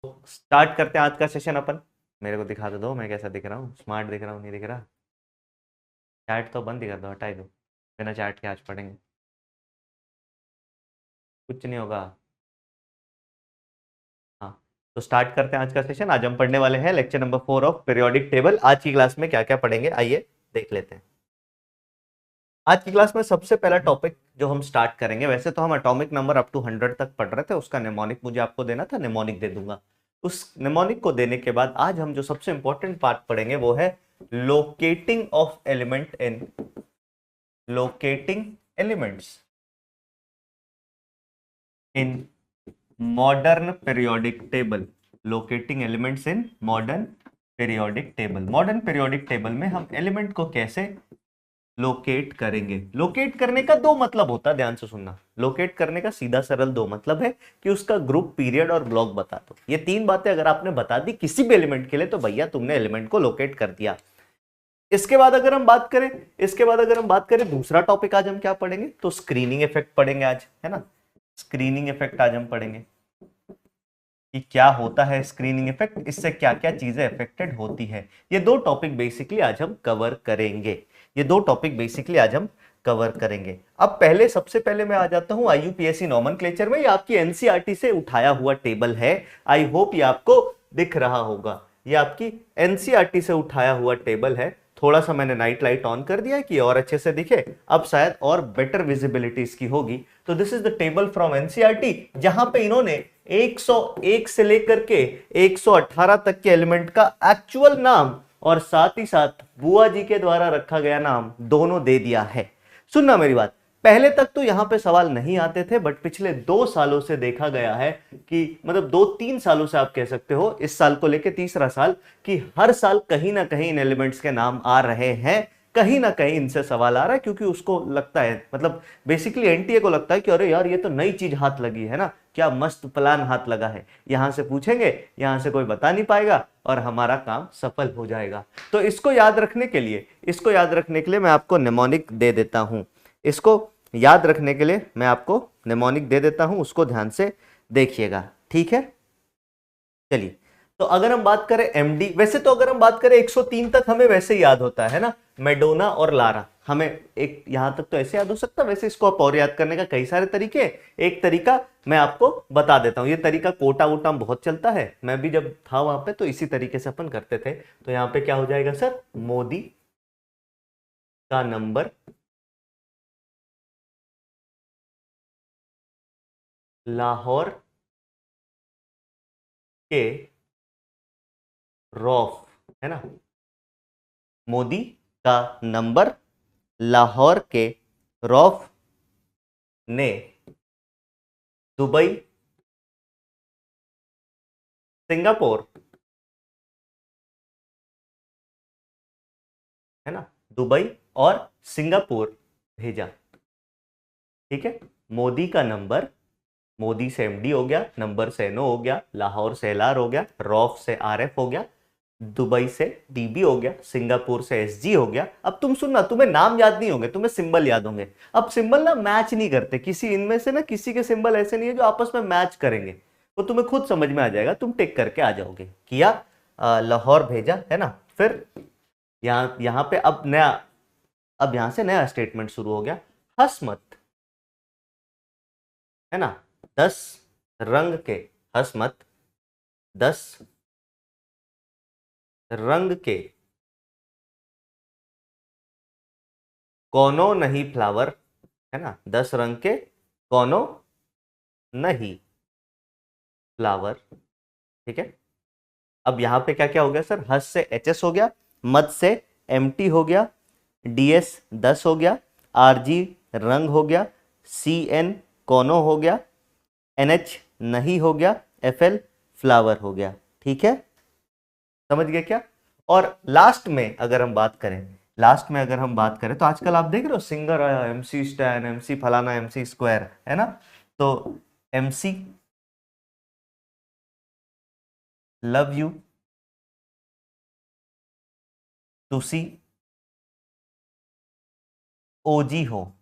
Start करते हैं आज का सेशन अपन। मेरे को दिखा तो दो मैं कैसा दिख रहा हूँ, स्मार्ट दिख रहा हूँ नहीं दिख रहा। चैट तो बंद ही कर दो, हटा ही दो। बिना चैट के आज पढ़ेंगे, कुछ नहीं होगा। हाँ, तो स्टार्ट करते हैं आज का सेशन। आज हम पढ़ने वाले हैं lecture number 4 of periodic table. आज की क्लास में क्या क्या पढ़ेंगे आइए देख लेते हैं। आज की क्लास में सबसे पहला टॉपिक जो हम स्टार्ट करेंगे, वैसे तो हम एटॉमिक नंबर अप टू 100 तक पढ़ रहे थे, उसका निमोनिक मुझे आपको देना था, निमोनिक दे दूंगा। उस निमोनिक को देने के बाद आज हम जो सबसे इंपॉर्टेंट पार्ट पढ़ेंगे वो है locating of element in locating elements in modern periodic table. Locating elements in modern periodic table. Modern periodic table में हम एलिमेंट को कैसे लोकेट करेंगे। लोकेट करने का दो मतलब होता है, ध्यान से सुनना। लोकेट करने का सीधा सरल दो मतलब है कि उसका ग्रुप, पीरियड और ब्लॉक बता दो। ये तीन बातें अगर आपने बता दी किसी भी एलिमेंट के लिए तो भैया तुमने एलिमेंट को लोकेट कर दिया। इसके बाद अगर हम बात करें दूसरा टॉपिक आज हम क्या पढ़ेंगे, तो स्क्रीनिंग इफेक्ट पढ़ेंगे आज, है ना। स्क्रीनिंग इफेक्ट आज हम पढ़ेंगे कि क्या होता है स्क्रीनिंग इफेक्ट, इससे क्या क्या चीजें अफेक्टेड होती है। ये दो टॉपिक बेसिकली आज हम कवर करेंगे। अब पहले सबसे पहले मैं आ जाता हूं आईयूपीएससी नॉमेनक्लेचर में। ये आपकी एनसीईआरटी से उठाया हुआ टेबल है। आई होप ये आपको दिख रहा होगा। ये आपकी एनसीईआरटी से उठाया हुआ टेबल है। थोड़ा सा मैंने नाइट लाइट ऑन कर दिया कि और अच्छे से दिखे, अब शायद और बेटर विजिबिलिटी इसकी होगी। तो this is the table from NCERT, जहां पे इन्होंने 101 से लेकर के 118 तक के एलिमेंट का एक्चुअल नाम और साथ ही साथ बुआ जी के द्वारा रखा गया नाम दोनों दे दिया है। सुनना मेरी बात, पहले तक तो यहां पे सवाल नहीं आते थे, बट पिछले 2 सालों से देखा गया है कि मतलब 2-3 सालों से आप कह सकते हो, इस साल को लेके तीसरा साल, कि हर साल कहीं ना कहीं इन एलिमेंट्स के नाम आ रहे हैं। कहीं ना कहीं इनसे सवाल आ रहा है क्योंकि उसको लगता है, मतलब बेसिकली एनटीए को लगता है कि अरे यार ये तो नई चीज हाथ लगी है ना, क्या मस्त प्लान हाथ लगा है, यहां से पूछेंगे, यहां से कोई बता नहीं पाएगा और हमारा काम सफल हो जाएगा। तो इसको याद रखने के लिए मैं आपको निमोनिक दे देता हूं। इसको याद रखने के लिए मैं आपको निमोनिक दे देता हूं, उसको ध्यान से देखिएगा, ठीक है। चलिए, तो अगर हम बात करें एमडी, वैसे तो अगर हम बात करें 103 तक हमें वैसे ही याद होता है ना, मेडोना और लारा, हमें एक यहां तक तो ऐसे याद हो सकता है। वैसे इसको आप और याद करने का कई सारे तरीके। एक तरीका मैं आपको बता देता हूं, ये तरीका कोटा वोटा में बहुत चलता है, मैं भी जब था वहां पे तो इसी तरीके से अपन करते थे। तो यहां पे क्या हो जाएगा सर, मोदी का नंबर लाहौर के रौफ, है ना। मोदी का नंबर लाहौर के रौफ ने दुबई, सिंगापुर, है ना, दुबई और सिंगापुर भेजा, ठीक है। मोदी का नंबर, मोदी से एमडी हो गया, नंबर से एनओ हो गया, लाहौर से एलआर हो गया, रौफ से आरएफ हो गया, दुबई से डीबी हो गया, सिंगापुर से एसजी हो गया। अब तुम सुनना, तुम्हें नाम याद नहीं होंगे, तुम्हें सिंबल याद होंगे। अब सिंबल ना मैच नहीं करते, किसी इनमें से ना किसी के सिंबल ऐसे नहीं है जो आपस में मैच करेंगे। वो तुम्हें खुद समझ में आ जाएगा, तुम टिक करके आ जाओगे। किया, लाहौर भेजा, है ना। फिर यहां यहां पे अब यहां से नया स्टेटमेंट शुरू हो गया, हंस मत, है ना। 10 रंग के, हंस मत, 10 रंग के कोनो नहीं फ्लावर, है ना। 10 रंग के कोनो नहीं फ्लावर, ठीक है। अब यहां पे क्या क्या हो गया सर, हस से एचएस हो गया, मत से एमटी हो गया, डीएस 10 हो गया, आरजी रंग हो गया, सीएन कोनो हो गया, एनएच नहीं हो गया, एफएल फ्लावर हो गया, ठीक है। समझ गए क्या। और लास्ट में अगर हम बात करें तो आजकल आप देख रहे हो सिंगर आया, एमसी स्टैन, एमसी फलाना, एमसी स्क्वायर, है ना। तो एमसी लव यू, तुसी ओजी हो।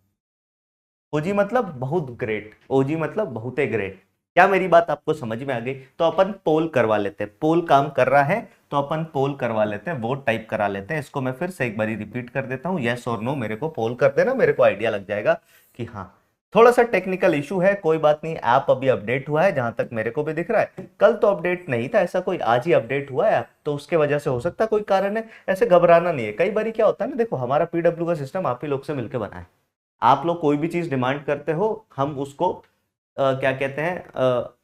ओजी मतलब बहुत ग्रेट, ओजी मतलब बहुते ग्रेट, क्या मेरी बात आपको समझ में आ गई? तो अपन पोल करवा लेते हैं, पोल काम कर रहा है तो अपन पोल करवा लेते हैं, वोट टाइप करा लेते हैं। इसको मैं फिर से एक बार रिपीट कर देता हूं, यस और नो मेरे को पोल कर देना, मेरे को आइडिया लग जाएगा कि हाँ थोड़ा सा टेक्निकल इशू है, कोई बात नहीं। ऐप अभी अपडेट हुआ है जहां तक मेरे को भी दिख रहा है, कल तो अपडेट नहीं था ऐसा कोई, आज ही अपडेट हुआ है ऐप, तो उसके वजह से हो सकता है कोई कारण है। ऐसे घबराना नहीं है, कई बार क्या होता है ना, देखो हमारा पीडब्ल्यू का सिस्टम आप ही लोग से मिलकर बना है। आप लोग कोई भी चीज डिमांड करते हो, हम उसको क्या कहते हैं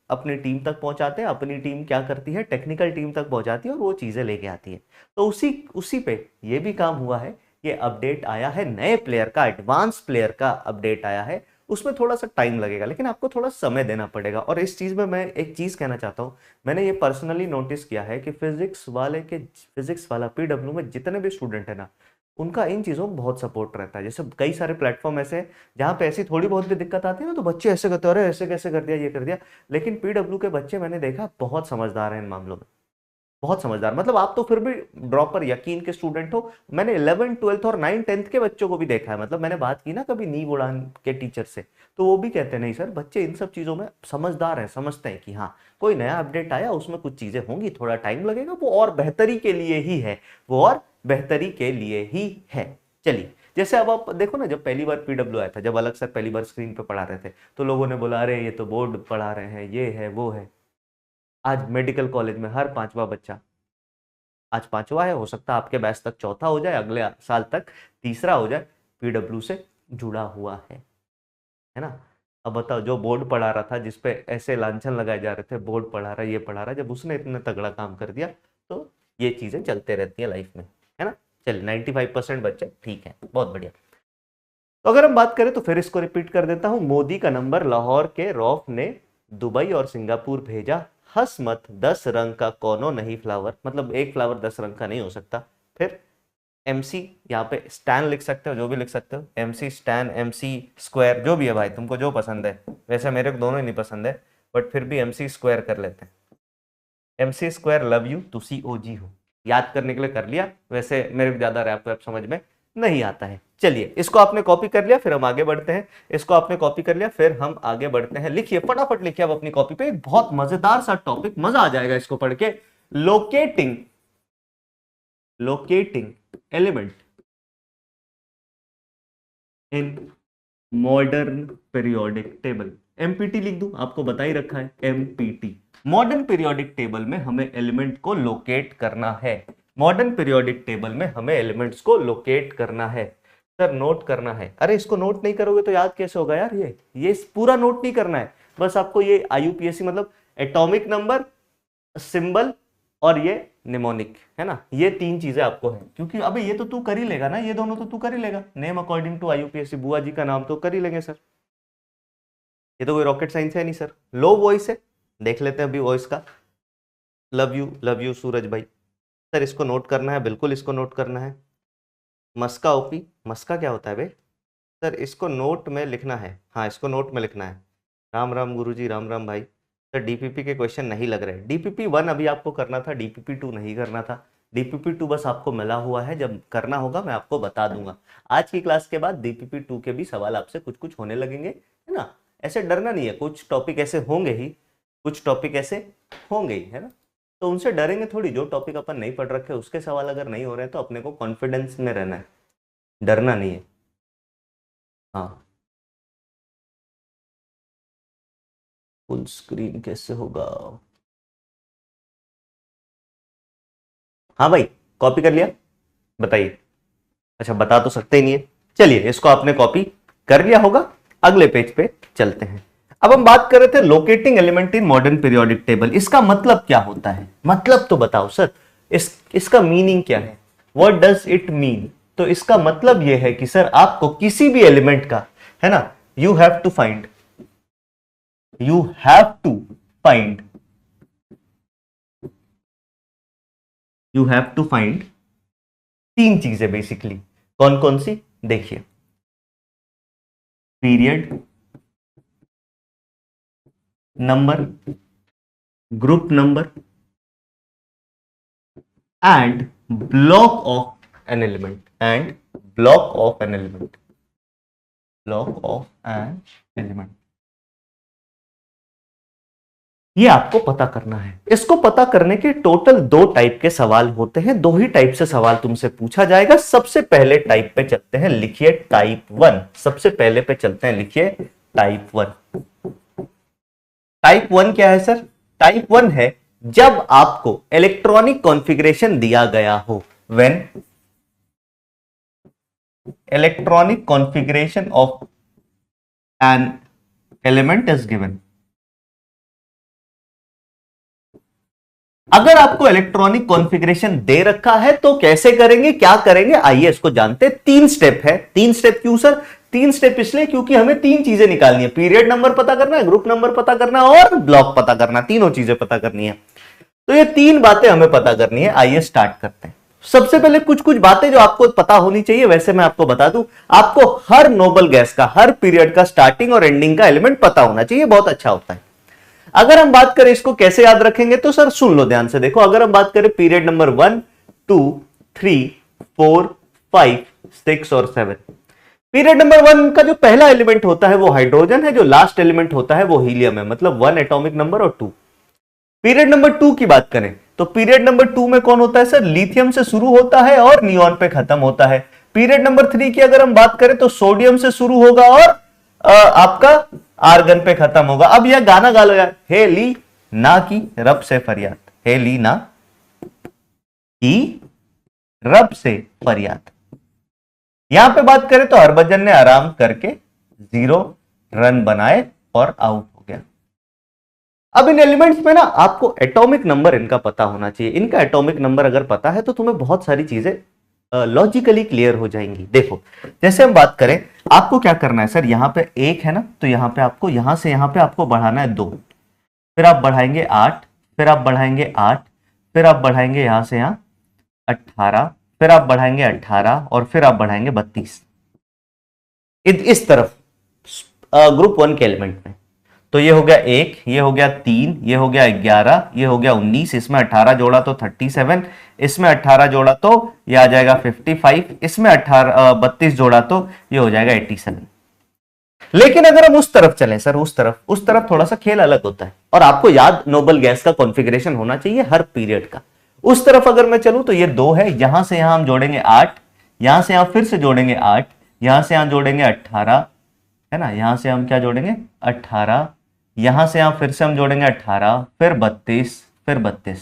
अपनी टीम तक पहुंचाते हैं, अपनी टीम क्या करती है, टेक्निकल टीम तक पहुंचाती है और वो चीजें लेके आती है। तो उसी उसी पे ये भी काम हुआ है, ये अपडेट आया है नए प्लेयर का, एडवांस प्लेयर का अपडेट आया है। उसमें थोड़ा सा टाइम लगेगा, लेकिन आपको थोड़ा समय देना पड़ेगा। और इस चीज में मैं एक चीज कहना चाहता हूँ, मैंने ये पर्सनली नोटिस किया है कि फिजिक्स वाला पीडब्ल्यू में जितने भी स्टूडेंट है ना, उनका इन चीज़ों में बहुत सपोर्ट रहता है। जैसे कई सारे प्लेटफॉर्म ऐसे हैं जहाँ पे ऐसी थोड़ी बहुत भी दिक्कत आती है ना, तो बच्चे ऐसे करते हैं, अरे ऐसे कैसे कर दिया, ये कर दिया। लेकिन पीडब्ल्यू के बच्चे मैंने देखा बहुत समझदार हैं इन मामलों में, बहुत समझदार। मतलब आप तो फिर भी ड्रॉपर यकीन के स्टूडेंट हो, मैंने 11th 12th और 9th 10th के बच्चों को भी देखा है। मतलब मैंने बात की ना कभी नींव उड़ान के टीचर से, तो वो भी कहते हैं नहीं सर बच्चे इन सब चीज़ों में समझदार हैं, समझते हैं कि हाँ कोई नया अपडेट आया उसमें कुछ चीज़ें होंगी, थोड़ा टाइम लगेगा, वो और बेहतरी के लिए ही है, वो और बेहतरी के लिए ही है। चलिए, जैसे अब आप देखो ना, जब पहली बार पीडब्ल्यू आया था, जब अलग सर पहली बार स्क्रीन पे पढ़ा रहे थे, तो लोगों ने बोला अरे ये तो बोर्ड पढ़ा रहे हैं, ये है वो है। आज मेडिकल कॉलेज में हर पांचवा बच्चा, आज पांचवा है, हो सकता है आपके बैच तक चौथा हो जाए, अगले साल तक तीसरा हो जाए, पीडब्ल्यू से जुड़ा हुआ है ना। अब बताओ, जो बोर्ड पढ़ा रहा था, जिसपे ऐसे लांछन लगाए जा रहे थे, बोर्ड पढ़ा रहा है, ये पढ़ा रहा है, जब उसने इतना तगड़ा काम कर दिया, तो ये चीजें चलते रहती हैं लाइफ में, है ना। चलिए 95% बच्चे ठीक है, बहुत बढ़िया। तो अगर हम बात करें तो फिर इसको रिपीट कर देता हूं, मोदी का नंबर लाहौर के रौफ ने दुबई और सिंगापुर भेजा, हंस मत 10 रंग का कोनो नहीं फ्लावर, मतलब एक फ्लावर 10 रंग का नहीं हो सकता। फिर एमसी, यहाँ पे स्टैन लिख सकते हो, जो भी लिख सकते हो, एमसी स्टैन, एमसी स्क्वायर, जो भी है भाई तुमको जो पसंद है। वैसे मेरे को दोनों ही नहीं पसंद है, बट फिर भी एमसी स्क्वायर कर लेते हैं। एमसी स्क्वायर लव यू, तू COG हो, याद करने के लिए कर लिया। वैसे मेरे को ज्यादा रैप वैप समझ में नहीं आता है। चलिए, इसको आपने कॉपी कर लिया, फिर हम आगे बढ़ते हैं। इसको आपने कॉपी कर लिया, फिर हम आगे बढ़ते हैं। लिखिए, फटाफट लिखिए अब अपनी कॉपी पे, एक बहुत मजेदार सा टॉपिक, मजा आ जाएगा इसको पढ़ के। Locating, locating element in modern periodic table. Empty लिख दूं, आपको बता ही रखा है एमपीटी। मॉडर्न पीरियोडिक टेबल में हमें एलिमेंट को लोकेट करना है, मॉडर्न पीरियोडिक टेबल में हमें एलिमेंट्स को लोकेट करना है। सर नोट करना है, अरे इसको नोट नहीं करोगे तो याद कैसे होगा यार, ये पूरा नोट नहीं करना है, बस आपको ये IUPAC मतलब एटॉमिक नंबर, सिंबल और ये निमोनिक, है ना, ये तीन चीजें आपको है। क्योंकि अबे ये तो तू कर ही लेगा ना, ये दोनों तो तू कर ही लेगा, नेम अकॉर्डिंग टू IUPAC, बुआ जी का नाम तो कर ही लेंगे सर, ये तो कोई रॉकेट साइंस है नहीं सर। लो वॉइस है, देख लेते हैं अभी वॉइस का। लव यू सूरज भाई, सर इसको नोट करना है, बिल्कुल इसको नोट करना है। मस्का ओपी, मस्का क्या होता है बे सर, इसको नोट में लिखना है, हाँ इसको नोट में लिखना है। राम राम गुरुजी, राम राम भाई। सर DPP के क्वेश्चन नहीं लग रहे, DPP 1 अभी आपको करना था, DPP 2 नहीं करना था। DPP 2 बस आपको मिला हुआ है, जब करना होगा मैं आपको बता दूंगा। आज की क्लास के बाद DPP 2 के भी सवाल आपसे कुछ कुछ होने लगेंगे, है ना। ऐसे डरना नहीं है, कुछ टॉपिक ऐसे होंगे ही, कुछ टॉपिक ऐसे होंगे ही, है ना। तो उनसे डरेंगे थोड़ी, जो टॉपिक अपन नहीं पढ़ रखे उसके सवाल अगर नहीं हो रहे हैं तो अपने को कॉन्फिडेंस में रहना है, डरना नहीं है। हाँ, फुल स्क्रीन कैसे होगा? हाँ भाई, कॉपी कर लिया, बताइए। अच्छा, बता तो सकते ही नहीं है। चलिए, इसको आपने कॉपी कर लिया होगा, अगले पेज पे चलते हैं। अब हम बात कर रहे थे locating element in modern periodic table. इसका मतलब क्या होता है, मतलब तो बताओ सर, इसका मीनिंग क्या है, व्हाट डज इट मीन? तो इसका मतलब यह है कि सर आपको किसी भी एलिमेंट का, है ना, you have to find, you have to find, you have to find तीन चीजें बेसिकली। कौन कौन सी? देखिए, period, number, group number and block of an element, and block of an element, block of an element. ये आपको पता करना है। इसको पता करने के टोटल 2 टाइप के सवाल होते हैं, 2 ही टाइप से सवाल तुमसे पूछा जाएगा। सबसे पहले टाइप पे चलते हैं, लिखिए टाइप 1। सबसे पहले पे चलते हैं, लिखिए टाइप 1। टाइप 1 क्या है सर? टाइप 1 है जब आपको इलेक्ट्रॉनिक कॉन्फ़िगरेशन दिया गया हो, when electronic configuration of an element is given. अगर आपको इलेक्ट्रॉनिक कॉन्फ़िगरेशन दे रखा है तो कैसे करेंगे, क्या करेंगे, आइए इसको जानते हैं। 3 स्टेप है। 3 स्टेप क्यों सर? 3 स्टेप इसलिए क्योंकि हमें 3 चीजें निकालनी है, पीरियड नंबर पता करना है, ग्रुप नंबर पता करना है और ब्लॉक पता करना, तीनों चीजें पता करनी है। तो ये 3 बातें हमें पता करनी है। आइए स्टार्ट करते हैं। सबसे पहले कुछ कुछ बातें जो आपको पता होनी चाहिए, वैसे मैं आपको बता दूं, आपको हर नोबल गैस का, हर पीरियड का स्टार्टिंग और एंडिंग का एलिमेंट पता होना चाहिए, बहुत अच्छा होता है। अगर हम बात करें इसको कैसे याद रखेंगे, तो सर सुन लो ध्यान से, देखो अगर हम बात करें पीरियड नंबर 1, 2, 3, 4, 5, 6 और 7, पीरियड नंबर 1 का जो पहला एलिमेंट होता है वो हाइड्रोजन है, जो लास्ट एलिमेंट होता है वो हीलियम है, मतलब 1 एटॉमिक नंबर और 2। पीरियड नंबर 2 की बात करें तो पीरियड नंबर 2 में कौन होता है सर? लिथियम से शुरू होता है और नियॉन पे खत्म होता है। पीरियड नंबर 3 की अगर हम बात करें तो सोडियम से शुरू होगा और आपका आर्गन पे खत्म होगा। अब यह गाना गा लो यार, हे ली ना की रब से फरियाद, हे ली ना की रब से फरियाद। यहां पे बात करें तो हरभजन ने आराम करके 0 रन बनाए और आउट हो गया। अब इन एलिमेंट्स में ना आपको एटॉमिक नंबर इनका पता होना चाहिए। इनका एटॉमिक नंबर अगर पता है तो तुम्हें बहुत सारी चीजें लॉजिकली क्लियर हो जाएंगी। देखो जैसे हम बात करें, आपको क्या करना है सर, यहां पे 1 है ना, तो यहां पे आपको यहां से यहां पे आपको बढ़ाना है 2, फिर आप बढ़ाएंगे 8, फिर आप बढ़ाएंगे 8, फिर आप बढ़ाएंगे यहां से यहां 18, फिर आप बढ़ाएंगे 18 और फिर आप बढ़ाएंगे 32 इस तरफ ग्रुप 1 के एलिमेंट में। तो ये हो गया 1, ये हो गया 3, ये हो गया 11, ये हो गया 19, इसमें 18 जोड़ा तो 37, इसमें 18 जोड़ा तो ये आ जाएगा 55, इसमें 32 जोड़ा तो ये हो जाएगा 87। लेकिन अगर हम उस तरफ चलें सर, उस तरफ थोड़ा सा खेल अलग होता है, और आपको याद नोबल गैस का कॉन्फ़िगरेशन होना चाहिए हर पीरियड का। उस तरफ अगर मैं चलूं तो ये 2 है, यहां से यहां हम जोड़ेंगे 8, यहां से यहां फिर से जोड़ेंगे 8, यहां से यहां जोड़ेंगे 18, है ना, यहां से हम क्या जोड़ेंगे 18, यहां से यहां फिर से हम जोड़ेंगे 18, फिर 32, फिर 32।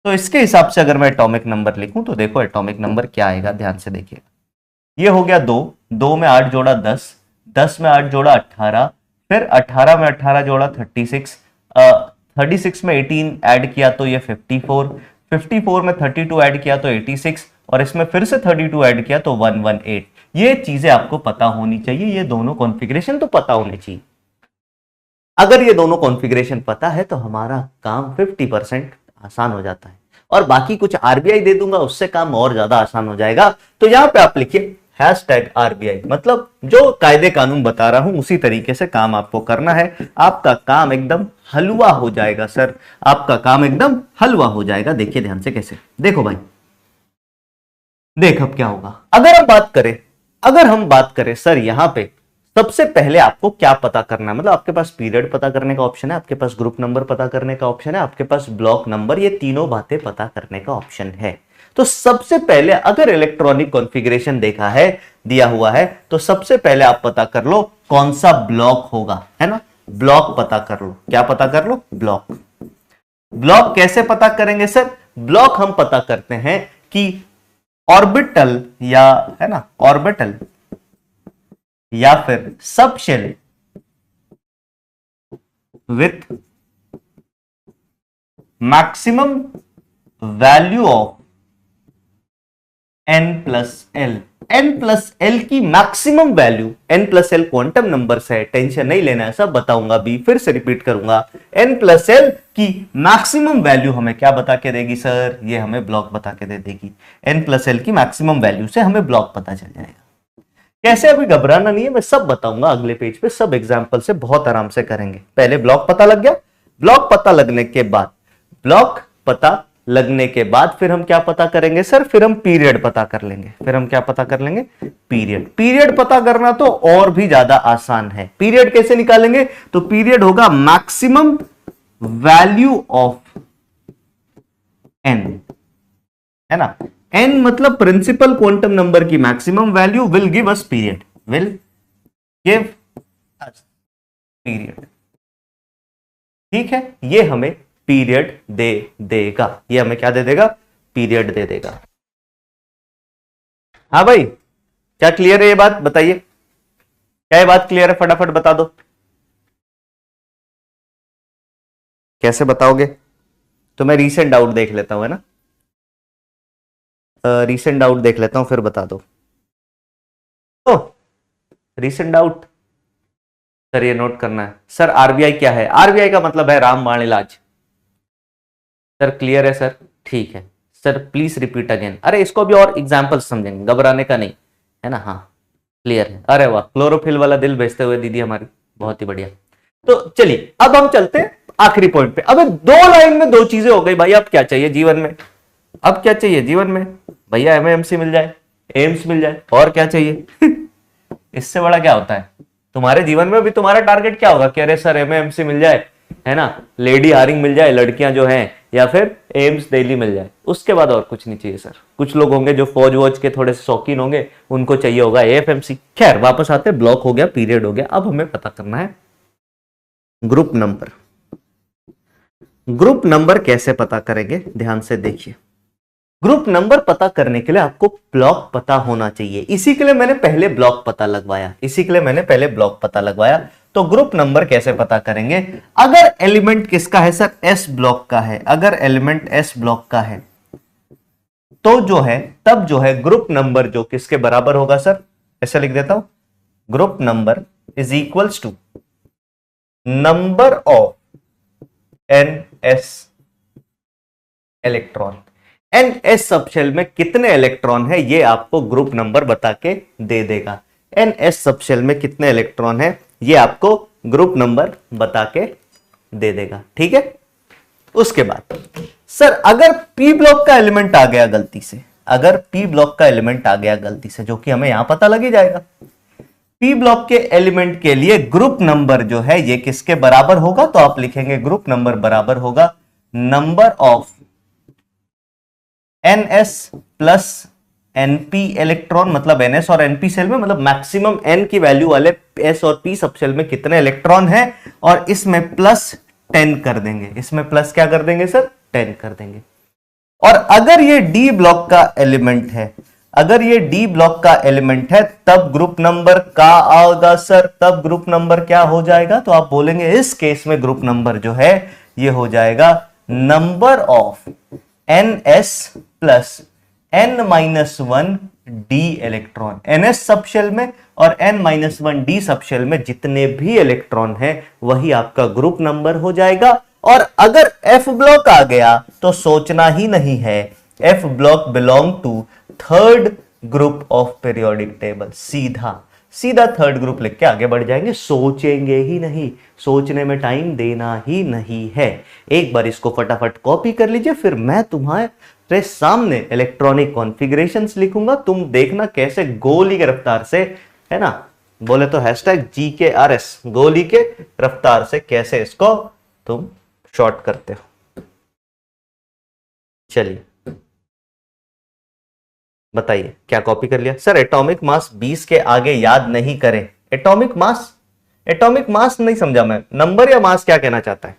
तो इसके हिसाब से अगर मैं एटॉमिक नंबर लिखूं तो देखो एटॉमिक नंबर क्या आएगा, ध्यान से देखिएगा। ये हो गया 2, 2 में 8 जोड़ा 10, 10 में 8 जोड़ा 18, फिर 18 में 18 जोड़ा 36, 36 में 18 ऐड किया तो ये 54, 54 में 32 ऐड किया तो 86, और इसमें फिर से 32 ऐड किया तो 118। ये चीजें आपको पता होनी चाहिए, ये दोनों कॉन्फ़िगरेशन तो पता होने चाहिए। अगर ये दोनों कॉन्फ़िगरेशन पता है तो हमारा काम 50% आसान हो जाता है, और बाकी कुछ आरबीआई दे दूंगा उससे काम और ज्यादा आसान हो जाएगा। तो यहां पे आप लिखिए #RBI, मतलब जो कायदे कानून बता रहा हूं उसी तरीके से काम आपको करना है। आपका काम एकदम हलवा हो जाएगा सर, आपका काम एकदम हलवा हो जाएगा। देखिए ध्यान से कैसे, देखो भाई, देख अब क्या होगा। अगर हम बात करें सर, यहां पे सबसे पहले आपको क्या पता करना है, मतलब आपके पास पीरियड पता करने का ऑप्शन है, आपके पास ग्रुप नंबर पता करने का ऑप्शन है, आपके पास ब्लॉक नंबर, ये तीनों बातें पता करने का ऑप्शन है। तो सबसे पहले अगर इलेक्ट्रॉनिक कॉन्फ़िगरेशन देखा है, दिया हुआ है, तो सबसे पहले आप पता कर लो कौन सा ब्लॉक होगा, है ना, ब्लॉक पता कर लो। क्या पता कर लो? ब्लॉक। ब्लॉक कैसे पता करेंगे सर? ब्लॉक हम पता करते हैं कि ऑर्बिटल, या है ना, ऑर्बिटल या फिर sub shell with maximum value of n+l। n+l की maximum value, n+l quantum number से, टेंशन नहीं लेना है, सब बताऊंगा भी, फिर से रिपीट करूंगा। n+l की मैक्सिमम वैल्यू हमें क्या बता के देगी सर? ये हमें ब्लॉक बता के दे देगी। n+l की मैक्सिमम वैल्यू से हमें ब्लॉक पता चल जाएगा। कैसे? अभी घबराना नहीं है, मैं सब बताऊंगा अगले पेज पे, सब एग्जांपल से बहुत आराम से करेंगे। पहले ब्लॉक पता लग गया। ब्लॉक पता लगने के बाद फिर हम क्या पता करेंगे सर? फिर हम पीरियड पता कर लेंगे। फिर हम क्या पता कर लेंगे? पीरियड पता करना तो और भी ज्यादा आसान है। पीरियड कैसे निकालेंगे? तो पीरियड होगा मैक्सिमम वैल्यू ऑफ n, है ना, n मतलब प्रिंसिपल क्वांटम नंबर की maximum value will give us period, will give us period. ठीक है, ये हमें पीरियड दे देगा, ये हमें क्या दे देगा, पीरियड दे देगा। हाँ भाई, क्या क्लियर है ये बात, बताइए, क्या ये बात क्लियर है, फटाफट बता दो। कैसे बताओगे, तो मैं रीसेंट डाउट देख लेता हूं, है ना, रीसेंट डाउट देख लेता हूं, फिर बता दो। तो रीसेंट डाउट सर, ये नोट करना है सर। आरबीआई क्या है, आरबीआई का मतलब है रामबाण इलाज। सर क्लियर है सर, ठीक है सर, प्लीज रिपीट अगेन। अरे इसको भी और एग्जांपल समझेंगे, घबराने का नहीं, है ना। हाँ क्लियर है, अरे वाह, क्लोरोफिल वाला दिल भेजते हुए दीदी हमारी, बहुत ही बढ़िया। तो चलिए अब हम चलते हैं आखिरी पॉइंट पे। अबे 2 लाइन में 2 चीजें हो गई भाई, अब क्या चाहिए जीवन में, अब क्या चाहिए जीवन में भैया, एमएमसी मिल जाए, एम्स मिल जाए, और क्या चाहिए इससे बड़ा क्या होता है तुम्हारे जीवन में। भी तुम्हारा टारगेट क्या होगा कि अरे सर एमएमसी मिल जाए, है ना, लेडी हायरिंग मिल जाए, लड़कियां जो हैं, या फिर एम्स दिल्ली मिल जाए, उसके बाद और कुछ नहीं चाहिए सर। कुछ लोग होंगे जो फौज वोज के थोड़े से शौकीन होंगे, उनको चाहिए होगा एएफएमसी। खैर वापस आते, ब्लॉक हो गया, पीरियड हो गया, अब हमें पता करना है ग्रुप नंबर। ग्रुप नंबर कैसे पता करेंगे, ध्यान से देखिए। ग्रुप नंबर पता करने के लिए आपको ब्लॉक पता होना चाहिए, इसी के लिए मैंने पहले ब्लॉक पता लगवाया, इसी के लिए मैंने पहले ब्लॉक पता लगवाया। तो ग्रुप नंबर कैसे पता करेंगे, अगर एलिमेंट किसका है सर, एस ब्लॉक का है, अगर एलिमेंट एस ब्लॉक का है तो जो है, तब जो है ग्रुप नंबर जो किसके बराबर होगा सर, ऐसा लिख देता हूं, group number is equals to number of N S electron. N S subshell में कितने इलेक्ट्रॉन है ये आपको ग्रुप नंबर बता के दे देगा। एन एस सबशेल में कितने इलेक्ट्रॉन है ये आपको ग्रुप नंबर बता के दे देगा, ठीक है। उसके बाद सर अगर पी ब्लॉक का एलिमेंट आ गया गलती से, अगर पी ब्लॉक का एलिमेंट आ गया गलती से, जो कि हमें यहां पता लग ही जाएगा, पी ब्लॉक के एलिमेंट के लिए ग्रुप नंबर जो है ये किसके बराबर होगा, तो आप लिखेंगे ग्रुप नंबर बराबर होगा number of NS plus NP electron, मतलब NS और NP सेल में, मतलब मैक्सिमम N की वैल्यू वाले S और P सब सेल में कितने इलेक्ट्रॉन हैं, और इसमें प्लस 10 कर देंगे, इसमें प्लस क्या कर देंगे सर, 10 कर देंगे। और अगर ये D ब्लॉक का एलिमेंट है, अगर ये D ब्लॉक का एलिमेंट है, तब ग्रुप नंबर का आएगा सर, तब ग्रुप नंबर क्या हो जाएगा, तो आप बोलेंगे इस केस में ग्रुप नंबर जो है ये हो जाएगा number of NS plus N-1 D electron. NS subshell में और N-1 D सबशेल में जितने भी इलेक्ट्रॉन हैं वही आपका ग्रुप नंबर हो जाएगा। और अगर F ब्लॉक आ गया तो सोचना ही नहीं है, F block belong to third group of periodic table, सीधा सीधा थर्ड ग्रुप लिख के आगे बढ़ जाएंगे, सोचेंगे ही नहीं, सोचने में टाइम देना ही नहीं है। एक बार इसको फटाफट कॉपी कर लीजिए, फिर मैं तुम्हारे सामने इलेक्ट्रॉनिक कॉन्फ़िगरेशंस लिखूंगा, तुम देखना कैसे गोली के रफ्तार से, है ना, बोले तो #GKRS, गोली के रफ्तार से कैसे इसको तुम शॉर्ट करते हो। चलिए बताइए, क्या कॉपी कर लिया सर? एटॉमिक मास 20 के आगे याद नहीं करें। एटॉमिक मास, एटॉमिक मास नहीं समझा मैं, नंबर या मास क्या कहना चाहता है,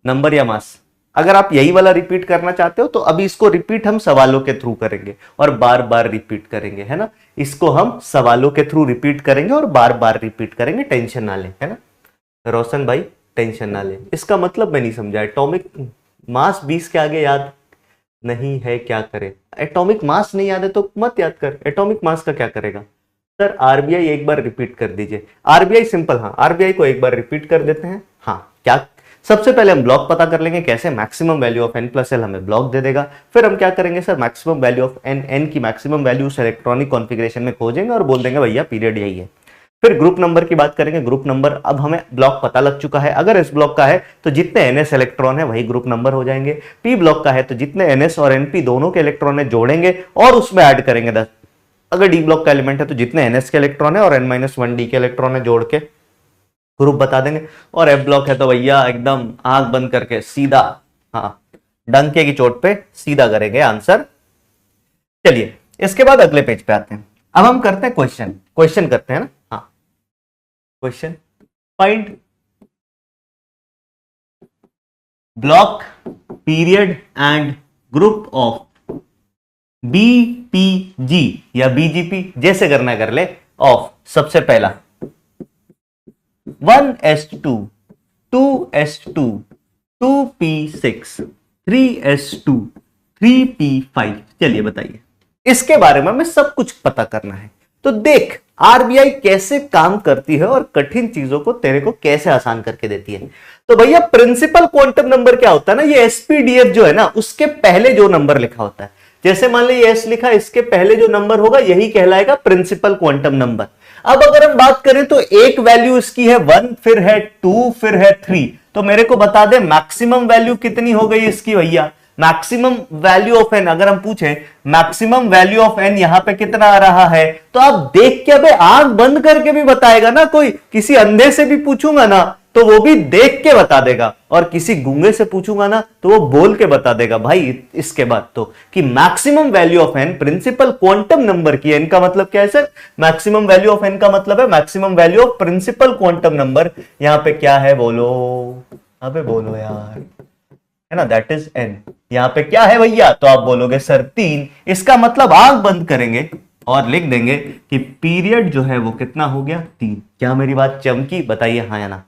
नंबर या मास। अगर आप यही वाला रिपीट करना चाहते हो तो अभी इसको रिपीट हम सवालों के थ्रू करेंगे और बार बार रिपीट करेंगे, है ना, इसको हम सवालों के थ्रू रिपीट करेंगे और बार बार रिपीट करेंगे, टेंशन ना ले, है ना रोशन भाई, टेंशन ना ले। इसका मतलब मैं नहीं समझा, एटॉमिक मास 20 के आगे याद नहीं है, क्या करे, एटॉमिक मास नहीं याद है तो मत याद कर, एटॉमिक मास का क्या करेगा सर? आरबीआई एक बार रिपीट कर दीजिए, आरबीआई सिंपल, हाँ आरबीआई को एक बार रिपीट कर देते हैं। हाँ क्या, सबसे पहले हम ब्लॉक पता कर लेंगे, कैसे, मैक्सिमम वैल्यू ऑफ n+l हमें ब्लॉक दे देगा, फिर हम क्या करेंगे sir, maximum value of n की मैक्सिमम वैल्यू उस इलेक्ट्रॉनिक कॉन्फ़िगरेशन में खोजेंगे और बोल देंगे भैया पीरियड यही है। फिर ग्रुप नंबर की बात करेंगे, ग्रुप नंबर, अब हमें ब्लॉक पता लग चुका है, अगर इस ब्लॉक का है तो जितने NS इलेक्ट्रॉन है वही ग्रुप नंबर हो जाएंगे, P ब्लॉक का है तो जितने NS और NP दोनों के इलेक्ट्रॉन है जोड़ेंगे और उसमें ऐड करेंगे 10। अगर D ब्लॉक का एलिमेंट है तो जितने NS के इलेक्ट्रॉन है और N-1 D के इलेक्ट्रॉन है जोड़ के ग्रुप बता देंगे। और एफ ब्लॉक है तो भैया एकदम आंख बंद करके सीधा, हाँ, डंके की चोट पे सीधा करेंगे आंसर। चलिए इसके बाद अगले पेज पे आते हैं। अब हम करते हैं क्वेश्चन करते हैं ना। हाँ, question, find block period and group of BPG या बीजीपी, जैसे करना कर ले, ऑफ सबसे पहला 1s2 2s2 2p6 3s2 3p5। चलिए बताइए, इसके बारे में हमें सब कुछ पता करना है। तो देख आरबीआई कैसे काम करती है और कठिन चीजों को तेरे को कैसे आसान करके देती है। तो भैया प्रिंसिपल क्वांटम नंबर क्या होता है ना, ये एसपीडीएफ जो है ना, उसके पहले जो नंबर लिखा होता है, जैसे मान लीजिए एस लिखा, इसके पहले जो नंबर होगा यही कहलाएगा प्रिंसिपल क्वांटम नंबर। अब अगर हम बात करें तो एक वैल्यू इसकी है 1, फिर है 2, फिर है 3। तो मेरे को बता दे मैक्सिमम वैल्यू कितनी हो गई इसकी भैया। मैक्सिमम वैल्यू ऑफ एन, अगर हम पूछे मैक्सिमम वैल्यू ऑफ एन यहां पे कितना आ रहा है, तो आप देख के, अबे आंख बंद करके भी बताएगा ना, कोई किसी अंधे से भी पूछूंगा ना तो वो भी देख के बता देगा, और किसी गूंगे से पूछूंगा ना तो वो बोल के बता देगा भाई। इसके बाद तो कि maximum value of N principal quantum number की, एन का मतलब क्या है sir, maximum value of N का मतलब है maximum value of principal quantum number. यहां पे क्या है बोलो, अबे बोलो यार, है ना, दैट इज एन। यहां पे क्या है भैया, तो आप बोलोगे सर 3। इसका मतलब आंख बंद करेंगे और लिख देंगे कि पीरियड जो है वो कितना हो गया, 3। क्या मेरी बात चमकी, बताइए हाँ या ना,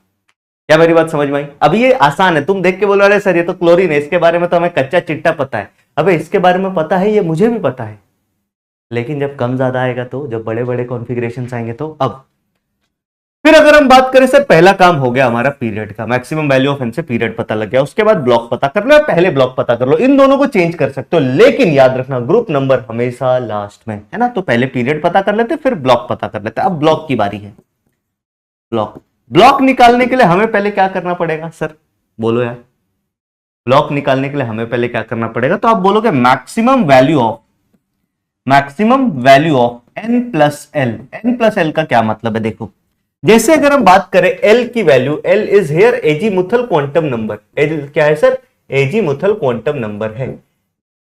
क्या मेरी बात समझ में आई। अभी ये आसान है, तुम देख के बोलो अरे सर ये तो क्लोरीन है, इसके बारे में तो हमें कच्चा चिट्टा पता है। अबे इसके बारे में पता है, ये मुझे भी पता है, लेकिन जब कम ज्यादा आएगा तो, जब बड़े बड़े कॉन्फ़िगरेशंस आएंगे तो। अब फिर अगर हम बात करें सर, पहला काम हो गया हमारा पीरियड का, मैक्सिमम वैल्यू ऑफ एन से पीरियड पता लग गया, उसके बाद ब्लॉक पता कर लो, पहले ब्लॉक पता कर लो, इन दोनों को चेंज कर सकते हो, लेकिन याद रखना ग्रुप नंबर हमेशा लास्ट में, है ना। तो पहले पीरियड पता कर लेते, फिर ब्लॉक पता कर लेते। अब ब्लॉक की बारी है। ब्लॉक निकालने के लिए हमें पहले क्या करना पड़ेगा सर, बोलो यार। ब्लॉक निकालने के लिए हमें पहले क्या करना पड़ेगा, तो आप बोलोगे maximum value of n plus l. N plus l का क्या मतलब है, देखो जैसे अगर हम बात करें एल की value, L is here azimuthal quantum number. L क्या है सर, एजीमुथल क्वांटम नंबर है।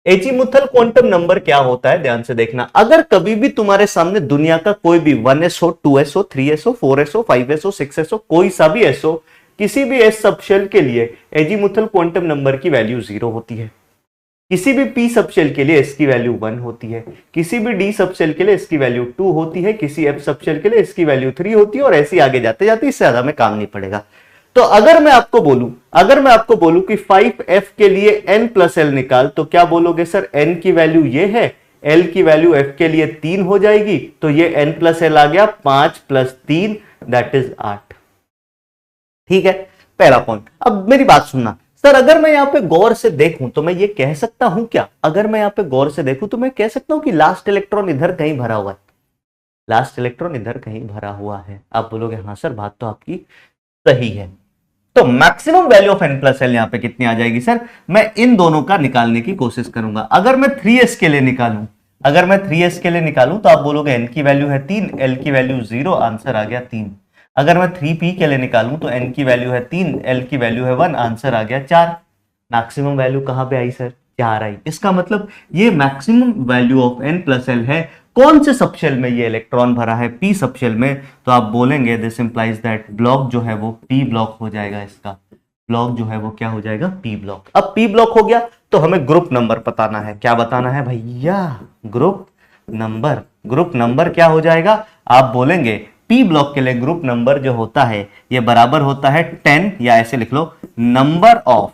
एजीमुथल क्वांटम नंबर क्या होता है, ध्यान से देखना। अगर कभी भी तुम्हारे सामने दुनिया का कोई भी 1s हो, 2s हो, 3s हो, 4s हो, 5s हो, 6s हो, कोई सा भी s हो, किसी भी s सबशेल के लिए एजीमुथल क्वांटम नंबर की वैल्यू 0 होती है। किसी भी p सबशेल के लिए s की वैल्यू 1 होती है। किसी भी d सबशेल के लिए s की वैल्यू 2 होती है। किसी f सबशेल के लिए s की वैल्यू 3 होती है, और ऐसे आगे जाते जाते, इससे ज्यादा में काम नहीं पड़ेगा। तो अगर मैं आपको बोलूं कि 5f के लिए n प्लस एल निकाल, तो क्या बोलोगे सर, n की वैल्यू ये है, l की वैल्यू f के लिए 3 हो जाएगी, तो ये n प्लस एल आ गया 5 प्लस 3 दैट इज 8। ठीक है, पहला पॉइंट। अब मेरी बात सुनना सर, अगर मैं यहां पे गौर से देखूं तो मैं ये कह सकता हूं क्या, अगर मैं यहां पे गौर से देखूं तो मैं कह सकता हूं कि लास्ट इलेक्ट्रॉन इधर कहीं भरा हुआ है, लास्ट इलेक्ट्रॉन इधर कहीं भरा हुआ है। आप बोलोगे हाँ सर, बात तो आपकी सही है। तो maximum value of n plus L यहां पे कितनी आ जाएगी सर, मैं इन दोनों का निकालने की कोशिश करूंगा। अगर मैं 3s के लिए निकालूं, तो आप बोलोगे n की वैल्यू है 3, l की वैल्यू 0, आंसर आ गया 3। अगर मैं 3p के लिए निकालूं तो n की वैल्यू है 3, l की वैल्यू है 1, आंसर आ गया 4। मैक्सिमम वैल्यू कहां पे आई सर, 4 आई। इसका मतलब ये maximum value of n plus L है। कौन से सबशेल में ये इलेक्ट्रॉन भरा है, p सबशेल में। तो आप बोलेंगे दिस इंप्लाइज दैट ब्लॉक जो है वो p ब्लॉक हो जाएगा। इसका ब्लॉक जो है वो क्या हो जाएगा, p ब्लॉक। अब p ब्लॉक हो गया तो हमें ग्रुप नंबर बताना है। क्या बताना है भैया, ग्रुप नंबर क्या हो जाएगा, आप बोलेंगे p ब्लॉक के लिए ग्रुप नंबर जो होता है ये बराबर होता है 10, या ऐसे लिख लो नंबर ऑफ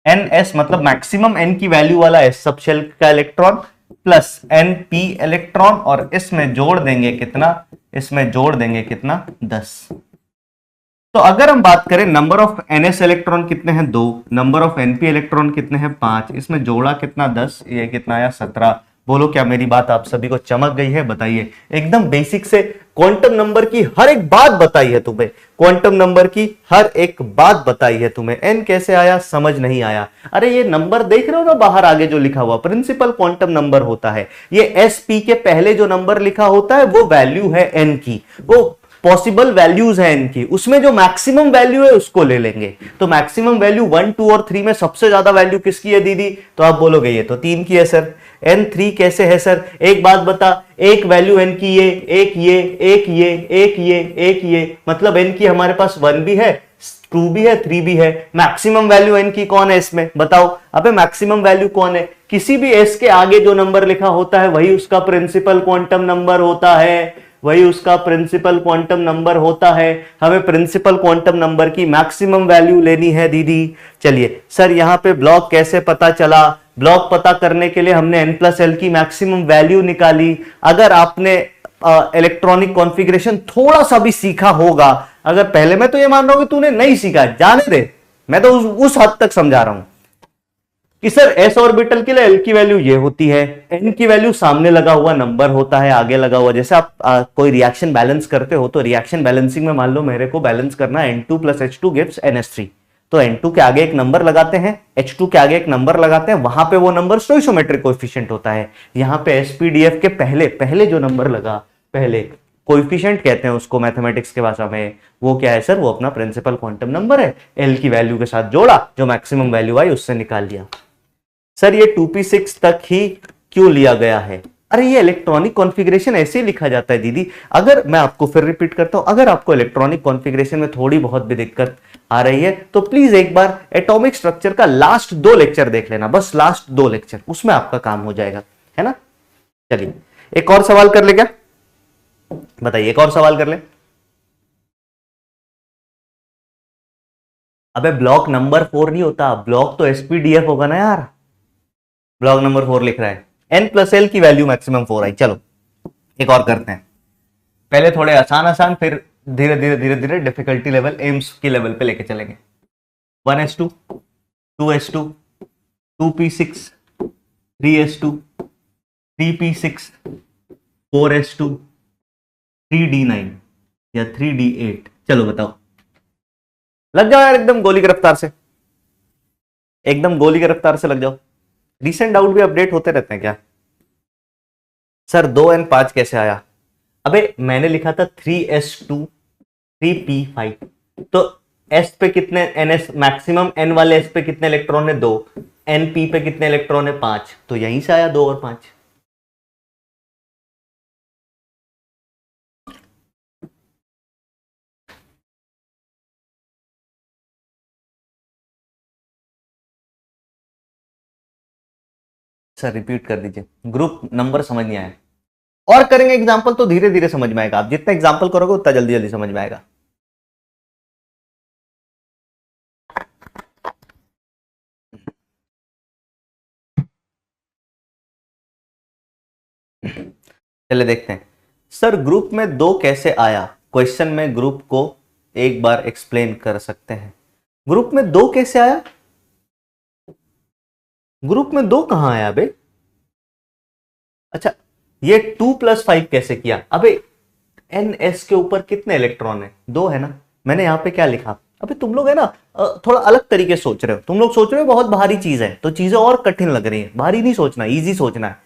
ns, मतलब मैक्सिमम n की वैल्यू वाला s सबशेल का इलेक्ट्रॉन प्लस np इलेक्ट्रॉन, और इसमें जोड़ देंगे कितना, 10। तो अगर हम बात करें नंबर ऑफ ns इलेक्ट्रॉन कितने हैं, 2, नंबर ऑफ np इलेक्ट्रॉन कितने हैं, 5, इसमें जोड़ा कितना, 10, ये कितना आया, 17। बोलो क्या मेरी बात आप सभी को चमक गई है, बताइए। एकदम बेसिक से क्वांटम नंबर की हर एक बात बताई है तुम्हें, एन कैसे आया समझ नहीं आया। अरे ये नंबर देख रहे हो ना बाहर आगे जो लिखा हुआ, प्रिंसिपल क्वांटम नंबर होता है। ये एस पी के पहले जो नंबर लिखा होता है वो वैल्यू है एन की, वो पॉसिबल वैल्यूज है इनकी, उसमें जो मैक्सिमम वैल्यू है उसको ले लेंगे। तो मैक्सिमम वैल्यू 1, 2 और 3 में सबसे ज्यादा वैल्यू किसकी है दीदी? तो आप बोलोगे ये तो 3 की है सर। n3 कैसे है सर? एक बात बता, एक वैल्यू n की ये, एक ये, एक ये, एक ये, एक ये, मतलब n की हमारे पास 1 भी है, 2 भी है, 3 भी है। मैक्सिमम वैल्यू n की कौन है इसमें? बताओ। अबे मैक्सिमम वैल्यू कौन है? किसी भी s के आगे जो नंबर लिखा होता है वही उसका प्रिंसिपल क्वांटम नंबर होता है, वही उसका प्रिंसिपल क्वांटम नंबर होता है। हमें प्रिंसिपल क्वांटम नंबर की मैक्सिमम वैल्यू लेनी है दीदी। चलिए सर, यहां पे ब्लॉक कैसे पता चला? ब्लॉक पता करने के लिए हमने n+l की मैक्सिमम वैल्यू निकाली। अगर आपने इलेक्ट्रॉनिक कॉन्फ़िगरेशन थोड़ा सा भी सीखा होगा, अगर पहले, मैं तो ये मान रहा हूं कि तूने नहीं सीखा, जाने दे, मैं तो उस हद तक समझा रहा हूं कि सर s ऑर्बिटल के लिए l की वैल्यू ये होती है, n की वैल्यू सामने लगा हुआ नंबर होता है, आगे लगा हुआ। जैसे आप कोई रिएक्शन बैलेंस करते हो तो रिएक्शन बैलेंसिंग में मान लो मेरे को बैलेंस करना N2 + H2 गिव्स NH3, तो N2 के आगे एक नंबर लगाते हैं, H2 के आगे एक नंबर लगाते हैं, वहां पे वो नंबर स्टोइकोमेट्रिक कोएफिशिएंट होता है। यहां पे SPDF के पहले जो नंबर लगा, पहले कोएफिशिएंट कहते हैं उसको मैथमेटिक्स के भाषा में, वो क्या है सर? वो अपना प्रिंसिपल क्वांटम नंबर है, l की वैल्यू के साथ जोड़ा, जो मैक्सिमम वैल्यू आई उससे निकाल लिया। सर ये 2p6 तक ही क्यों लिया गया है? अरे ये इलेक्ट्रॉनिक कॉन्फ़िगरेशन ऐसे ही लिखा जाता है दीदी। अगर मैं आपको फिर रिपीट करता हूं, अगर आपको इलेक्ट्रॉनिक कॉन्फ़िगरेशन में थोड़ी बहुत भी दिक्कत आ रही है तो प्लीज एक बार एटॉमिक स्ट्रक्चर का लास्ट 2 लेक्चर देख लेना, बस लास्ट 2 लेक्चर, उसमें आपका काम हो जाएगा, है ना। चलिए एक और सवाल कर ले क्या? बताइए, एक और सवाल कर ले। अबे ब्लॉक नंबर 4 नहीं होता, ब्लॉक तो SPDF होगा ना यार। ब्लॉक नंबर 4 लिख रहा है, n+l की वैल्यू मैक्सिमम 4 आई। चलो एक और करते हैं, पहले थोड़े आसान आसान, फिर धीरे धीरे धीरे धीरे डिफिकल्टी लेवल एम्स की लेवल पे लेके चलेंगे। 1s2, 2s2, 2p6, 3s2, 3p6, 4s2, 3d9 या 3d8। चलो बताओ, लग जाओ यार एकदम गोली की रफ्तार से, एकदम गोली की रफ्तार से लग जाओ। रिसेंट डाउट भी अपडेट होते रहते हैं क्या? सर 2n5 कैसे आया? अबे मैंने लिखा था 3s2, 3p5, तो s पे कितने, ns मैक्सिमम n वाले s पे कितने इलेक्ट्रॉन है? 2। np पे कितने इलेक्ट्रॉन है? 5, तो यहीं से आया 2 और 5। सर रिपीट कर दीजिए, ग्रुप नंबर समझ नहीं आया। और करेंगे एग्जांपल तो धीरे धीरे समझ में आएगा, आप जितना एग्जांपल करोगे उतना जल्दी जल्दी समझ में आएगा। चले देखते हैं। सर ग्रुप में 2 कैसे आया? क्वेश्चन में ग्रुप को एक बार एक्सप्लेन कर सकते हैं। ग्रुप में 2 कैसे आया? ग्रुप में 2 कहां आया बे? अच्छा, ये 2 + 5 कैसे किया? अबे NS के ऊपर कितने इलेक्ट्रॉन है? 2 है ना। मैंने यहां पे क्या लिखा? अबे तुम लोग है ना थोड़ा अलग तरीके से सोच रहे हो। तुम लोग सोच रहे हो बहुत भारी चीज है, तो चीजें और कठिन लग रही है। भारी नहीं सोचना, इजी सोचना है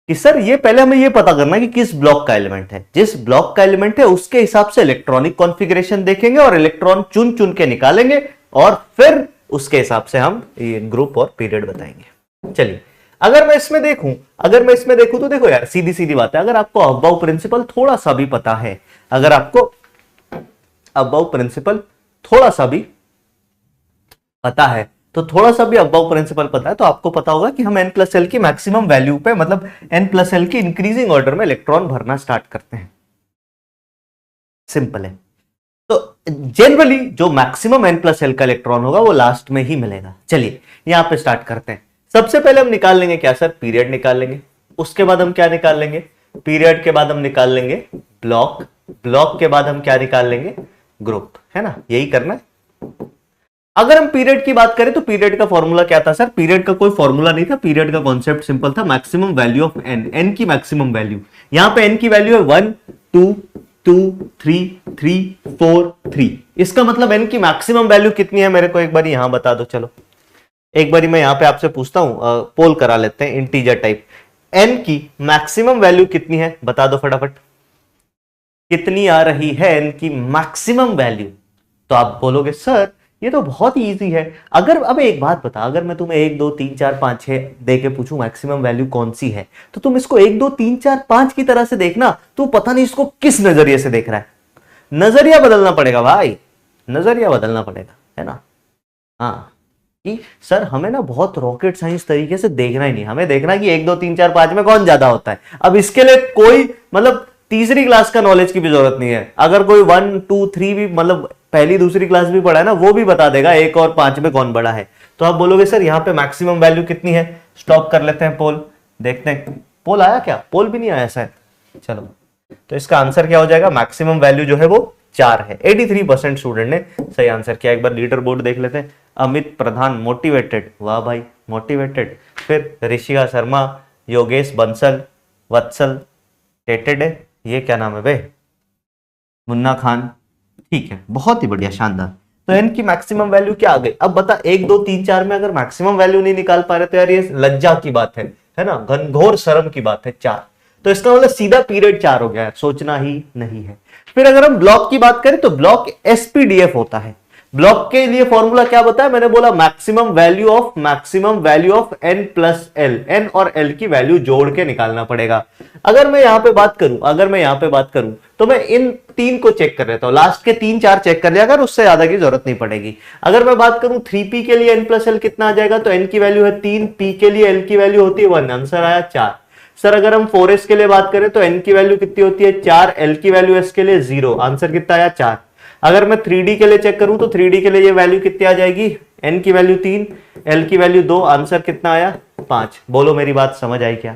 कि सर ये पहले हमें ये पता करना है कि किस ब्लॉक का एलिमेंट है। जिस ब्लॉक का एलिमेंट है उसके हिसाब से इलेक्ट्रॉनिक कॉन्फ़िगरेशन देखेंगे और इलेक्ट्रॉन चुन चुन के निकालेंगे, और फिर उसके हिसाब से हम ये ग्रुप और पीरियड बताएंगे। चलिए अगर मैं इसमें देखूं तो देखो यार, सीधी सीधी बात है। अगर आपको अबाउ प्रिंसिपल थोड़ा सा भी पता है, अगर आपको अबाउ प्रिंसिपल थोड़ा सा भी पता है, तो थोड़ा सा भी अबाउ प्रिंसिपल पता है, तो आपको पता होगा कि हम n+l की मैक्सिमम वैल्यू पे, मतलब n+l की इंक्रीजिंग ऑर्डर में इलेक्ट्रॉन भरना स्टार्ट करते हैं। सिंपल है। तो जनरली जो मैक्सिमम n+l का इलेक्ट्रॉन होगा वो लास्ट में ही मिलेगा। चलिए यहां पे स्टार्ट करते हैं। सबसे पहले हम निकाल लेंगे क्या सर? पीरियड निकाल लेंगे। उसके बाद हम क्या निकाल लेंगे? पीरियड के बाद हम निकाल लेंगे ब्लॉक। ब्लॉक के बाद हम क्या निकाल लेंगे? ग्रुप, है ना। यही करना है। अगर हम पीरियड की बात करें तो पीरियड का फॉर्मूला क्या था सर? पीरियड का कोई फॉर्मूला नहीं था। पीरियड का कॉन्सेप्ट सिंपल था, maximum value of n, n की मैक्सिमम वैल्यू। यहां पे n की वैल्यू है 1, 2, 2, 3, 3, 4, 3। इसका मतलब n की मैक्सिमम वैल्यू कितनी है? मेरे को एक बार यहां बता दो। चलो एक बार मैं यहां पे आपसे पूछता हूं, पोल करा लेते हैं इंटीजर टाइप। n की मैक्सिमम वैल्यू कितनी है? बता दो फटाफट। कितनी आ रही है n की मैक्सिमम वैल्यू। तो आप बोलोगे सर ये तो बहुत ही इजी है। अगर अब एक बात बता, अगर मैं तुम्हें 1 2 3 4 5 6 दे के पूछूं मैक्सिमम वैल्यू कौन सी है, तो तुम इसको 1 2 3 4 5 की तरह से देखना। तू पता नहीं इसको किस नजरिए से देख रहा है। नजरिया बदलना पड़ेगा भाई, नजरिया बदलना पड़ेगा, है ना। हाँ कि सर हमें ना बहुत रॉकेट साइंस तरीके से देखना ही नहीं, हमें देखना कि 1 2 3 4 5 में कौन ज्यादा होता है। अब इसके लिए कोई मतलब तीसरी क्लास का नॉलेज की भी जरूरत नहीं है। अगर कोई 1 2 3 भी मतलब पहली दूसरी क्लास भी पढ़ा है ना, वो भी बता देगा 1 और 5 में कौन बड़ा है। तो आप बोलोगे सर यहाँ पे मैक्सिमम वैल्यू कितनी है। स्टॉप कर लेते हैं पोल, देखते हैं पोल आया क्या। पोल भी नहीं आया शायद। चलो तो इसका आंसर क्या हो जाएगा, मैक्सिमम वैल्यू जो है वो 4 है। 83% स्टूडेंट ने सही आंसर किया। एक बार लीडर बोर्ड देख लेते हैं। अमित प्रधान मोटिवेटेड, वाह भाई मोटिवेटेड। फिर ऋषिका शर्मा, योगेश बंसल, वत्सल टेटेड, ये क्या नाम है बे, मुन्ना खान, ठीक है बहुत ही बढ़िया शानदार। तो n की मैक्सिमम वैल्यू क्या आ गई। अब बता 1 2 3 4 में अगर मैक्सिमम वैल्यू नहीं निकाल पा रहे तो यार ये लज्जा की बात है ना, घनघोर शर्म की बात है। 4 तो इसका मतलब सीधा पीरियड 4 हो गया है, सोचना ही नहीं है। फिर अगर हम ब्लॉक की बात करें तो ब्लॉक एसपीडीएफ होता है। ब्लॉक के लिए फॉर्मूला क्या बताया मैंने, बोला maximum value of n plus L, n और l की वैल्यू जोड़ के निकालना पड़ेगा। अगर मैं यहां पे बात करूं तो मैं इन 3 को चेक कर लेता हूं, लास्ट के 3 4 चेक कर लिया अगर, उससे ज्यादा की जरूरत नहीं पड़ेगी। अगर मैं बात करूं 3p के लिए n प्लस एल कितना आ जाएगा, तो n की वैल्यू है 3, p के लिए l की वैल्यू होती है 1, आंसर आया 4। सर अगर हम 4s के लिए बात करें तो n की वैल्यू कितनी होती है 4, l की वैल्यू s के लिए 0, आंसर कितना आया 4। अगर मैं 3d के लिए चेक करूं तो 3d के लिए ये वैल्यू कितनी आ जाएगी, n की वैल्यू 3, l की वैल्यू 2, आंसर कितना आया 5। बोलो मेरी बात समझ आई क्या।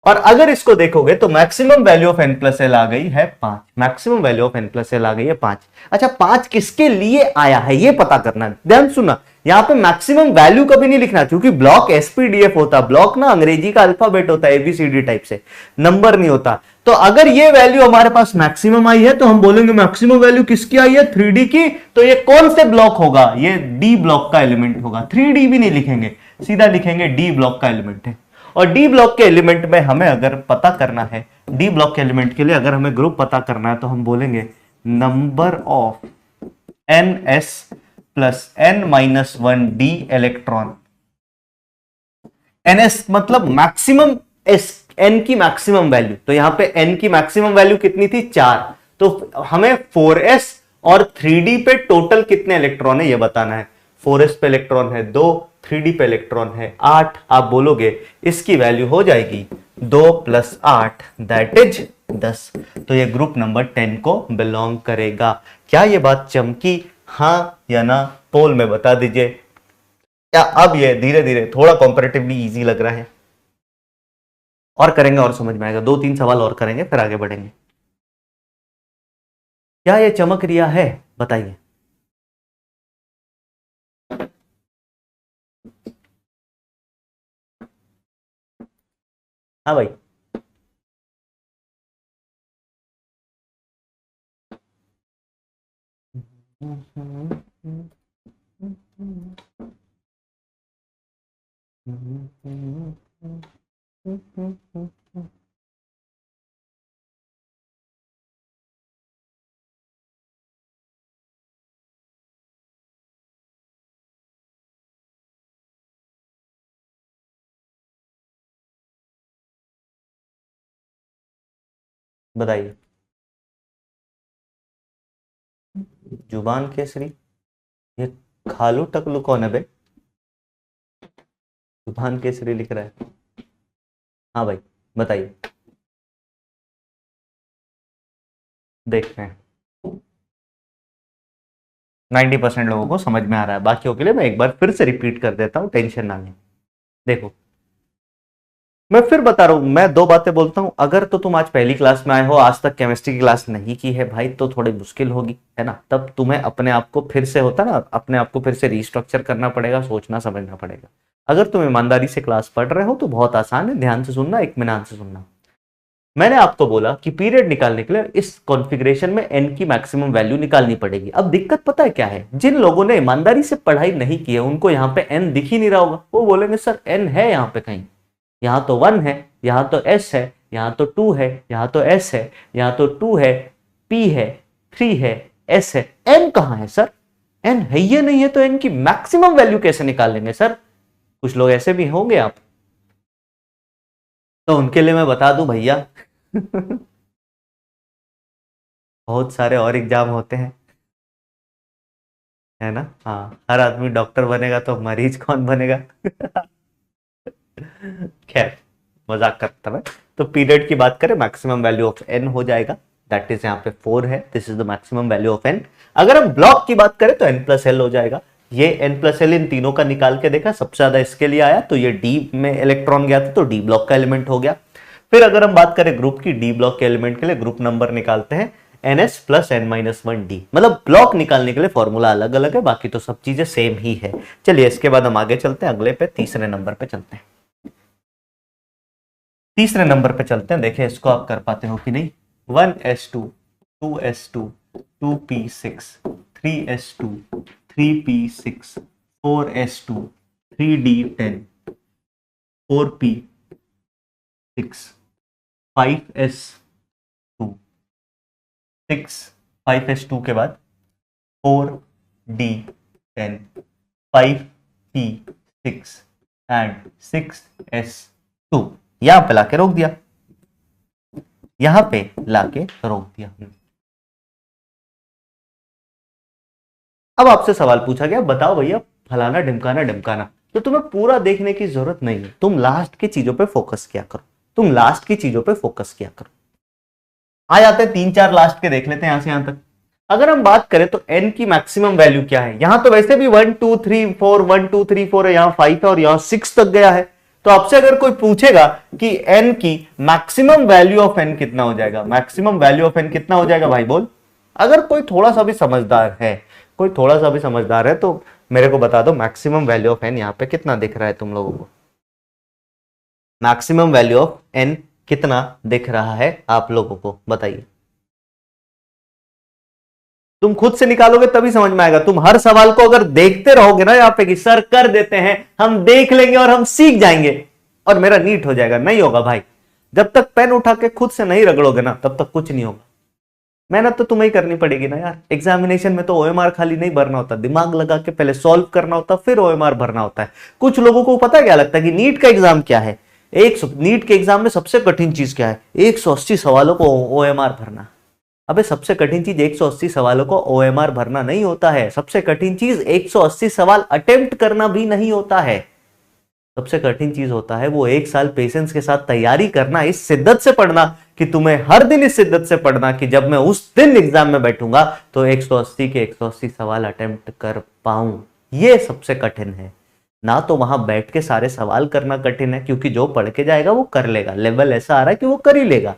और अगर इसको देखोगे तो maximum value of n plus L आ गई है 5, maximum value of n plus L आ गई है 5। अच्छा 5 किसके लिए आया है ये पता करना है, ध्यान सुनना। यहां पे मैक्सिमम वैल्यू कभी नहीं लिखना क्योंकि ब्लॉक एसपीडीएफ होता है। ब्लॉक ना अंग्रेजी का अल्फाबेट होता है, एबीसीडी टाइप से, नंबर नहीं होता। तो अगर ये वैल्यू हमारे पास मैक्सिमम आई है तो हम बोलेंगे मैक्सिमम वैल्यू किसकी आई है 3d की। तो ये कौन से ब्लॉक होगा, ये डी ब्लॉक का एलिमेंट होगा। 3d भी नहीं लिखेंगे, सीधा लिखेंगे डी ब्लॉक का एलिमेंट है। और डी ब्लॉक के एलिमेंट में हमें अगर पता करना है, डी ब्लॉक के एलिमेंट के लिए अगर हमें ग्रुप पता करना है तो हम बोलेंगे number of ns plus n-1 D electron. ns मतलब मैक्सिमम n की मैक्सिमम वैल्यू। तो यहां पे n की मैक्सिमम वैल्यू कितनी थी 4, तो हमें 4s और 3d पे टोटल कितने इलेक्ट्रॉन है ये बताना है। 4s पे इलेक्ट्रॉन है 2, 3d पे इलेक्ट्रॉन है 8। आप बोलोगे इसकी वैल्यू हो जाएगी 2 + 8 दैट इज 10। तो ये ग्रुप नंबर 10 को बिलोंग करेगा। क्या ये बात चमकी, हाँ या ना, पोल में बता दीजिए। क्या अब ये धीरे धीरे थोड़ा कंपैरेटिवली इजी लग रहा है। और करेंगे और समझ में आएगा, 2-3 सवाल और करेंगे फिर आगे बढ़ेंगे। क्या ये चमक रिया है बताइए। हाँ भाई बताइए। जुबान केसरी, ये खालू टकलू कौन है बे, जुबान केसरी लिख रहा है। हाँ भाई बताइए, देखते हैं। 90% लोगों को समझ में आ रहा है, बाकियों के लिए मैं एक बार फिर से रिपीट कर देता हूं, टेंशन ना लें। देखो मैं फिर बता रहा हूं, मैं 2 बातें बोलता हूं। अगर तो तुम आज पहली क्लास में आए हो, आज तक केमिस्ट्री की क्लास नहीं की है भाई, तो थोड़ी मुश्किल होगी, है ना। तब तुम्हें अपने आप को फिर से होता ना, अपने आप को फिर से रिस्ट्रक्चर करना पड़ेगा, सोचना समझना पड़ेगा। अगर तुम ईमानदारी से क्लास पढ़ रहे हो तो बहुत आसान है, ध्यान से सुनना, इत्मीनान से सुनना। मैंने आपको बोला कि पीरियड निकालने के लिए इस कॉन्फ़िगरेशन में n की मैक्सिमम वैल्यू निकालनी पड़ेगी। अब दिक्कत पता है क्या है, जिन लोगों ने ईमानदारी से पढ़ाई नहीं की है उनको यहाँ पे n दिख ही नहीं रहा होगा। वो बोलेंगे सर n है यहाँ पे कहीं, यहाँ तो 1 है, यहाँ तो s है, यहां तो 2 है, यहां तो s है, यहां तो 2 है, p है, 3 है, s है, n कहां है सर? n है ये नहीं है तो n की मैक्सिमम वैल्यू कैसे निकाल लेंगे सर? कुछ लोग ऐसे भी होंगे आप, तो उनके लिए मैं बता दूं भैया बहुत सारे और एग्जाम होते हैं, है ना। हाँ, हर आदमी डॉक्टर बनेगा तो मरीज कौन बनेगा खैर, मजाक करता मैं। तो पीरियड की बात करें, मैक्सिमम वैल्यू ऑफ एन हो जाएगा, दैट इज यहाँ पे 4 है, this is the maximum value of n. अगर हम ब्लॉक की बात करें तो एन प्लस एल हो जाएगा। ये एन प्लस एल इन तीनों का निकाल के देखा, सबसे ज्यादा इसके लिए आया तो ये डी में इलेक्ट्रॉन गया था तो डी ब्लॉक का एलिमेंट हो गया। फिर अगर हम बात करें ग्रुप की, डी ब्लॉक के एलिमेंट के लिए ग्रुप नंबर निकालते हैं ns plus n minus 1d, मतलब ब्लॉक निकालने के लिए फॉर्मूला अलग अलग है, बाकी तो सब चीजें सेम ही है। चलिए इसके बाद हम आगे चलते हैं, अगले पे तीसरे नंबर पे चलते हैं। तीसरे नंबर पे चलते हैं, देखिए इसको आप कर पाते हो कि नहीं। 1s2 2s2 2p6 3s2 3p6 4s2 3d10 4p6 5s2 6 5s2 के बाद 4d10 5p6 एंड 6s2, यहां पे लाके रोक दिया, यहां पे लाके रोक दिया। अब आपसे सवाल पूछा गया, बताओ भैया फलाना ढिमकाना ढिमकाना, तो तुम्हें पूरा देखने की जरूरत नहीं है, तुम लास्ट की चीजों पे फोकस किया करो, तुम लास्ट की चीजों पे फोकस किया करो। आ जाते हैं 3-4 लास्ट के, देख लेते हैं यहां से यहां तक। अगर हम बात करें तो n की मैक्सिमम वैल्यू क्या है, यहां तो वैसे भी 1 2 3 4 1 2 3 4 है, यहां 5 है और यहां 6 तक गया है। तो आपसे अगर कोई पूछेगा कि n की मैक्सिमम वैल्यू ऑफ n कितना हो जाएगा, मैक्सिमम वैल्यू ऑफ n कितना हो जाएगा भाई बोल। अगर कोई थोड़ा सा भी समझदार है, कोई थोड़ा सा भी समझदार है तो मेरे को बता दो मैक्सिमम वैल्यू ऑफ n यहां पे कितना दिख रहा है तुम लोगों को। मैक्सिमम वैल्यू ऑफ n कितना दिख रहा है आप लोगों को, बताइए। तुम खुद से निकालोगे तभी समझ में आएगा। तुम हर सवाल को अगर देखते रहोगे ना यहाँ पे कि सर कर देते हैं, हम देख लेंगे और हम सीख जाएंगे और मेरा नीट हो जाएगा, नहीं होगा भाई। जब तक पेन उठा के खुद से नहीं रगड़ोगे ना तब तक कुछ नहीं होगा। मेहनत तो तुम्हें ही करनी पड़ेगी ना यार। एग्जामिनेशन में तो ओएमआर खाली नहीं भरना होता, दिमाग लगा के पहले सॉल्व करना होता, फिर ओएमआर भरना होता है। कुछ लोगों को पता क्या लगता है कि नीट का एग्जाम क्या है, नीट के एग्जाम में सबसे कठिन चीज क्या है, 180 सवालों को ओएमआर भरना। अबे सबसे कठिन चीज 180 सवालों को ओएमआर भरना नहीं होता है, सबसे कठिन चीज 180 सवाल अटेम्प्ट करना भी नहीं होता है। सबसे कठिन चीज होता है वो 1 साल पेशेंस के साथ तैयारी करना, इस शिद्दत से पढ़ना कि तुम्हें हर दिन इस शिद्दत से पढ़ना कि जब मैं उस दिन एग्जाम में बैठूंगा तो 180 के 180 सवाल अटेम्प्ट कर पाऊं। ये सबसे कठिन है ना। तो वहां बैठ के सारे सवाल करना कठिन है, क्योंकि जो पढ़ के जाएगा वो कर लेगा, लेवल ऐसा आ रहा है कि वो कर ही लेगा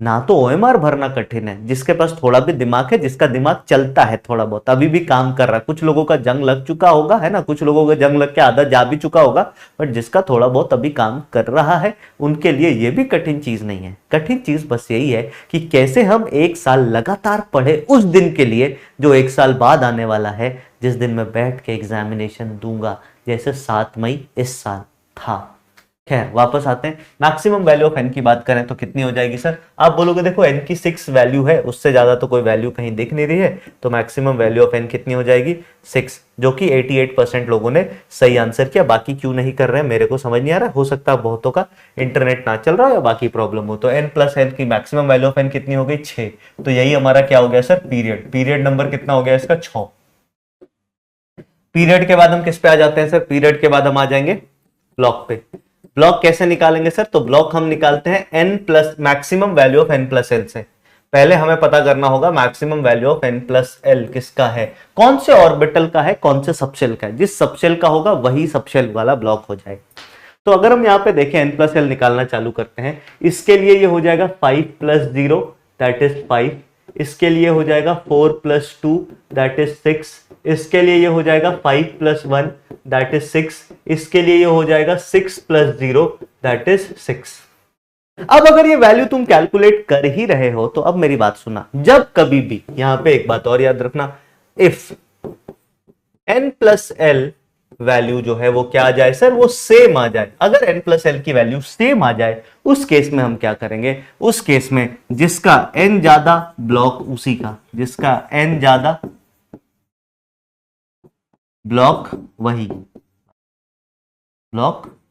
ना। तो ओएमआर भरना कठिन है, जिसके पास थोड़ा भी दिमाग है, जिसका दिमाग चलता है थोड़ा बहुत, अभी भी काम कर रहा है। कुछ लोगों का जंग लग चुका होगा, है ना, कुछ लोगों का जंग लग के आधा जा भी चुका होगा, बट जिसका थोड़ा बहुत अभी काम कर रहा है उनके लिए ये भी कठिन चीज नहीं है। कठिन चीज बस यही है कि कैसे हम 1 साल लगातार पढ़े उस दिन के लिए जो 1 साल बाद आने वाला है, जिस दिन मैं बैठ के एग्जामिनेशन दूंगा, जैसे 7 मई इस साल था। खैर वापस आते हैं, मैक्सिमम वैल्यू ऑफ n की बात करें तो कितनी हो जाएगी सर। आप बोलोगे देखो n की 6 वैल्यू है, उससे ज्यादा तो कोई वैल्यू कहीं दिख नहीं रही है, तो मैक्सिमम वैल्यू ऑफ n कितनी हो जाएगी 6, जो कि 88% लोगों ने सही आंसर किया। बाकी क्यों नहीं कर रहे हैं मेरे को समझ नहीं आ रहा, हो सकता है बहुतों का इंटरनेट ना चल रहा हो या बाकी प्रॉब्लम हो। तो n प्लस n की मैक्सिमम वैल्यू ऑफ n कितनी हो गई 6, तो यही हमारा क्या हो गया सर पीरियड। पीरियड नंबर कितना हो गया इसका 6। पीरियड के बाद हम किस पे आ जाते हैं सर, पीरियड के बाद हम आ जाएंगे ब्लॉक पे। ब्लॉक कैसे निकालेंगे सर, तो ब्लॉक हम निकालते हैं n plus maximum value of n plus L से। पहले हमें पता करना होगा maximum value of n plus L किसका है, कौन से ऑर्बिटल का है, कौन से सबशेल का है। जिस सबशेल का होगा वही सबशेल वाला ब्लॉक हो जाएगा। तो अगर हम यहाँ पे देखें n प्लस एल निकालना चालू करते हैं, इसके लिए ये हो जाएगा 5 + 0 दैट इज 5, इसके लिए हो जाएगा 4 + 2 दैट इज 6, इसके लिए ये हो जाएगा 5 + 1 दैट इज 6, इसके लिए ये हो जाएगा 6 + 0 दैट इज 6। अब अगर ये वैल्यू तुम कैलकुलेट कर ही रहे हो तो अब मेरी बात सुना, जब कभी भी यहां पे एक बात और याद रखना, इफ n + l वैल्यू जो है वो क्या आ जाए सर, वो सेम आ जाए। अगर n प्लस एल की वैल्यू सेम आ जाए उस केस में हम क्या करेंगे, उस केस में जिसका n ज्यादा ब्लॉक उसी का, जिसका n ज्यादा ब्लॉक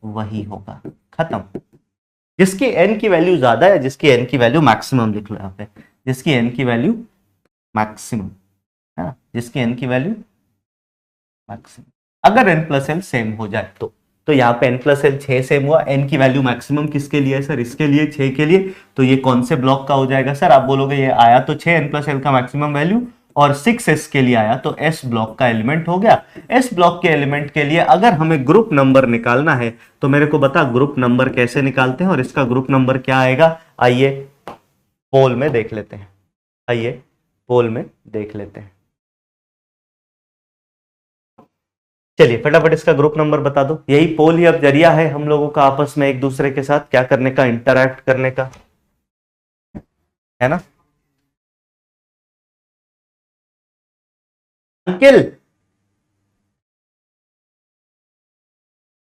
वही होगा, खत्म। जिसकी n की वैल्यू ज्यादा है, जिसकी n की वैल्यू मैक्सिमम लिख लो यहां पे, जिसकी n की वैल्यू मैक्सिमम है ना, जिसकी n की वैल्यू मैक्सिमम, अगर n प्लस एल सेम हो जाए तो यहाँ पे n प्लस एल 6 सेम हुआ, n की वैल्यू मैक्सिमम किसके लिए है सर, इसके लिए 6 के लिए, तो ये कौन से ब्लॉक का हो जाएगा सर, आप बोलोगे ये आया तो 6 n प्लस एल का मैक्सिमम वैल्यू, और 6s के लिए आया तो s ब्लॉक का एलिमेंट हो गया। s ब्लॉक के एलिमेंट के लिए अगर हमें ग्रुप नंबर निकालना है तो मेरे को बता ग्रुप नंबर कैसे निकालते हैं, और इसका ग्रुप नंबर क्या आएगा, आइए पोल में देख लेते हैं, आइए पोल में देख लेते हैं। चलिए फटाफट इसका ग्रुप नंबर बता दो। यही पोल ही अब जरिया है हम लोगों का आपस में एक दूसरे के साथ क्या करने का, इंटरैक्ट करने का, है ना। अंकिल,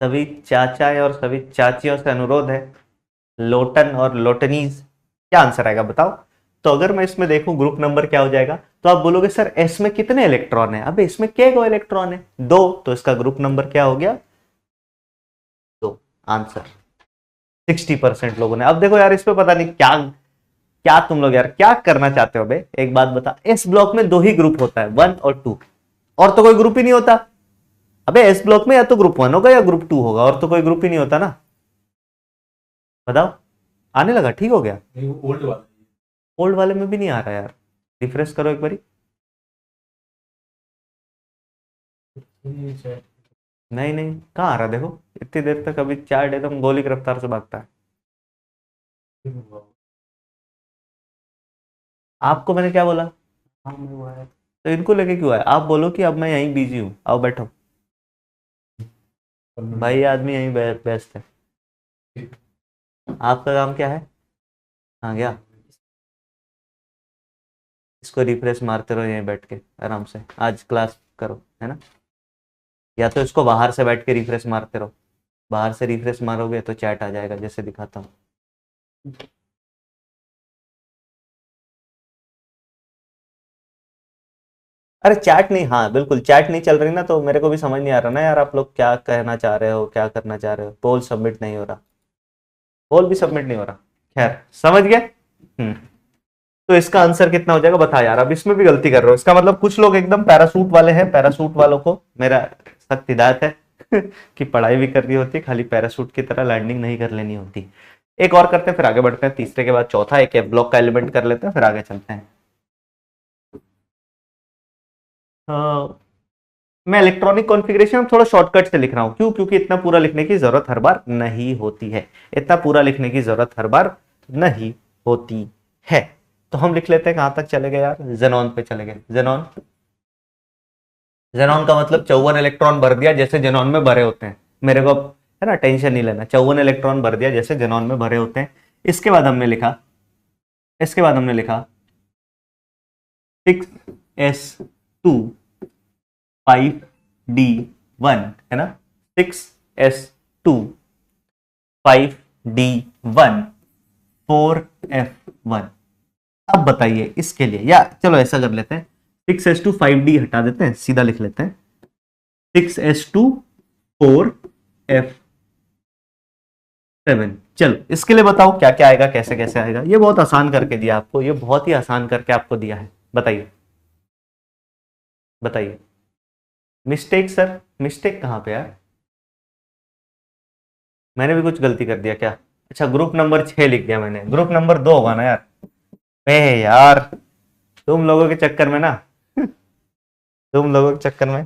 सभी चाचा और सभी चाचियों से अनुरोध है, लोटन और लोटनीज, क्या आंसर आएगा बताओ। तो अगर मैं इसमें देखूं ग्रुप नंबर क्या हो जाएगा, तो आप बोलोगे सर एस में कितने इलेक्ट्रॉन है, अब इसमें क्या गो इलेक्ट्रॉन है, 2, तो इसका ग्रुप नंबर क्या हो गया, 2। आंसर 60% लोगों ने। अब देखो यार इसमें पता नहीं क्या क्या तुम लोग यार क्या करना चाहते हो बे, एक बात बता, एस ब्लॉक में 2 ही ग्रुप होता है, 1 और 2, और तो कोई ग्रुप ही नहीं होता। अबे एस ब्लॉक में या तो ग्रुप 1 होगा या ग्रुप 2 होगा, और तो कोई ग्रुप ही नहीं होता ना। बताओ, आने लगा, ठीक हो गया। ओल्ड वाले में भी नहीं आ रहा यार, रिफ्रेश करो एक बारी। नहीं नहीं, कहाँ आ रहा, देखो इतनी देर तक अभी चैट एकदम गोली की रफ्तार से भागता है। आपको मैंने क्या बोला, हाँ मैं हुआ है, तो इनको लेके क्यों आया, आप बोलो कि अब मैं यहीं बिजी हूँ, आओ बैठो। भाई आदमी यहीं व्यस्त है, आपका काम क्या है, हाँ गया, इसको रिफ्रेश मारते रहो यहीं बैठ के आराम से, आज क्लास करो, है ना। या तो इसको बाहर से बैठ के रिफ्रेश मारते रहो, बाहर से रिफ्रेश मारोगे तो चैट आ जाएगा जैसे दिखाता हूँ। अरे चैट नहीं, हाँ बिल्कुल चैट नहीं चल रही ना, तो मेरे को भी समझ नहीं आ रहा ना यार, आप लोग क्या कहना चाह रहे हो, क्या करना चाह रहे हो। पोल सबमिट नहीं हो रहा, पोल भी सबमिट नहीं हो रहा, खैर समझ गए। तो इसका आंसर कितना हो जाएगा बता यार, अब इसमें भी गलती कर रहे हो, इसका मतलब कुछ लोग एकदम पैरासूट वाले हैं, पैरासूट वालों को मेरा सख्त हिदायत है कि पढ़ाई भी करनी होती है, खाली पैरासूट की तरह लैंडिंग नहीं कर लेनी होती। एक और करते हैं फिर आगे बढ़ते हैं, तीसरे के बाद चौथा एक ब्लॉक का एलिमेंट कर लेते हैं फिर आगे चलते हैं। मैं इलेक्ट्रॉनिक कॉन्फ़िगरेशन थोड़ा शॉर्टकट से लिख रहा हूं, क्यों, क्योंकि इतना पूरा लिखने की जरूरत हर बार नहीं होती है, इतना पूरा लिखने की जरूरत हर बार नहीं होती है। तो हम लिख लेते हैं, कहां तक चले गए यार, जेनॉन पे चले गए। जेनॉन, जेनॉन का मतलब 54 इलेक्ट्रॉन भर दिया जैसे जेनॉन में भरे होते हैं, मेरे को है ना टेंशन नहीं लेना, 54 इलेक्ट्रॉन भर दिया जैसे जेनॉन में भरे होते हैं। इसके बाद हमने लिखा 6s2 5d1 है ना, 6s2 5d1 4f1। अब बताइए इसके लिए, या चलो ऐसा कर लेते हैं, 6s2 5d हटा देते हैं, सीधा लिख लेते हैं 6s2 4f7। चलो इसके लिए बताओ क्या क्या आएगा, कैसे कैसे आएगा, ये बहुत आसान करके दिया आपको, ये बहुत ही आसान करके आपको दिया है। बताइए बताइए, मिस्टेक सर, मिस्टेक कहां पे यार, मैंने भी कुछ गलती कर दिया क्या, अच्छा ग्रुप नंबर 6 लिख दिया मैंने, ग्रुप नंबर 2 होगा ना यार, यार तुम लोगों के चक्कर में ना तुम लोगों के चक्कर में।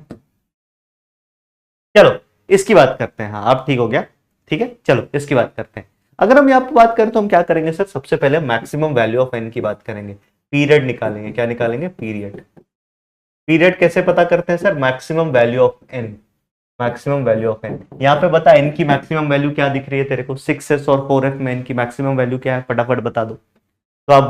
चलो इसकी बात करते हैं, हाँ अब ठीक हो गया, ठीक है चलो इसकी बात करते हैं। अगर हम यहाँ पे बात करें तो हम क्या करेंगे सर, सबसे पहले मैक्सिमम वैल्यू ऑफ एन की बात करेंगे, पीरियड निकालेंगे, क्या निकालेंगे, पीरियड। पीरियड कैसे पता करते हैं sir, maximum value of n, maximum value of n. यहाँ पे बता एन की मैक्सिमम वैल्यू क्या दिख रही है तेरे को, 6s और 4f में एन की मैक्सिमम वैल्यू क्या है, फटाफट बता दो। तो आप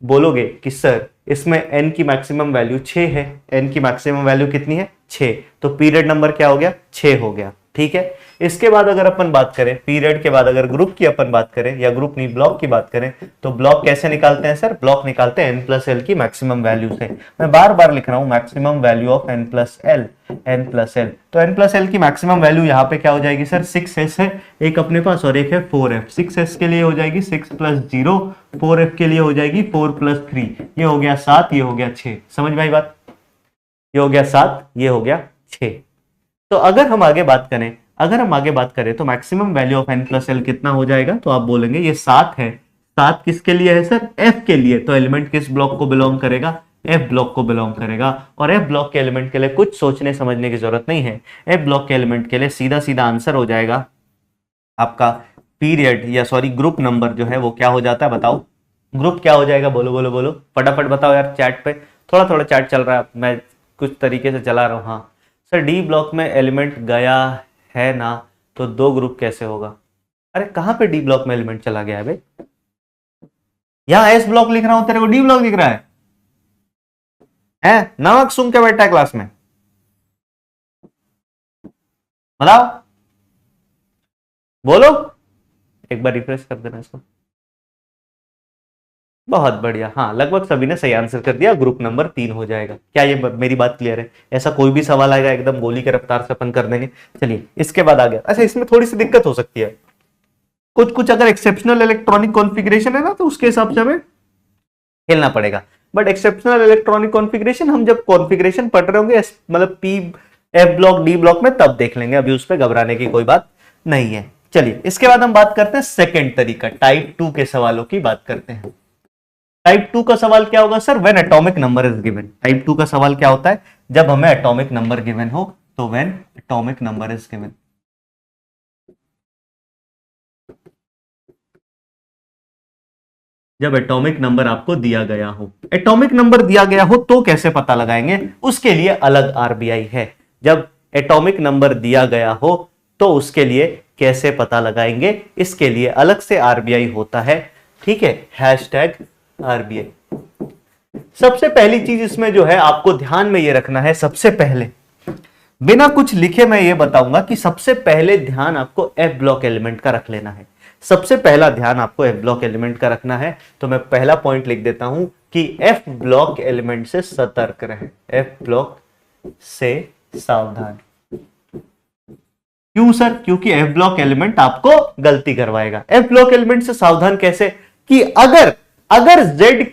बोलोगे कि सर इसमें n की मैक्सिमम वैल्यू 6 है, n की मैक्सिमम वैल्यू कितनी है 6, तो पीरियड नंबर क्या हो गया 6 हो गया। ठीक है, इसके बाद अगर अपन बात करें पीरियड के बाद अगर ग्रुप की अपन बात करें या ग्रुप नहीं ब्लॉक की बात करें, तो ब्लॉक कैसे निकालते हैं सर, ब्लॉक निकालते हैं n प्लस एल की मैक्सिमम वैल्यू से। मैं बार बार लिख रहा हूं maximum value of n plus L, n plus L, तो n प्लस एल की मैक्सिमम वैल्यू यहाँ पे क्या हो जाएगी सर 6s है एक अपने पास और एक है 4f। 6s के लिए हो जाएगी 6 प्लस 0, 4f के लिए हो जाएगी 4 प्लस 3, ये हो गया 7, ये हो गया 6। समझ में आई बात, ये हो गया 7, ये हो गया 6। तो अगर हम आगे बात करें तो maximum value of n plus L कितना हो जाएगा, तो आप बोलेंगे ये 7 है। 7 किसके लिए है सर, f के लिए, तो एलिमेंट किस ब्लॉक को बिलोंग करेगा, f ब्लॉक को बिलोंग करेगा। और f ब्लॉक के एलिमेंट के लिए कुछ सोचने समझने की जरूरत नहीं है, f ब्लॉक के एलिमेंट के लिए सीधा सीधा आंसर हो जाएगा आपका पीरियड या सॉरी ग्रुप नंबर जो है वो क्या हो जाता है, बताओ ग्रुप क्या हो जाएगा, बोलो बोलो बोलो फटाफट बताओ यार, चैट पे थोड़ा थोड़ा चैट चल रहा है, मैं कुछ तरीके से चला रहा हूँ। हाँ सर डी ब्लॉक में एलिमेंट गया है ना, तो 2 ग्रुप कैसे होगा, अरे कहां पे डी ब्लॉक में एलिमेंट चला गया है भाई, यहां एस ब्लॉक लिख रहा हूं तेरे को डी ब्लॉक लिख रहा है नमक सुन के बैठा है क्लास में, बताओ बोलो, एक बार रिफ्रेश कर देना इसको। बहुत बढ़िया, हाँ लगभग सभी ने सही आंसर कर दिया, ग्रुप नंबर 3 हो जाएगा। क्या ये मेरी बात क्लियर है, ऐसा कोई भी सवाल आएगा एकदम गोली के रफ्तार से अपन कर देंगे। चलिए इसके बाद आ गया, अच्छा इसमें थोड़ी सी दिक्कत हो सकती है, कुछ अगर एक्सेप्शनल इलेक्ट्रॉनिक कॉन्फ़िगरेशन है ना तो उसके हिसाब से हमें खेलना पड़ेगा, बट एक्सेप्शनल इलेक्ट्रॉनिक कॉन्फ़िगरेशन हम जब कॉन्फ़िगरेशन पढ़ रहे होंगे मतलब P F block D block में तब देख लेंगे, अभी उस पर घबराने की कोई बात नहीं है। चलिए इसके बाद हम बात करते हैं सेकेंड तरीका, टाइप 2 के सवालों की बात करते हैं। टाइप 2 का सवाल क्या होगा sir, when atomic number is given. Type 2 का सवाल क्या होता है, जब हमें एटॉमिक नंबर गिवन हो, तो when atomic number is given. जब एटॉमिक नंबर आपको दिया गया हो, एटॉमिक नंबर दिया गया हो तो कैसे पता लगाएंगे, उसके लिए अलग आरबीआई है। जब एटॉमिक नंबर दिया गया हो तो उसके लिए कैसे पता लगाएंगे, इसके लिए अलग से आरबीआई होता है। ठीक है, हैशटैग आरबीआई। सबसे पहली चीज इसमें जो है आपको ध्यान में ये रखना है, सबसे पहले बिना कुछ लिखे मैं ये बताऊंगा कि सबसे पहले ध्यान आपको एफ ब्लॉक एलिमेंट का रख लेना है। सबसे पहला ध्यान आपको एफ ब्लॉक एलिमेंट का रखना है, तो मैं पहला पॉइंट लिख देता हूं कि एफ ब्लॉक एलिमेंट से सतर्क रहे, एफ ब्लॉक से सावधान। क्यों सर, क्योंकि एफ ब्लॉक एलिमेंट आपको गलती करवाएगा। एफ ब्लॉक एलिमेंट से सावधान कैसे, कि अगर z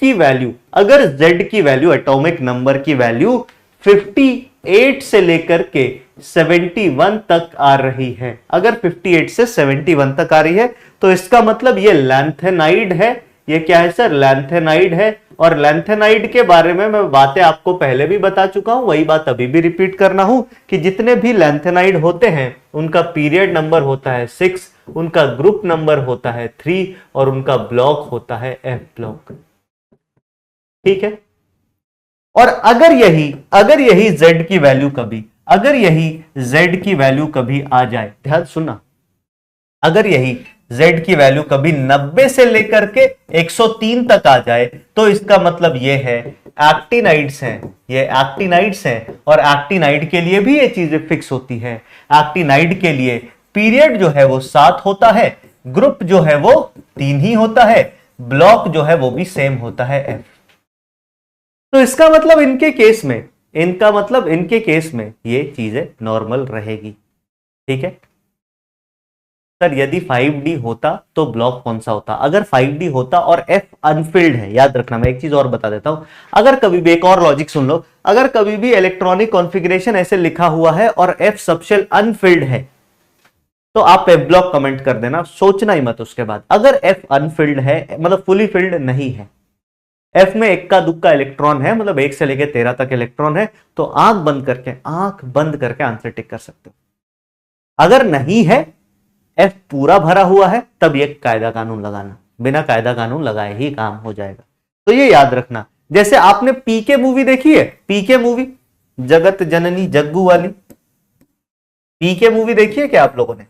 की वैल्यू एटॉमिक नंबर की वैल्यू 58 से लेकर के 71 तक आ रही है, अगर 58 से 71 तक आ रही है तो इसका मतलब ये लैंथेनाइड है। ये क्या है सर, लैंथेनाइड है। और लैंथेनाइड के बारे में मैं बातें आपको पहले भी बता चुका हूं, वही बात अभी भी रिपीट करना हूं कि जितने भी लैंथेनाइड होते हैं उनका पीरियड नंबर होता है 6, उनका ग्रुप नंबर होता है 3 और उनका ब्लॉक होता है एफ ब्लॉक। ठीक है, और अगर यही z की वैल्यू कभी आ जाए, ध्यान सुनना, अगर यही z की वैल्यू कभी 90 से लेकर के 103 तक आ जाए तो इसका मतलब यह है एक्टिनाइड्स हैं, ये एक्टिनाइड्स हैं। और एक्टिनाइड के लिए भी ये चीजें फिक्स होती है। एक्टिनाइड के लिए पीरियड जो है वो 7 होता है, ग्रुप जो है वो 3 ही होता है, ब्लॉक जो है वो भी सेम होता है एफ। तो इसका मतलब इनके केस में ये चीजें नॉर्मल रहेगी। ठीक है सर, यदि 5D होता तो ब्लॉक कौन सा होता, अगर 5D होता और F अनफिल्ड है, याद रखना मैं एक चीज और बता देता हूं, अगर कभी भी एक और लॉजिक सुन लो, अगर कभी भी इलेक्ट्रॉनिक कॉन्फ़िगरेशन ऐसे लिखा हुआ है और F सबशेल अनफिल्ड है तो आप F ब्लॉक कमेंट कर देना, सोचना ही मत उसके बाद। अगर F अनफिल्ड है मतलब फुली फिल्ड नहीं है, F में इक्का दुक्का इलेक्ट्रॉन है, मतलब 1 से लेकर 13 तक इलेक्ट्रॉन है, तो आंख बंद करके आंसर टिक कर सकते हो। अगर नहीं है, F पूरा भरा हुआ है, तब ये कायदा कानून लगाना, बिना कायदा कानून लगाए ही काम हो जाएगा। तो ये याद रखना। जैसे आपने पीके मूवी देखी है, पीके मूवी जगत जननी जग्गू वाली, पीके मूवी देखी है क्या आप लोगों ने?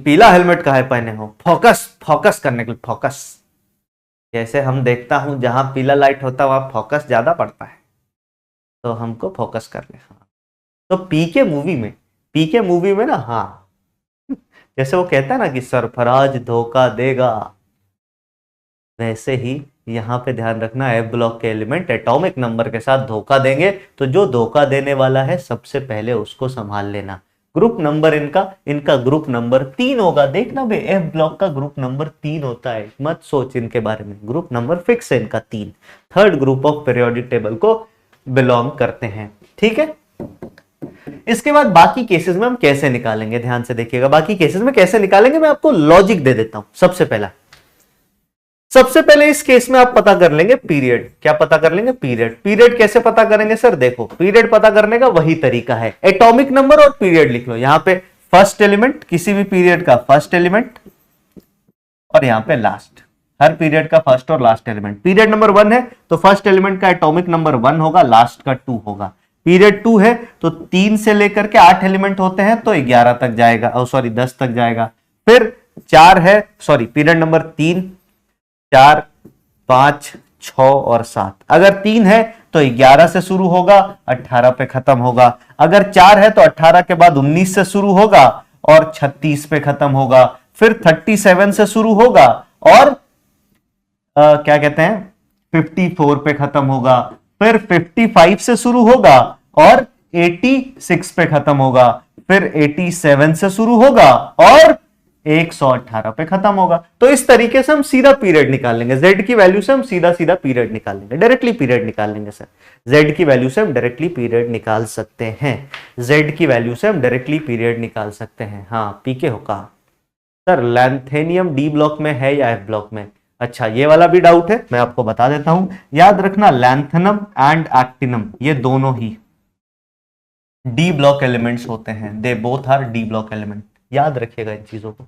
पीला हेलमेट काहे पहने हो? फोकस करने के लिए, फोकस। जैसे हम देखता हूं जहां पीला लाइट होता है वहां फोकस ज्यादा पड़ता है, तो हमको फोकस कर ले। हाँ, तो पीके मूवी में ना, हाँ, जैसे वो कहता है ना कि सरफराज धोखा देगा, वैसे ही यहां पे ध्यान रखना एफ ब्लॉक के एलिमेंट एटॉमिक नंबर के साथ धोखा देंगे, तो जो धोखा देने वाला है सबसे पहले उसको संभाल लेना। ग्रुप नंबर इनका ग्रुप नंबर 3 होगा। देखना भाई एफ ब्लॉक का ग्रुप नंबर 3 होता है, मत सोच इनके बारे में, ग्रुप नंबर फिक्स है इनका 3, third group of periodic table को बिलोंग करते हैं। ठीक है, इसके बाद बाकी केसेस में हम कैसे निकालेंगे, ध्यान से देखिएगा। बाकी केसेस में कैसे निकालेंगे मैं आपको लॉजिक दे देता हूं। सबसे पहले इस केस में आप पता कर लेंगे पीरियड। क्या पता कर लेंगे? पीरियड। पीरियड कैसे पता करेंगे सर? देखो, पीरियड पता करने का वही तरीका है, एटॉमिक नंबर और पीरियड लिख लो। यहां पे फर्स्ट एलिमेंट, किसी भी पीरियड का फर्स्ट एलिमेंट, और यहां पे लास्ट, हर पीरियड का फर्स्ट और लास्ट एलिमेंट। पीरियड नंबर 1 है तो फर्स्ट एलिमेंट का एटॉमिक नंबर 1 होगा, लास्ट का 2 होगा। पीरियड 2 है तो 3 से लेकर के 8 एलिमेंट होते हैं तो 11 तक जाएगा, 10 तक जाएगा। फिर 4 है, पीरियड नंबर 3, 4, 5, 6 और 7। अगर 3 है तो 11 से शुरू होगा, 18 पे खत्म होगा। अगर 4 है तो 18 के बाद 19 से शुरू होगा और 36 पे खत्म होगा। फिर 37 से शुरू होगा और क्या कहते हैं 54 पे खत्म होगा। फिर 55 से शुरू होगा और 86 पे खत्म होगा। फिर 87 से शुरू होगा और 118 पे खत्म होगा। तो इस तरीके से हम सीधा पीरियड निकाल लेंगे। z की वैल्यू से हम सीधा पीरियड निकाल लेंगे, डायरेक्टली पीरियड निकाल लेंगे सर। z की वैल्यू से हम डायरेक्टली पीरियड निकाल सकते हैं, z की वैल्यू से हम डायरेक्टली पीरियड निकाल सकते हैं। हाँ, पीके हो कहा सर लैंथेनियम डी ब्लॉक में है या एफ ब्लॉक में? अच्छा, ये वाला भी डाउट है, मैं आपको बता देता हूं। याद रखना लैंथेनम एंड एक्टिनम ये दोनों ही डी ब्लॉक एलिमेंट्स होते हैं, they both R D block element. याद रखिएगा इन चीजों को,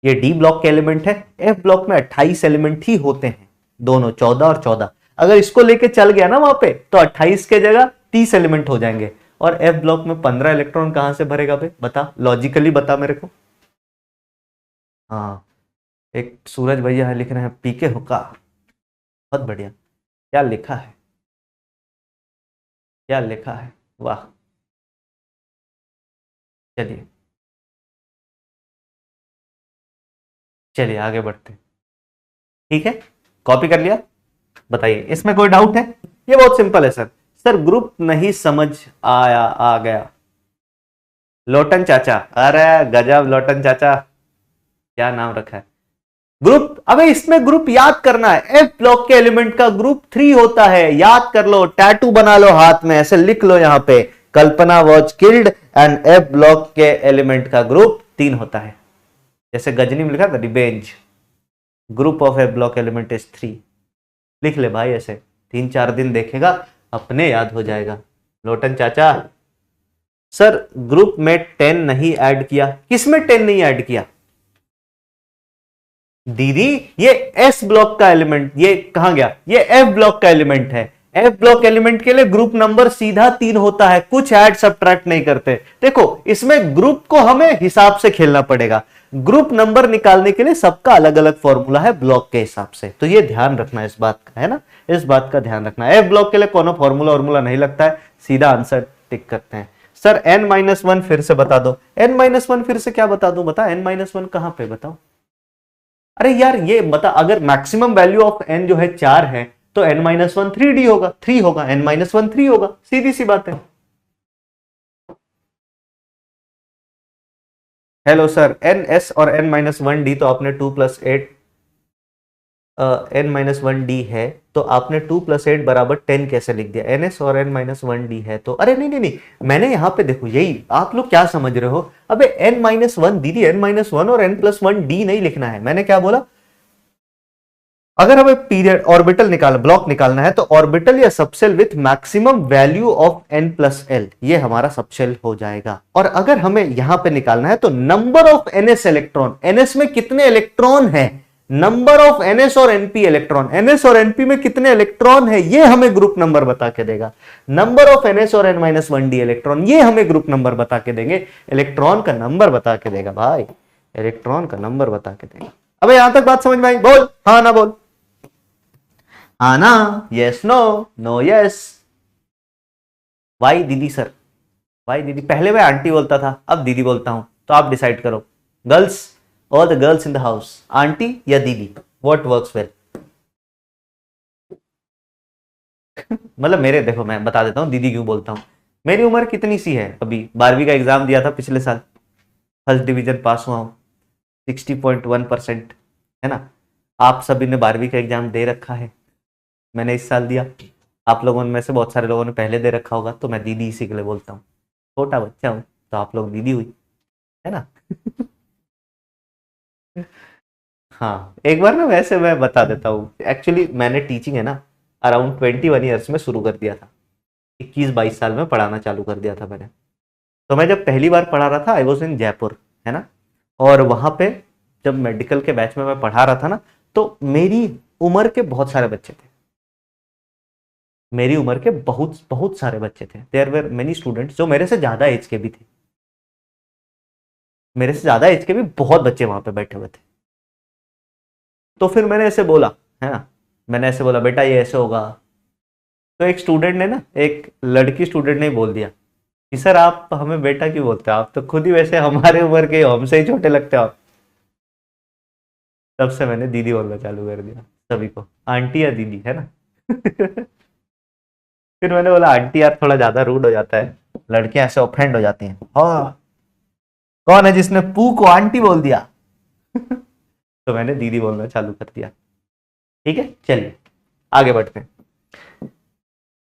ये डी ब्लॉक के एलिमेंट है। एफ ब्लॉक में 28 एलिमेंट ही होते हैं, दोनों 14 और 14। अगर इसको लेके चल गया ना वहां पे तो 28 के जगह 30 एलिमेंट हो जाएंगे। और एफ ब्लॉक में 15 इलेक्ट्रॉन कहां से भरेगा भाई? बता, लॉजिकली बता मेरे को। हाँ, एक सूरज भैया है लिख रहे हैं पीके हुक्का, बहुत बढ़िया। क्या लिखा है, क्या लिखा है, वाह। चलिए चलिए आगे बढ़ते हैं। ठीक है, कॉपी कर लिया? बताइए इसमें कोई डाउट है? ये बहुत सिंपल है सर। सर ग्रुप नहीं समझ आया, आ गया लोटन चाचा। अरे गजब लोटन चाचा, क्या नाम रखा है। ग्रुप, अबे इसमें ग्रुप याद करना है। एफ ब्लॉक के एलिमेंट का ग्रुप 3 होता है, याद कर लो, टैटू बना लो हाथ में, ऐसे लिख लो यहां पे, Kalpana was killed and F block के एलिमेंट का ग्रुप 3 होता है। जैसे गजनी में लिखा था revenge, group of F block element is 3। लिख ले भाई, ऐसे 3-4 दिन देखेगा अपने याद हो जाएगा। लोटन चाचा सर ग्रुप में 10 नहीं ऐड किया। किसमें 10 नहीं ऐड किया दीदी? ये एस ब्लॉक का एलिमेंट, ये कहां गया? ये एफ ब्लॉक का एलिमेंट है। एफ ब्लॉक एलिमेंट के लिए ग्रुप नंबर सीधा 3 होता है, कुछ ऐड सब्ट्रैक्ट नहीं करते। देखो इसमें ग्रुप को हमें हिसाब से खेलना पड़ेगा। ग्रुप नंबर निकालने के लिए सबका अलग अलग फॉर्मूला है ब्लॉक के हिसाब से, तो ये ध्यान रखना इस बात का, है ना, इस बात का ध्यान रखना। एफ ब्लॉक के लिए कोनो फॉर्मूला नहीं लगता है, सीधा आंसर टिक करते हैं। सर n-1 फिर से बता दो। n-1 फिर से क्या बता दो? बता n-1 कहां पे, बताओ। अरे यार ये बता, अगर मैक्सिमम वैल्यू ऑफ n जो है 4 है तो n-1 3d होगा, 3 होगा, n-1 3 होगा, सीधी सी बात है। हेलो सर, ns और n-1d तो आपने 2 + 8 n-1d है तो आपने 2 + 8 = 10 कैसे लिख दिया? ns और n-1d है तो, अरे नहीं, मैंने यहां पे देखो, यही आप लोग क्या समझ रहे हो। अबे n-1 दीदी, n-1 और n+1d नहीं लिखना है। मैंने क्या बोला? अगर हमें पीरियड ऑर्बिटल ब्लॉक निकालना है तो ऑर्बिटल या subshell with maximum value of n+l, ये हमारा सबशेल हो जाएगा। और अगर हमें यहां पे निकालना है तो number of ns electron, ns में कितने इलेक्ट्रॉन है, नंबर ऑफ ns और np इलेक्ट्रॉन, ns और np में कितने इलेक्ट्रॉन है, ये हमें ग्रुप नंबर बता के देगा। नंबर ऑफ ns और n-1d इलेक्ट्रॉन, ये हमें ग्रुप नंबर बता के देंगे, इलेक्ट्रॉन का नंबर बता के देगा भाई, इलेक्ट्रॉन का नंबर बता के देगा। अबे यहां तक बात समझ में आई? बोल हाँ ना बोल। हाँ ना, yes no, no yes. Why दीदी सर, वाई दीदी, पहले मैं आंटी बोलता था, अब दीदी बोलता हूं, तो आप डिसाइड करो। Girls, all the girls in the house, aunty या दीदी, व्हाट वर्क्स वेल? मतलब मेरे, देखो मैं बता देता हूँ दीदी क्यों बोलता हूँ। मेरी उम्र कितनी सी है, अभी 12वीं का एग्जाम दिया था पिछले साल, फर्स्ट डिवीजन पास हुआ हूँ, 60.1% है ना। आप सभी ने 12वीं का एग्जाम दे रखा है, मैंने इस साल दिया। आप लोगों में से बहुत सारे लोगों ने पहले दे रखा होगा, तो मैं दीदी इसी के लिए बोलता हूँ। छोटा बच्चा हूँ तो आप लोग दीदी हुई, है ना। हाँ, एक बार ना वैसे मैं बता देता हूँ, एक्चुअली मैंने टीचिंग है ना अराउंड 21 ईयर्स में शुरू कर दिया था। 21-22 साल में पढ़ाना चालू कर दिया था मैंने। तो मैं जब पहली बार पढ़ा रहा था, आई वॉज इन जयपुर, है ना। और वहां पे जब मेडिकल के बैच में मैं पढ़ा रहा था ना, तो मेरी उम्र के बहुत सारे बच्चे थे, मेरी उम्र के बहुत बहुत सारे बच्चे थे। देयर वेर मेनी स्टूडेंट्स जो मेरे से ज्यादा एज के भी थे, मेरे से ज्यादा एज के भी बहुत बच्चे वहां पे बैठे हुए थे। तो फिर मैंने ऐसे बोला, है ना, मैंने ऐसे बोला बेटा ये ऐसे होगा। तो एक स्टूडेंट ने ना, एक लड़की स्टूडेंट ने बोल दिया कि सर आप हमें बेटा क्यों बोलते हो, आप तो खुद ही वैसे हमारे उम्र के हो, हमसे ही छोटे लगते हो आप। तब से मैंने दीदी बोलना चालू कर दिया सभी को, आंटी या दीदी, है ना। फिर मैंने बोला आंटी यार थोड़ा ज्यादा रूड हो जाता है, लड़कियां ऐसे ऑफेंड हो जाती हैं। हाँ, कौन है जिसने पू को आंटी बोल दिया? तो मैंने दीदी बोलना चालू कर दिया। ठीक है, चलिए आगे बढ़ते हैं।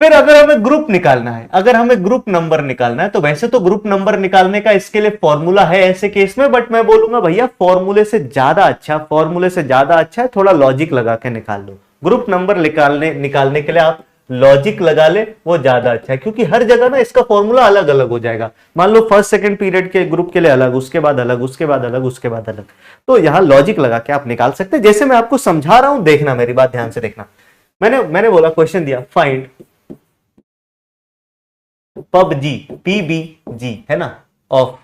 फिर अगर हमें ग्रुप निकालना है, अगर हमें ग्रुप नंबर निकालना है, तो वैसे तो ग्रुप नंबर निकालने का इसके लिए फॉर्मूला है ऐसे केस में, बट मैं बोलूंगा भैया फॉर्मूले से ज्यादा अच्छा, फॉर्मूले से ज्यादा अच्छा है थोड़ा लॉजिक लगा के निकाल लो। ग्रुप नंबर निकालने के लिए आप लॉजिक लगा ले, वो ज्यादा अच्छा है, क्योंकि हर जगह ना इसका फॉर्मूला अलग अलग हो जाएगा। मान लो फर्स्ट सेकंड पीरियड के ग्रुप के लिए अलग, उसके बाद अलग, उसके बाद अलग, उसके बाद अलग। तो यहां लॉजिक लगा के आप निकाल सकते हैं, जैसे मैं आपको समझा रहा हूं, देखना मेरी बात ध्यान से देखना। मैंने बोला, क्वेश्चन दिया फाइंड पबजी, PBG, है ना, ऑफ,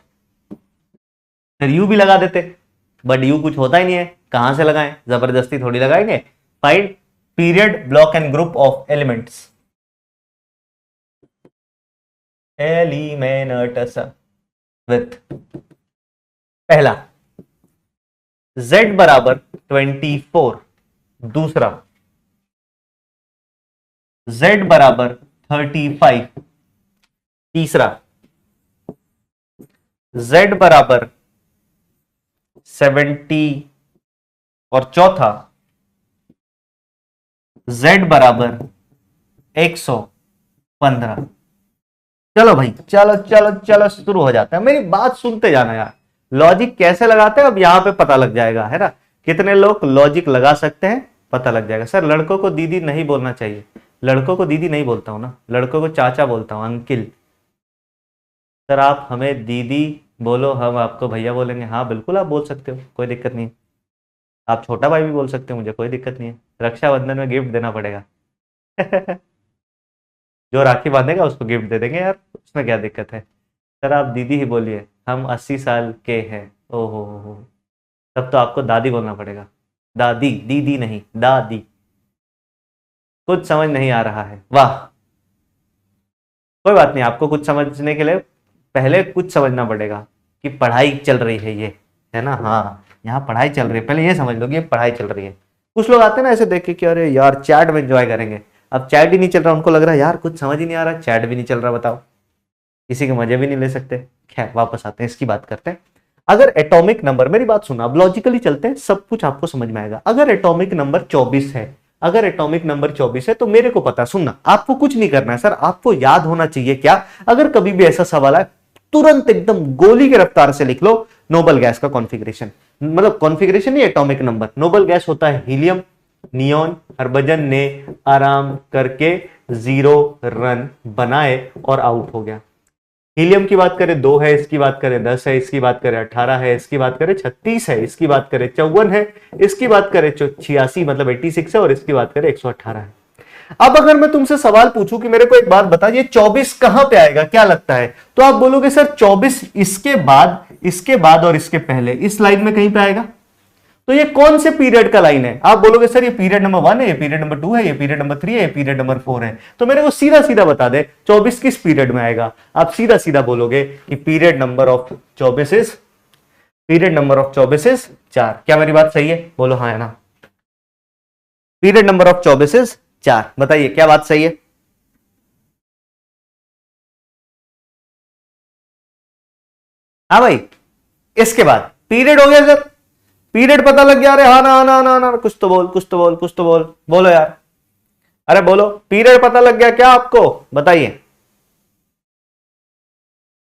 फिर यू भी लगा देते, बट यू कुछ होता ही नहीं है, कहां से लगाएं, जबरदस्ती थोड़ी लगाएंगे। Find period block and group of elements, elements with, पहला z बराबर 24, दूसरा z बराबर 35, तीसरा z बराबर 70, और चौथा z बराबर 115। चलो भाई, चलो चलो चलो शुरू हो जाता है, मेरी बात सुनते जाना यार। लॉजिक कैसे लगाते हैं अब यहां पे पता लग जाएगा, है ना। कितने लोग लॉजिक लगा सकते हैं पता लग जाएगा। सर लड़कों को दीदी नहीं बोलना चाहिए, लड़कों को दीदी नहीं बोलता हूं ना, लड़कों को चाचा बोलता हूं, अंकिल। सर आप हमें दीदी बोलो, हम आपको भैया बोलेंगे। हाँ बिल्कुल आप बोल सकते हो, कोई दिक्कत नहीं है। आप छोटा भाई भी बोल सकते हो, मुझे कोई दिक्कत नहीं है। रक्षाबंधन में गिफ्ट देना पड़ेगा। जो राखी बांधेगा उसको गिफ्ट दे देंगे यार, उसमें क्या दिक्कत है। सर आप दीदी ही बोलिए, हम 80 साल के हैं। ओहो हो, तब तो आपको दादी बोलना पड़ेगा, दादी, दीदी नहीं, दादी। कुछ समझ नहीं आ रहा है, वाह। कोई बात नहीं, आपको कुछ समझने के लिए पहले कुछ समझना पड़ेगा कि पढ़ाई चल रही है ये, है ना। हाँ, यहाँ पढ़ाई चल रही है, पहले ये समझ लो कि ये पढ़ाई चल रही है। कुछ लोग आते हैं ना ऐसे देख के कि अरे यार चैट में एंजॉय करेंगे, अब चैट ही नहीं चल रहा, उनको लग रहा है यार कुछ समझ ही नहीं आ रहा, चैट भी नहीं चल रहा, बताओ किसी के मजे भी नहीं ले सकते। खैर वापस आते हैं, इसकी बात करते हैं। अगर एटॉमिक नंबर, मेरी बात सुना, अब लॉजिकली चलते हैं, सब कुछ आपको समझ में आएगा। अगर एटॉमिक नंबर 24 है, अगर एटॉमिक नंबर 24 है, तो मेरे को पता, सुनना, आपको कुछ नहीं करना है सर, आपको याद होना चाहिए क्या, अगर कभी भी ऐसा सवाल आए तुरंत एकदम गोली की रफ्तार से लिख लो नोबल गैस का कॉन्फ़िगरेशन। मतलब कॉन्फ़िगरेशन नहीं, एटॉमिक नंबर। नोबल गैस होता है हीलियम, नियोन। हरभजन ने आराम करके 0 रन बनाए और आउट हो गया। हीलियम की बात करें 2 है, इसकी बात करें 10 है, इसकी बात करें 18 है, इसकी बात करें 36 है, इसकी बात करें 54 है, इसकी बात करें 86 मतलब 86 है, और इसकी बात करें 118 है। अब अगर मैं तुमसे सवाल पूछूं कि मेरे को एक बात बता, ये 24 कहां पे आएगा, क्या लगता है, तो आप बोलोगे सर 24 इसके बाद, इसके बाद और इसके पहले, इस लाइन में कहीं पे आएगा। तो ये कौन से पीरियड का लाइन है? आप बोलोगे सर ये पीरियड नंबर 1 है, ये पीरियड नंबर 2 है, ये पीरियड नंबर 3 है, ये पीरियड नंबर 4 है। तो मेरे को सीधा सीधा बता दे 24 किस पीरियड में आएगा। आप सीधा सीधा बोलोगे कि पीरियड नंबर ऑफ 24 इज 4। क्या मेरी बात सही है? बोलो हाँ है ना। Period number of 24 is 4। बताइए क्या बात सही है? हाँ भाई। इसके बाद पीरियड हो गया सर, पीरियड पता लग गया। अरे हाँ ना ना ना ना, कुछ तो बोल, कुछ तो बोल, कुछ तो बोल, बोलो यार। अरे बोलो, पीरियड पता लग गया क्या आपको? बताइए।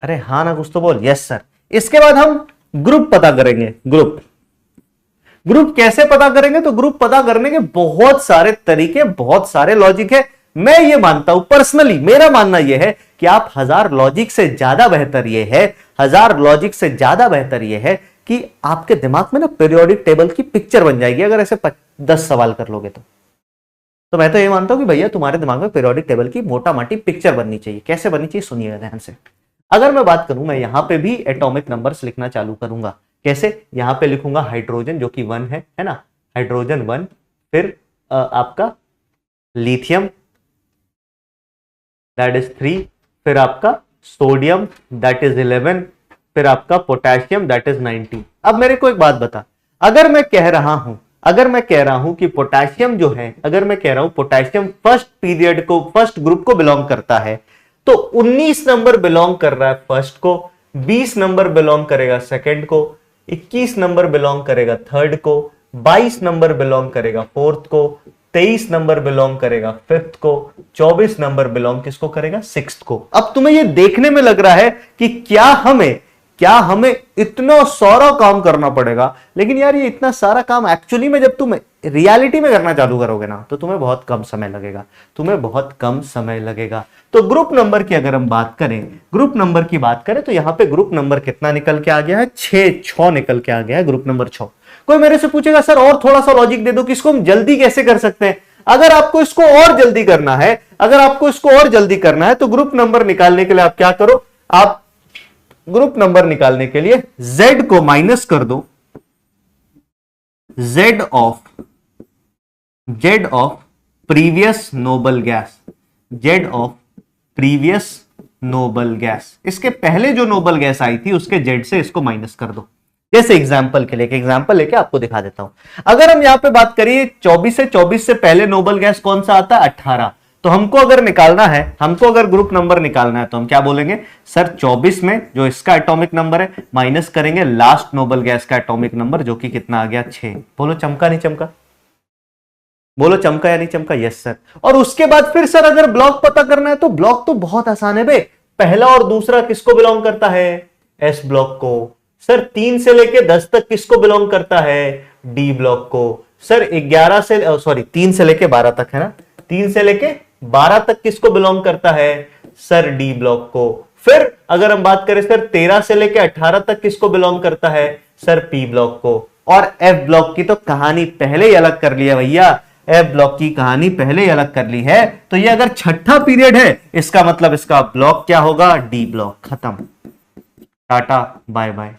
अरे हाँ ना, कुछ तो बोल। Yes sir. इसके बाद हम ग्रुप पता करेंगे। ग्रुप, ग्रुप कैसे पता करेंगे? तो ग्रुप पता करने के बहुत सारे तरीके, बहुत सारे लॉजिक है। मैं ये मानता हूं, पर्सनली मेरा मानना यह है कि आप 1000 लॉजिक से ज्यादा बेहतर यह है, 1000 लॉजिक से ज्यादा बेहतर यह है कि आपके दिमाग में ना पीरियोडिक टेबल की पिक्चर बन जाएगी अगर ऐसे 10 सवाल कर लोगे तो मैं तो ये मानता हूं कि भैया तुम्हारे दिमाग में पीरियोडिक टेबल की मोटा माटी पिक्चर बननी चाहिए। कैसे बननी चाहिए सुनिएगा ध्यान से। अगर मैं बात करूं, मैं यहां पे भी एटॉमिक नंबर्स लिखना चालू करूंगा। कैसे? यहां पे लिखूंगा हाइड्रोजन जो कि 1 है ना, हाइड्रोजन 1। फिर आपका लिथियम दैट इज 3। फिर आपका सोडियम दैट इज 11। फिर आपका पोटेशियम दैट इज 90। अब मेरे को एक बात बता, अगर मैं कह रहा हूं कि पोटेशियम जो है, अगर मैं कह रहा हूं पोटेशियम फर्स्ट पीरियड को, फर्स्ट ग्रुप को बिलोंग करता है, तो 19 नंबर बिलोंग कर रहा है फर्स्ट को, 20 नंबर बिलोंग करेगा सेकंड को, 21 नंबर बिलोंग करेगा थर्ड को, 22 नंबर बिलोंग करेगा फोर्थ को, 23 नंबर बिलोंग करेगा फिफ्थ को, 24 नंबर बिलोंग किसको करेगा? सिक्स्थ को। अब तुम्हें यह देखने में लग रहा है कि क्या हमें इतना सारा काम करना पड़ेगा, लेकिन यार ये इतना सारा काम एक्चुअली में जब तुम रियलिटी में करना चालू करोगे ना तो तुम्हें बहुत कम समय लगेगा, तो ग्रुप नंबर की अगर हम बात करें, तो यहां पे ग्रुप नंबर कितना निकल के आ गया है? 6 निकल के आ गया है ग्रुप नंबर 6। कोई मेरे से पूछेगा सर और थोड़ा सा लॉजिक दे दो कि इसको हम जल्दी कैसे कर सकते हैं। अगर आपको इसको और जल्दी करना है तो ग्रुप नंबर निकालने के लिए आप क्या करो, आप ग्रुप नंबर निकालने के लिए Z को माइनस कर दो, Z of previous noble gas, इसके पहले जो नोबल गैस आई थी उसके Z से इसको माइनस कर दो। जैसे एग्जांपल के लिए, एक एग्जांपल लेके आपको दिखा देता हूं। अगर हम यहां पे बात करिए 24 से पहले नोबल गैस कौन सा आता है? 18। तो हमको अगर ग्रुप नंबर निकालना है तो हम क्या बोलेंगे? सर 24 में जो इसका एटॉमिक नंबर है माइनस करेंगे लास्ट नोबल गैस का एटॉमिक नंबर जो कि कितना आ गया? 6। बोलो चमका नहीं चमका? बोलो चमका या नहीं चमका? Yes sir. और उसके बाद फिर सर अगर ब्लॉक पता करना है तो ब्लॉक तो बहुत आसान है बे। पहला और दूसरा किसको बिलोंग करता है? एस ब्लॉक को। सर 3 से लेके 10 तक किसको बिलोंग करता है? डी ब्लॉक को। सर 3 से लेके 12 तक है ना, 3 से लेके 12 तक किसको बिलोंग करता है? सर डी ब्लॉक को। फिर अगर हम बात करें सर 13 से लेके 18 तक किसको बिलोंग करता है? सर पी ब्लॉक को। और एफ ब्लॉक की तो कहानी पहले ही अलग कर लिया भैया, एफ ब्लॉक की कहानी पहले ही अलग कर ली है। तो ये अगर छठा पीरियड है इसका मतलब इसका ब्लॉक क्या होगा? D block. खत्म, टाटा बाय बाय।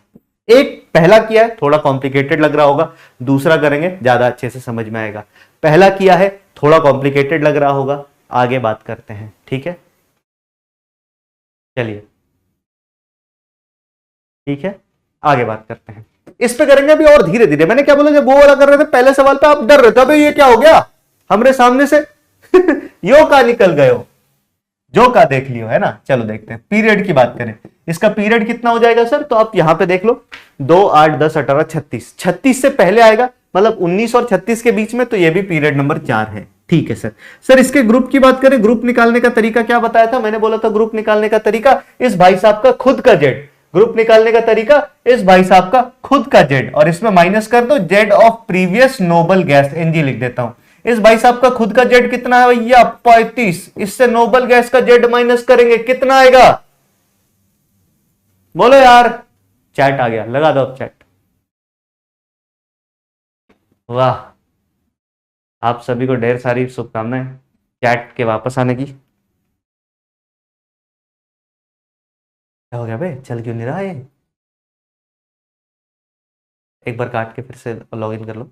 एक पहला किया है, थोड़ा कॉम्प्लिकेटेड लग रहा होगा, दूसरा करेंगे ज्यादा अच्छे से समझ में आएगा। पहला किया है, थोड़ा कॉम्प्लिकेटेड लग रहा होगा, आगे बात करते हैं, ठीक है? चलिए ठीक है, आगे बात करते हैं। इस पे करेंगे अभी और धीरे धीरे। मैंने क्या बोला, जब वो वाला कर रहे थे पहले सवाल पे आप डर रहे थे, अबे ये क्या हो गया हमरे सामने से यो का निकल गए हो, जो का देख लियो है ना। चलो देखते हैं पीरियड की बात करें, इसका पीरियड कितना हो जाएगा सर? तो आप यहां पे देख लो 2 8 10 18 36, 36 से पहले आएगा मतलब 19 और 36 के बीच में, तो ये भी पीरियड नंबर 4 है। ठीक है सर। सर इसके ग्रुप की बात करें, ग्रुप निकालने का तरीका क्या बताया था? मैंने बोला था ग्रुप निकालने का तरीका इस भाई साहब का खुद का जेड, ग्रुप निकालने का तरीका इस भाई साहब का खुद का जेड, और इसमें माइनस कर दो Z of previous noble gas, NG लिख देता हूं। इस भाई साहब का खुद का जेड कितना है भैया? 35। इससे नोबल गैस का जेड माइनस करेंगे कितना आएगा? बोलो यार। चैट आ गया, लगा दो अब चैट। वाह, आप सभी को ढेर सारी शुभकामनाएं चैट के वापस आने की। क्या हो गया बे, चल क्यों नहीं रहा ये? एक बार काट के फिर से लॉग इन कर लो।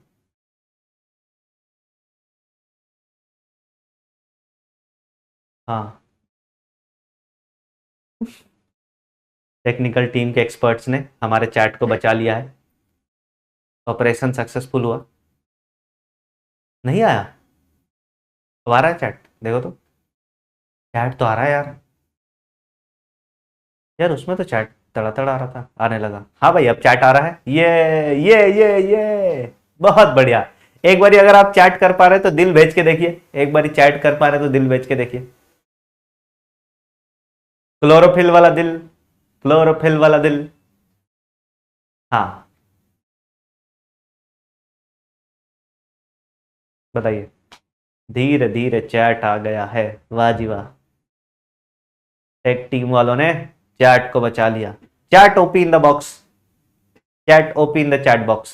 हाँ, टेक्निकल टीम के एक्सपर्ट्स ने हमारे चैट को बचा लिया है। ऑपरेशन सक्सेसफुल हुआ। नहीं आया तो आ रहा है चैट, देखो तो चैट तो आ रहा है यार। यार उसमें तो चैट तड़ा आ रहा था, आने लगा। हाँ भाई अब चैट आ रहा है। ये बहुत बढ़िया। एक बारी अगर आप चैट कर पा रहे तो दिल भेज के देखिए, एक बारी चैट कर पा रहे तो दिल भेज के देखिए। क्लोरोफिल वाला दिल, क्लोरोफिल वाला दिल। हाँ बताइए। धीरे धीरे चैट आ गया है, वाह जी वाह। टेक टीम वालों ने चैट को बचा लिया। Chat OP in the box, chat OP in the chat box.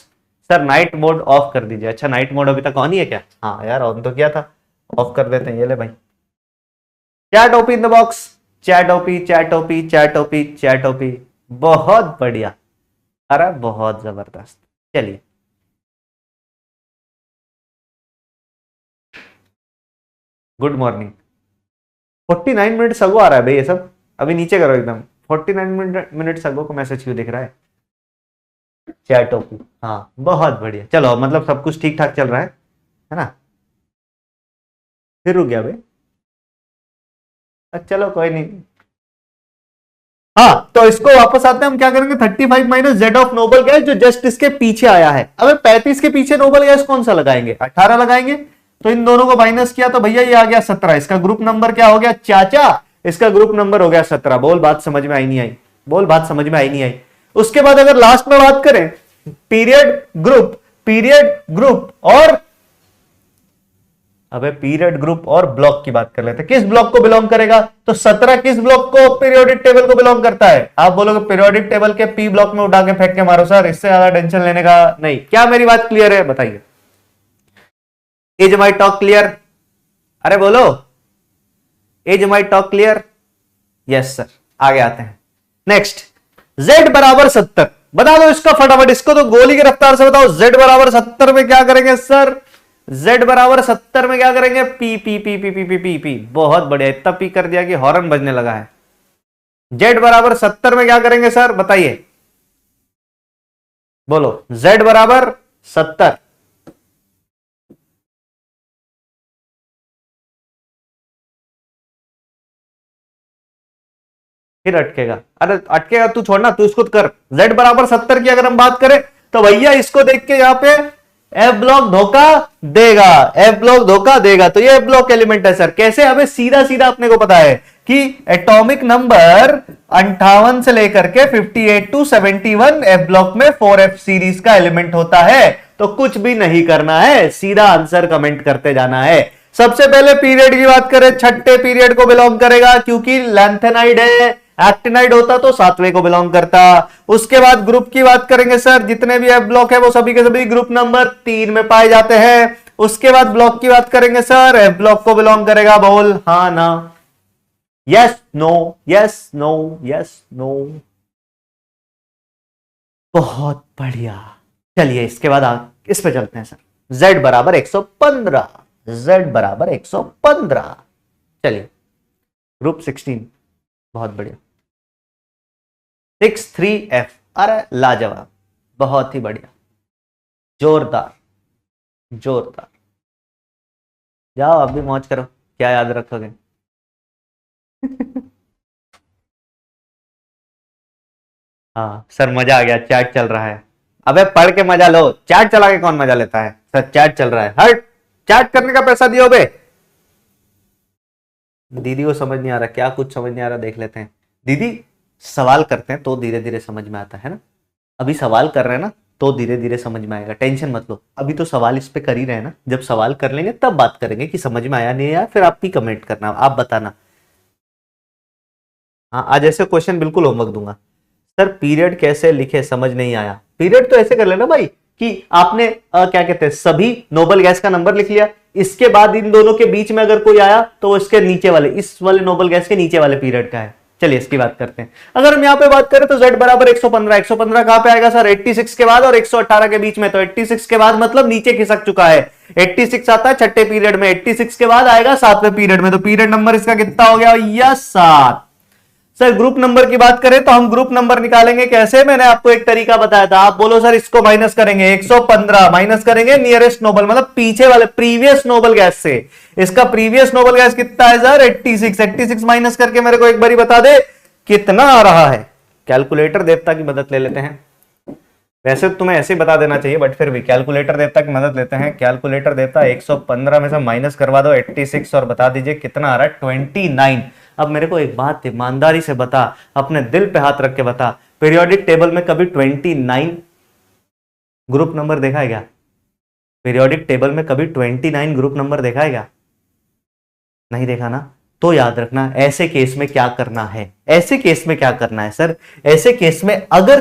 Sir night mode of कर दीजिए। अच्छा नाइट मोड अभी तक ऑन ही है क्या? हाँ यार ऑन तो किया था, ऑफ कर देते हैं। ये ले भाई, chat OP in the box, chat OP, chat OP, chat OP, chat OP. बहुत बढ़िया, अरे बहुत जबरदस्त। चलिए गुड मॉर्निंग। 49 मिनट अगो आ रहा है भाई ये सब। अभी नीचे करो एकदम। 49 मिनट अगो को मैसेज क्यों दिख रहा है? चैट ओपी, हाँ बहुत बढ़िया। चलो मतलब सब कुछ ठीक ठाक चल रहा है ना? फिर रुक गया भाई। चलो कोई नहीं। हाँ तो इसको वापस आते हैं, हम क्या करेंगे 35 minus Z of noble gas जो जस्ट इसके पीछे आया है। अब 35 के पीछे नोबल गैस कौन सा लगाएंगे? 18 लगाएंगे। तो इन दोनों को माइनस किया तो भैया ये आ गया 17। इसका ग्रुप नंबर क्या हो गया चाचा? इसका ग्रुप नंबर हो गया 17। बोल बात समझ में आई नहीं आई? बोल बात समझ में आई नहीं आई? उसके बाद अगर लास्ट में बात करें पीरियड ग्रुप, पीरियड ग्रुप और अबे पीरियड ग्रुप और ब्लॉक की बात कर लेते हैं। किस ब्लॉक को बिलोंग करेगा? तो 17 किस ब्लॉक को, पीरियोडिक टेबल को बिलोंग करता है। आप बोलोगे पीरियोडिक टेबल के पी ब्लॉक में उठा के फेंक के मारो सर, इससे ज्यादा टेंशन लेने का नहीं। क्या मेरी बात क्लियर है? बताइए। Is my talk clear? अरे बोलो, is my talk clear? Yes sir. आगे आते हैं। नेक्स्ट, z बराबर 70 बता दो इसका फटाफट। इसको तो गोली की रफ्तार से बताओ। z बराबर 70 में क्या करेंगे सर? z बराबर 70 में क्या करेंगे? P P P P P P P P. बहुत बढ़िया, इतना पी कर दिया कि हॉर्न बजने लगा है। z बराबर 70 में क्या करेंगे सर? बताइए, बोलो। z बराबर 70, फिर अटकेगा। अरे अटकेगा तू छोड़ना, तू इसको कर। z बराबर 70 की अगर हम बात करें तो भैया इसको देख के यहां पे एफ ब्लॉक धोखा देगा, एफ ब्लॉक धोखा देगा। तो ये एफ ब्लॉक एलिमेंट है सर। कैसे? हमें सीधा सीधा अपने को पता है कि एटॉमिक नंबर 58 से लेकर के 58 टू 71 एफ ब्लॉक में 4f सीरीज का एलिमेंट होता है। तो कुछ भी नहीं करना है, सीधा आंसर कमेंट करते जाना है। सबसे पहले पीरियड की बात करें, छठे पीरियड को बिलोंग करेगा क्योंकि लैंथेनाइड है। एक्टिनाइड होता तो 7वें को बिलोंग करता। उसके बाद ग्रुप की बात करेंगे सर, जितने भी एफ ब्लॉक है वो सभी के सभी ग्रुप नंबर 3 में पाए जाते हैं। उसके बाद ब्लॉक की बात करेंगे सर, एफ ब्लॉक को बिलोंग करेगा। बोल हाँ ना, yes no, yes no, yes no. बहुत बढ़िया। चलिए इसके बाद इस पे चलते हैं सर। z बराबर 115, z बराबर 115। चलिए ग्रुप 16, बहुत बढ़िया। 63f, अरे लाजवाब, बहुत ही बढ़िया, जोरदार जोरदार। जाओ अब भी मौज करो, क्या याद रखोगे? हाँ सर मजा आ गया, चैट चल रहा है। अबे पढ़ के मजा लो, चैट चला के कौन मजा लेता है? सर चैट चल रहा है, हट। चैट करने का पैसा दियो बे। दीदी को समझ नहीं आ रहा क्या? कुछ समझ नहीं आ रहा, देख लेते हैं। दीदी सवाल करते हैं तो धीरे धीरे समझ में आता है ना। अभी सवाल कर रहे हैं ना तो धीरे धीरे समझ में आएगा, टेंशन मत लो। अभी तो सवाल इस पे कर ही रहे हैं ना, जब सवाल कर लेंगे तब बात करेंगे कि समझ में आया नहीं आया। फिर आप ही कमेंट करना, आप बताना। हाँ आज ऐसे क्वेश्चन बिल्कुल होमवर्क दूंगा। सर पीरियड कैसे लिखे, समझ नहीं आया। पीरियड तो ऐसे कर लेना भाई कि आपने क्या कहते हैं, सभी नोबल गैस का नंबर लिख लिया। इसके बाद इन दोनों के बीच में अगर कोई आया तो इसके नीचे वाले, इस वाले नोबल गैस के नीचे वाले पीरियड का है। चलिए इसकी बात करते हैं। अगर हम यहाँ पे बात करें तो z बराबर 115, 115 कहां पे आएगा सर? 86 के बाद और 118 के बीच में, तो 86 के बाद मतलब नीचे खिसक चुका है। 86 आता है छठे पीरियड में, 86 के बाद आएगा सातवें पीरियड में, तो पीरियड नंबर इसका कितना हो गया भैया? 7। सर ग्रुप नंबर की बात करें तो हम ग्रुप नंबर निकालेंगे कैसे? मैंने आपको एक तरीका बताया था। आप बोलो सर इसको माइनस करेंगे, 115 माइनस करेंगे नियरेस्ट नोबल, मतलब पीछे वाले प्रीवियस नोबल गैस से। इसका प्रीवियस नोबल गैस कितना है सर? 86। 86 माइनस करके मेरे को एक बारी बता दे कितना आ रहा है। कैलकुलेटर देवता की मदद ले लेते हैं। वैसे तो तुम्हें ऐसे ही बता देना चाहिए, बट फिर भी कैलकुलेटर देवता की मदद लेते हैं। कैलकुलेटर देवता 115 में से माइनस करवा दो 86 और बता दीजिए कितना आ रहा है? 29। अब मेरे को एक बात ईमानदारी से बता, अपने दिल पे हाथ रख के बता, पीरियोडिक टेबल में कभी 29 ग्रुप नंबर देखा है क्या? पीरियोडिक टेबल में कभी 29 ग्रुप नंबर देखा है क्या? नहीं देखा ना? तो याद रखना ऐसे केस में क्या करना है। ऐसे केस में क्या करना है सर? ऐसे केस में अगर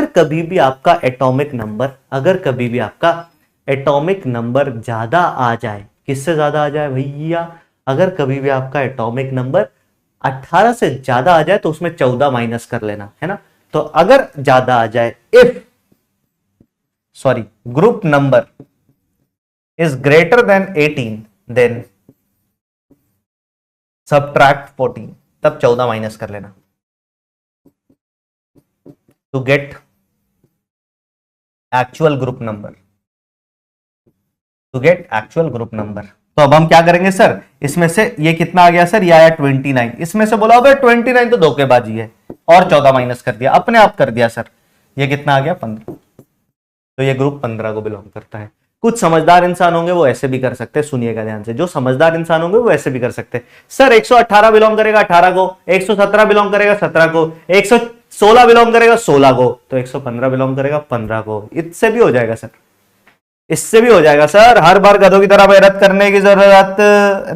कभी भी आपका एटॉमिक नंबर, अगर कभी भी आपका एटॉमिक नंबर ज्यादा आ जाए, किससे ज्यादा आ जाए भैया? अगर कभी भी आपका एटॉमिक नंबर 18 से ज्यादा आ जाए तो उसमें 14 माइनस कर लेना है ना। तो अगर ज्यादा आ जाए, group number is greater than 18 then subtract 14, तब 14 माइनस कर लेना to get actual group number, तो अब हम क्या करेंगे सर? इसमें से ये कितना आ गया सर? ये आया 29। इसमें से बोला 29 तो धोखेबाजी है, और 14 माइनस कर दिया, अपने आप कर दिया सर। ये कितना आ गया? 15। तो ये ग्रुप 15 को बिलोंग करता है। कुछ समझदार इंसान होंगे वो ऐसे भी कर सकते हैं, सुनिएगा ध्यान से। जो समझदार इंसान होंगे वो ऐसे भी कर सकते हैं। सर 118 बिलोंग करेगा 18 को, 117 बिलोंग करेगा 17 को, 116 बिलोंग करेगा 16 को, तो 115 बिलोंग करेगा 15 को। इससे भी हो जाएगा सर, इससे भी हो जाएगा सर। हर बार गधों की तरह मेहनत करने की जरूरत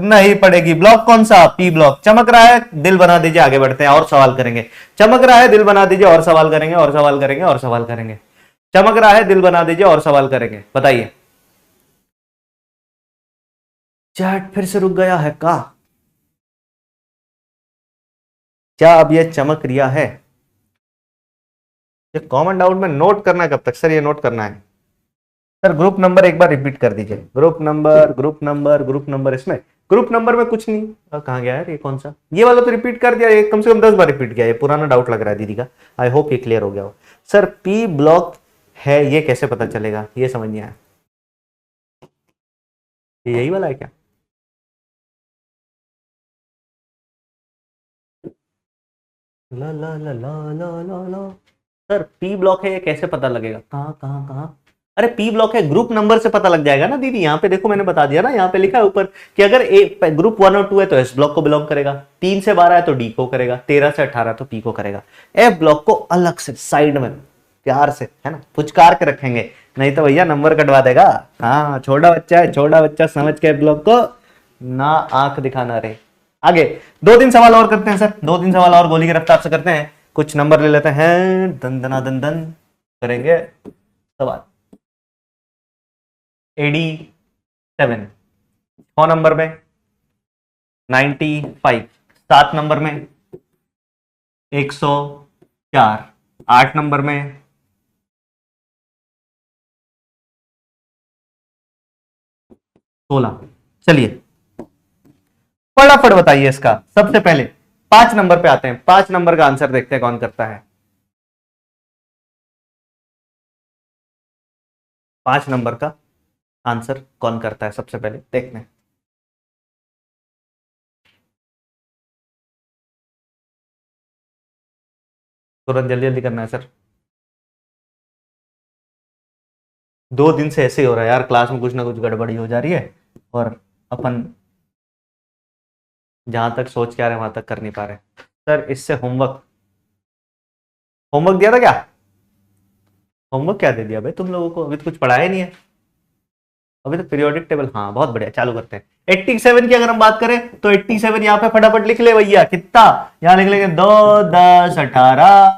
नहीं पड़ेगी। ब्लॉक कौन सा? P block. चमक रहा है, दिल बना दीजिए, आगे बढ़ते हैं और सवाल करेंगे। चमक रहा है, दिल बना दीजिए और सवाल करेंगे, और सवाल करेंगे, और सवाल करेंगे। चमक रहा है, दिल बना दीजिए और सवाल करेंगे। बताइए। चैट फिर से रुक गया है का? क्या अब ये चमक रिया है? ये कॉमन डाउट में नोट करना है कब तक सर? ये नोट करना है सर। ग्रुप नंबर एक बार रिपीट कर दीजिए। Group number. इसमें ग्रुप नंबर में कुछ नहीं। कहां गया यार? ये कौन सा? ये वाला तो रिपीट कर दिया, ये कम से कम 10 बार रिपीट किया। ये पुराना डाउट लग रहा है दीदी का। आई होप ये क्लियर हो गया हो। सर पी ब्लॉक है, ये कैसे पता चलेगा? ये समझ नहीं आया। ये यही वाला है क्या? ला ला ला ला ला ला ला। सर पी ब्लॉक है, ये कैसे पता लगेगा? कहां कहां कहां? अरे पी ब्लॉक है, ग्रुप नंबर से पता लग जाएगा ना दीदी। यहाँ पे देखो मैंने बता दिया ना, यहाँ पे लिखा है ऊपर कि अगर ग्रुप 1 और 2 है तो एस ब्लॉक को बिलोंग करेगा, 3 से 12 है तो डी को करेगा, 13 से 18 तो पी को करेगा। एफ ब्लॉक को अलग से साइड में प्यार से, है ना, पुचकार के रखेंगे, नहीं तो भैया नंबर कटवा देगा। हाँ छोटा बच्चा है, छोटा बच्चा समझ के एफ ब्लॉक को ना आंख दिखाना रहे। आगे 2-3 सवाल और करते हैं सर, 2-3 सवाल और गोली की रफ्तार से करते हैं। कुछ नंबर ले लेते हैं, दन दना दन दन करेंगे सवाल। 87 6 नंबर में, 95 7 नंबर में, 104 8 नंबर में, 16। चलिए फटाफट बताइए इसका। सबसे पहले 5 नंबर पे आते हैं। 5 नंबर का आंसर देखते हैं कौन करता है। 5 नंबर का आंसर कौन करता है सबसे पहले देखते हैं। तुरंत जल्दी जल्दी करना है सर। 2 दिन से ऐसे ही हो रहा है यार, क्लास में कुछ ना कुछ गड़बड़ी हो जा रही है और अपन जहां तक सोच के आ रहे हैं वहां तक कर नहीं पा रहे। सर इससे होमवर्क दिया था क्या? होमवर्क क्या दे दिया भाई तुम लोगों को? अभी तो कुछ पढ़ाया नहीं है, अभी तो पीरियोडिक टेबल। हाँ बहुत बढ़िया, चालू करते हैं। 87 की अगर हम बात करें तो 87 यहाँ पे फटाफट लिख ले भैया। कितना? यहाँ लिख लेंगे 2 10 18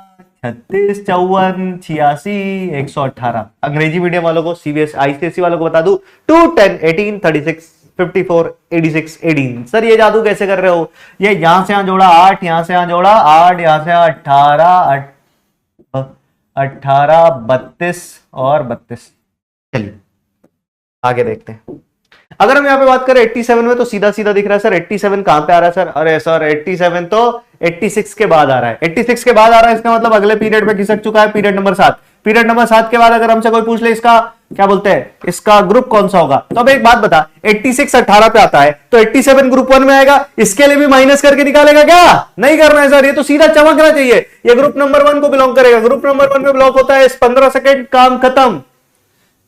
36 54 86 118। अंग्रेजी मीडियम वालों को, सीबीएसई आईसीएसई वालों को बता दूं 2 10 18 36 54, 86, 18। सर ये जादू कैसे कर रहे हो? ये यहां से यहां जोड़ा 8, यहां से यहां जोड़ा 8, यहां से 18, 18, 32 और 32। चलिए आगे देखते हैं। अगर हम यहाँ पे बात करें 87 में, तो सीधा सीधा दिख रहा है सर 87 कहां पे आ रहा है सर? अरे सर 87 तो 86 के बाद आ रहा है। 86 के बाद आ रहा है, इसका मतलब अगले पीरियड में खिसक चुका है, पीरियड नंबर 7। पीरियड नंबर 7 के बाद अगर हमसे कोई पूछ ले इसका क्या बोलते हैं, इसका ग्रुप कौन सा होगा, तो अब एक बात बता, 86 18 पे आता है तो 87 ग्रुप 1 में आएगा। इसके लिए भी माइनस करके निकालेगा क्या? नहीं करना है सर, ये तो सीधा चमकना चाहिए, ये ग्रुप नंबर 1 को बिलोंग करेगा। ग्रुप नंबर 1 में बिलोंग होता है 15 सेकंड, काम खत्म।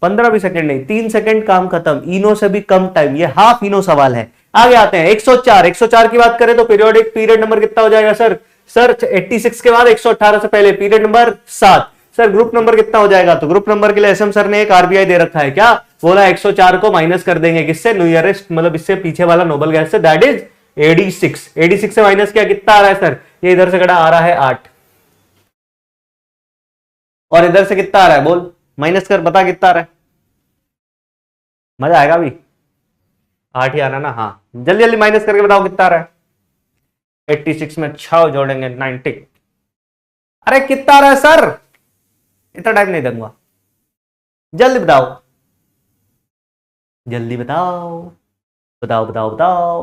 15 भी सेकंड नहीं, 3 सेकंड, काम खत्म। इनो से भी कम टाइम, ये हाफ इनो सवाल है। आगे आते हैं 104। 104 की बात करें तो पीरियोडिक पीरियड नंबर कितना हो जाएगा सर? सर 86 के बाद 118 से पहले period number 7। Sir group number कितना हो जाएगा? तो ग्रुप नंबर के लिए एसएम सर ने एक आरबीआई दे रखा है, क्या बोला? 104 को माइनस कर देंगे किससे? नियरेस्ट, मतलब इससे पीछे वाला नोबल गैस से, दैट इज 86। 86 से माइनस किया, कितना आ रहा है सर? ये इधर से कटा आ रहा है 8, और इधर से कितना आ रहा है बोल? माइनस कर, बता कितना आ रहा है? मजा आएगा अभी। 8 ही आना ना? हाँ, जल्दी जल्दी माइनस करके बताओ कितना आ रहा है। 86 में 6 जोड़ेंगे 90। अरे कितना आ रहा है सर? इतना टाइम नहीं दूंगा, जल्दी बताओ, जल्दी बताओ, बताओ बताओ बताओ।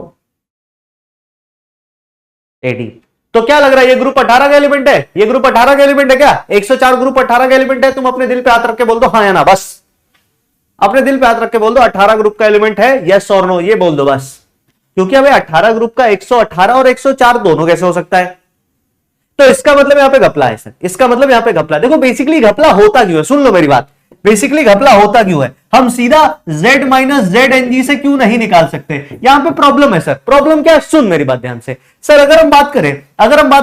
80। तो क्या लग रहा है, ये ग्रुप 18 का एलिमेंट है? ये ग्रुप 18 का एलिमेंट है क्या? 104 ग्रुप 18 का एलिमेंट है? तुम अपने दिल पे हाथ रख के बोल दो हाँ या ना, बस अपने दिल पे हाथ रख के बोल दो 18 ग्रुप का एलिमेंट है, यस और नो, ये बोल दो बस। क्योंकि अबे 18 ग्रुप का 118 और 104 दोनों कैसे हो सकता है? तो इसका मतलब यहां पे घपला है सर, इसका मतलब यहां पे घपला। देखो बेसिकली घपला होता क्यों है, सुन लो मेरी बात। बेसिकली घपला होता क्यों है, हम सीधा z minus Z N G से क्यों नहीं निकाल सकते? यहां पे प्रॉब्लम है सर। प्रॉब्लम क्या है? सुन मेरी बात ध्यान से सर। अगर हम बात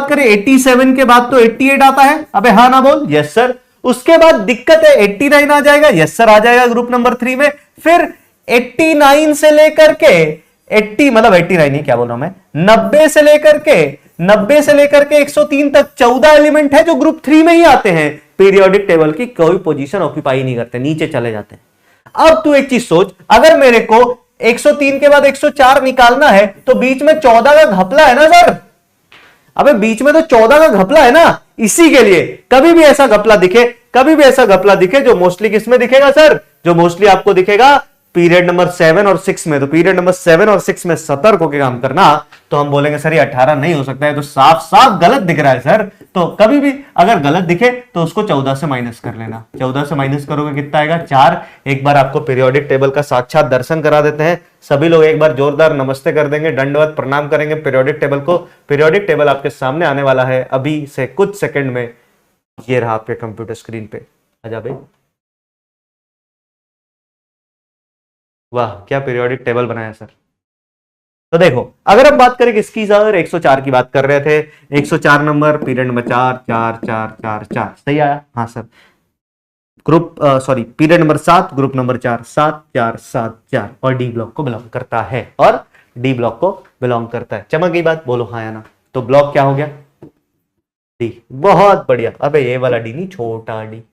करें 87 के बाद तो 88 आता है। अबे हाँ ना बोल, यस सर। उसके बाद दिक्कत है 89 आ जाएगा, यस सर आ जाएगा ग्रुप नंबर 3 में। फिर 89 से लेकर के 80, मतलब 89 नहीं, क्या बोल रहा हूं मैं, 90 से लेकर के 103 तक 14 एलिमेंट है जो ग्रुप 3 में ही आते हैं। पीरियोडिक टेबल की कोई पोजीशन ऑक्यूपाई नहीं करते, नीचे चले जाते हैं। अब तू एक चीज सोच, अगर मेरे को 103 के बाद 104 निकालना है तो बीच में 14 का घपला है ना सर? अबे बीच में तो 14 का घपला है ना। इसी के लिए कभी भी ऐसा घपला दिखे, जो मोस्टली किसमें दिखेगा सर? जो मोस्टली आपको दिखेगा पीरियड नंबर 7 और 6 में। तो पीरियड नंबर 7 और 6 में सतर्क होकर काम करना। तो हम बोलेंगे सर ये 18 नहीं हो सकता है, तो साफ साफ गलत दिख रहा है सर। तो कभी भी अगर गलत दिखे तो उसको 14 से माइनस कर लेना। 14 से माइनस करोगे कितना आएगा? 4। एक बार आपको पीरियोडिक टेबल का साक्षात दर्शन करा देते हैं। सभी लोग एक बार जोरदार नमस्ते कर देंगे, दंडवत प्रणाम करेंगे पीरियोडिक टेबल को। पीरियोडिक टेबल आपके सामने आने वाला है अभी से कुछ सेकंड में। ये रहा आपके कंप्यूटर स्क्रीन पे। आजा भाई, वाह क्या पीरियोडिक टेबल बनाया सर। तो देखो अगर हम बात करें किसकी सर, 104 की बात कर रहे थे। 104 नंबर, पीरियड नंबर 4 4 4 4 4, सही आया? हाँ sir. Group period number 7, group number 4, 7 4 7 4, और डी ब्लॉक को बिलोंग करता है, और डी ब्लॉक को बिलोंग करता है। चमक गई बात? बोलो हाँ या ना। तो ब्लॉक क्या हो गया? डी। बहुत बढ़िया। अबे ये वाला डी नहीं, छोटा डी।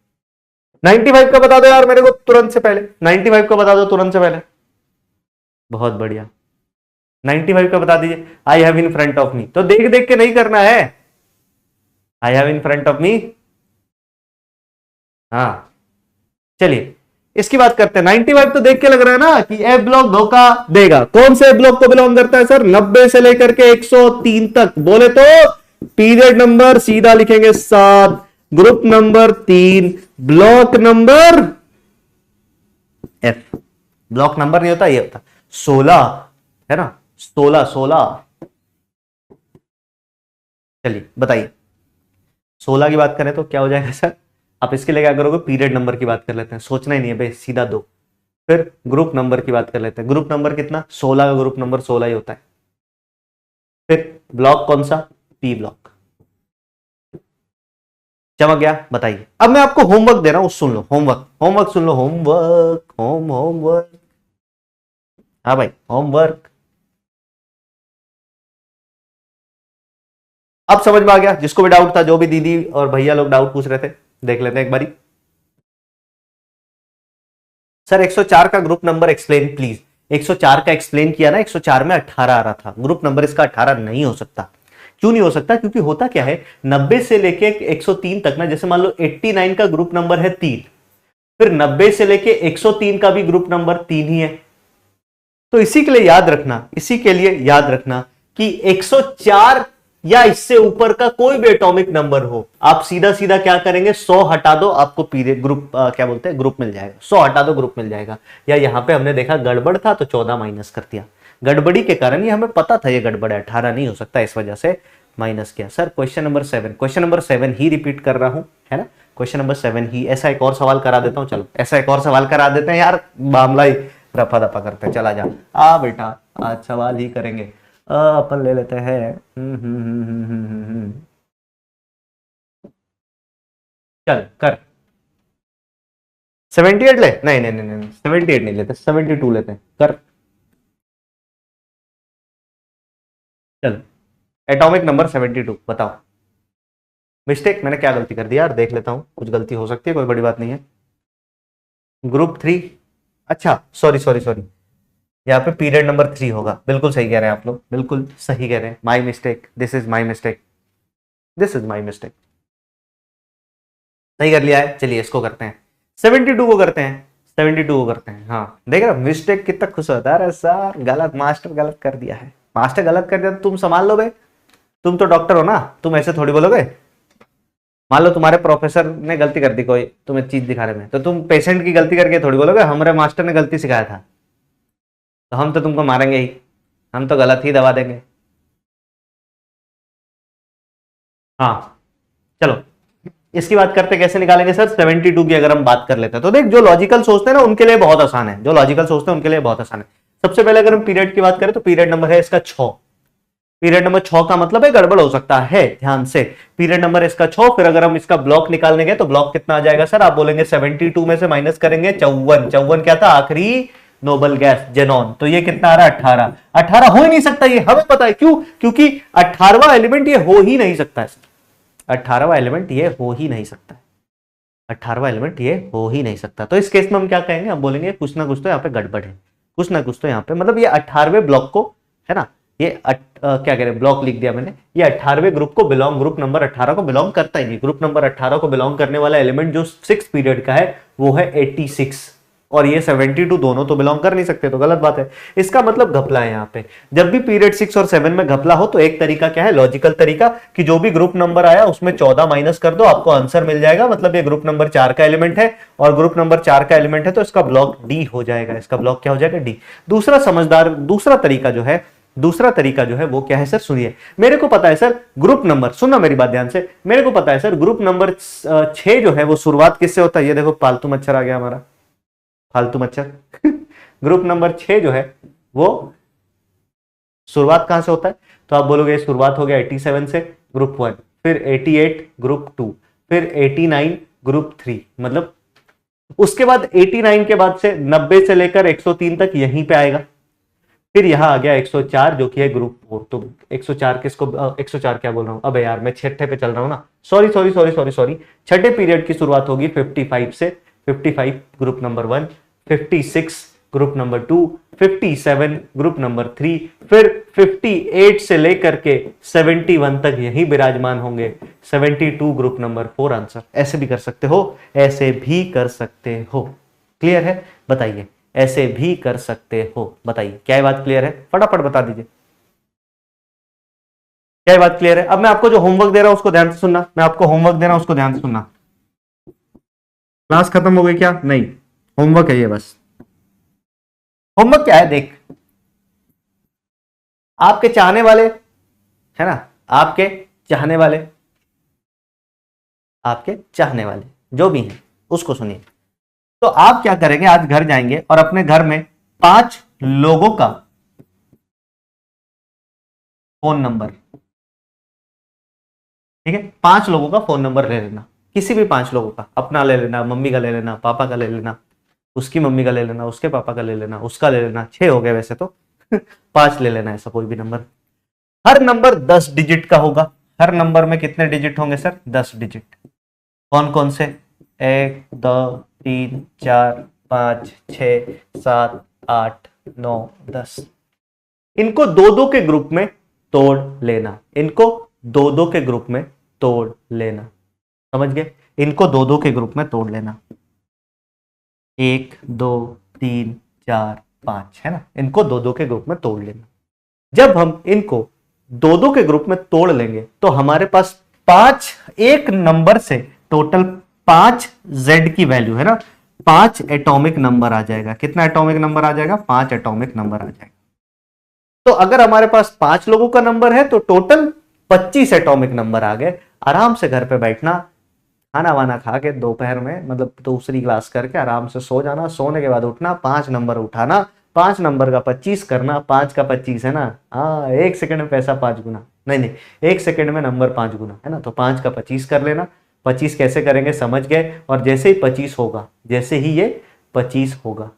95 का बता दो यार मेरे को तुरंत से पहले, 95 का बता दो तुरंत से पहले। बहुत बढ़िया, 95 का बता दीजिए। I have in front of me. तो देख देख के नहीं करना है, I have in front of me. हाँ चलिए इसकी बात करते हैं। 95 तो देख के लग रहा है ना कि ए ब्लॉक धोखा देगा। कौन से ब्लॉक को बिलोंग करता है सर? 90 से लेकर के 103 तक। बोले तो पीरियड नंबर सीधा लिखेंगे 7, group number 3, block number F. Block number नहीं होता, ये होता 16 है ना, 16। चलिए बताइए 16 की बात करें तो क्या हो जाएगा सर? आप इसके लिए क्या करोगे? पीरियड नंबर की बात कर लेते हैं, सोचना ही नहीं है भाई, सीधा दो। फिर ग्रुप नंबर की बात कर लेते हैं। ग्रुप नंबर कितना? 16 का ग्रुप नंबर 16 ही होता है। फिर ब्लॉक कौन सा? P block. चमक गया? बताइए। अब मैं आपको होमवर्क दे रहा हूं, सुन लो। होमवर्क सुन लो। होमवर्क। हाँ भाई होमवर्क। अब समझ में आ गया? जिसको भी डाउट था, जो भी दीदी और भैया लोग डाउट पूछ रहे थे, देख लेते हैं एक बारी। सर 104 का ग्रुप नंबर एक्सप्लेन प्लीज। 104 का एक्सप्लेन किया ना, 104 में 18 आ रहा था, ग्रुप नंबर इसका 18 नहीं हो सकता। क्यों नहीं हो सकता? क्योंकि होता क्या है, 90 से लेके 103 तक ना, जैसे मान लो 89 का ग्रुप नंबर है 3, फिर 90 से लेके 103 का भी ग्रुप नंबर 3 ही है। तो इसी के लिए याद रखना, इसी के लिए याद रखना कि 104 या इससे ऊपर का कोई भी एटॉमिक नंबर हो, आप सीधा सीधा क्या करेंगे, 100 हटा दो, आपको पीरियड ग्रुप क्या बोलते हैं, ग्रुप मिल जाएगा। 100 हटा दो, ग्रुप मिल जाएगा। या यहां पे हमने देखा गड़बड़ था तो 14 माइनस कर दिया, गड़बड़ी के कारण, ये हमें पता था ये गड़बड़ है, 18 नहीं हो सकता, इस वजह से माइनस किया। Sir question number 7, question number 7 ही रिपीट कर रहा हूं, है ना, क्वेश्चन नंबर 7 ही। ऐसा एक और सवाल करा देता हूं, चलो ऐसा एक और सवाल करा देते हैं यार, मामला ही रफा दफा करते हैं। चला जा बेटा, आज सवाल ही करेंगे। अपन ले लेते हैं चल कर 78 ले, नहीं नहीं नहीं नहीं 78 नहीं लेते, 72 लेते हैं, कर। चल एटॉमिक नंबर 72 बताओ। मिस्टेक, मैंने क्या गलती कर दी यार, देख लेता हूं, कुछ गलती हो सकती है, कोई बड़ी बात नहीं है। ग्रुप 3, अच्छा सॉरी सॉरी सॉरी, यहाँ पे पीरियड नंबर 3 होगा, बिल्कुल सही कह रहे हैं आप लोग, बिल्कुल सही कह रहे हैं। My mistake, this is my mistake, this is my mistake, सही कर लिया है। चलिए इसको करते हैं, 72 को करते हैं, 72 को करते हैं। हाँ देख रहे, मिस्टेक कितना खुश होता है, अरे सर गलत, मास्टर गलत कर दिया है, मास्टर गलत कर दिया तो तुम संभाल लो भाई, तुम तो डॉक्टर हो ना, तुम ऐसे थोड़ी बोलोगे। मान लो तुम्हारे प्रोफेसर ने गलती कर दी कोई तुम्हें चीज दिखाने में, तो तुम पेशेंट की गलती करके थोड़ी बोलोगे हमारे मास्टर ने गलती सिखाया था, तो हम तो तुमको मारेंगे ही, हम तो गलत ही दवा देंगे। हाँ चलो इसकी बात करते, कैसे निकालेंगे सर 72 की अगर हम बात कर लेते हैं, तो देख जो लॉजिकल सोचते हैं ना उनके लिए बहुत आसान है, जो लॉजिकल सोचते हैं उनके लिए बहुत आसान है। सबसे पहले अगर हम पीरियड की बात करें तो पीरियड नंबर है इसका 6, पीरियड नंबर 6 का मतलब है गड़बड़ हो सकता है, ध्यान से, पीरियड नंबर इसका 6। फिर अगर हम इसका ब्लॉक निकालने गए तो ब्लॉक कितना आ जाएगा सर, आप बोलेंगे 72 में से माइनस करेंगे 54, 54 क्या था, आखिरी नोबल गैस जेनॉन, तो ये कितना आ रहा है 18, 18 हो ही नहीं सकता, ये हमें पता है, क्यों, क्योंकि 18वां एलिमेंट ये हो ही नहीं सकता है, 18वां एलिमेंट ये हो ही नहीं सकता है, 18वां एलिमेंट ये हो ही नहीं सकता। तो इस केस में हम क्या कहेंगे, हम बोलेंगे कुछ ना कुछ तो यहाँ पे गड़बड़ है, कुछ ना कुछ तो यहाँ पे, मतलब ये 18वें ब्लॉक को, है ना, ये क्या कह रहे हैं, ब्लॉक लिख दिया मैंने, ये 18वें ग्रुप को बिलोंग, ग्रुप नंबर 18 को बिलोंग करता ही नहीं। ग्रुप नंबर 18 को बिलोंग करने वाला एलिमेंट जो 6 पीरियड का है वो है 86, और ये 72 दोनों तो बिलोंग कर नहीं सकते, तो गलत बात है। इसका मतलब घपला है यहाँ पे। जब भी पीरियड 6 और 7 में घपला हो तो एक तरीका क्या है, लॉजिकल तरीका, कि जो भी ग्रुप नंबर आया उसमें 14 माइनस कर दो, आपको आंसर मिल जाएगा, मतलब ये ग्रुप नंबर 4 का एलिमेंट है, और ग्रुप नंबर 4 का एलिमेंट है तो इसका ब्लॉक डी हो जाएगा, इसका ब्लॉक क्या हो जाएगा, डी। दूसरा समझदार, दूसरा तरीका जो है वो क्या है सर, सुनिए, मेरे को पता है सर ग्रुप नंबर, सुनना मेरी बात ध्यान से, मेरे को पता है सर ग्रुप नंबर 6 जो है वो शुरुआत किससे होता है, ये देखो पालतू मच्छर आ गया हमारा, फालतू मच्छर ग्रुप नंबर 6 जो है वो शुरुआत कहां से होता है, तो आप बोलोगे शुरुआत हो गया 87 से, ग्रुप 1, फिर 88 ग्रुप 2, फिर 89 ग्रुप 3, मतलब उसके बाद 89 के बाद से 90 से लेकर 103 तक यहीं पे आएगा, फिर यहां आ गया 104 जो कि है ग्रुप 4। तो 104 किसको, 104 क्या बोल रहा हूं, अबे यार मैं छठे पे चल रहा हूं ना, sorry sorry sorry sorry sorry, छठे पीरियड की शुरुआत होगी 55 से, 55 group number 1, 56 group number 2, 57 group number 3, फिर 58 से लेकर के 71 तक यही विराजमान होंगे, 72 ग्रुप नंबर 4 आंसर। ऐसे भी कर सकते हो, ऐसे भी कर सकते हो, क्लियर है, बताइए, ऐसे भी कर सकते हो, बताइए क्या ये बात क्लियर है, फटाफट बता दीजिए क्या ये बात क्लियर है। अब मैं आपको जो होमवर्क दे रहा हूं उसको ध्यान से सुनना, मैं आपको होमवर्क दे रहा हूं उसको ध्यान से सुनना। क्लास खत्म हो गई क्या, नहीं, होमवर्क है ये बस। होमवर्क क्या है, देख, आपके चाहने वाले, है ना, आपके चाहने वाले, आपके चाहने वाले जो भी हैं उसको सुनिए। तो आप क्या करेंगे, आज घर जाएंगे और अपने घर में 5 लोगों का फोन नंबर, ठीक है, 5 लोगों का फोन नंबर ले लेना, किसी भी 5 लोगों का, अपना ले लेना, मम्मी का ले लेना, पापा का ले लेना, उसकी मम्मी का ले लेना, उसके पापा का ले लेना, उसका ले लेना, 6 हो गए वैसे तो 5 ले लेना, ऐसा कोई भी नंबर। हर नंबर 10 डिजिट का होगा, हर नंबर में कितने डिजिट होंगे सर, 10 डिजिट। कौन कौन से, 1 2 3 4 5 6 7 8 9 10। इनको दो दो के ग्रुप में तोड़ लेना, इनको दो दो के ग्रुप में तोड़ लेना, समझ गए? इनको दो दो के ग्रुप में तोड़ लेना, 1 2 3 4 5, है ना? इनको दो दो के ग्रुप में तोड़ लेना। जब हम इनको दो दो के ग्रुप में तोड़ लेंगे तो हमारे पास 5, एक नंबर से टोटल 5 जेड की वैल्यू है ना, 5 एटॉमिक नंबर आ जाएगा। कितना एटॉमिक नंबर आ जाएगा? 5 एटॉमिक नंबर आ जाएगा। तो अगर हमारे पास 5 लोगों का नंबर है तो टोटल 25 एटॉमिक नंबर आ गए। आराम से घर पे बैठना, खाना वाना खा के दोपहर में, मतलब दूसरी क्लास करके आराम से सो जाना, सोने के बाद उठना, 5 नंबर उठाना, 5 नंबर का 25 करना, 5 का 25 है ना, हाँ, 1 सेकंड में पैसा 5 गुना, नहीं नहीं, 1 सेकंड में नंबर 5 गुना, है ना? तो 5 का 25 कर लेना। 25 कैसे करेंगे समझ गए? और जैसे ही 25 होगा, जैसे ही ये 25 होगा,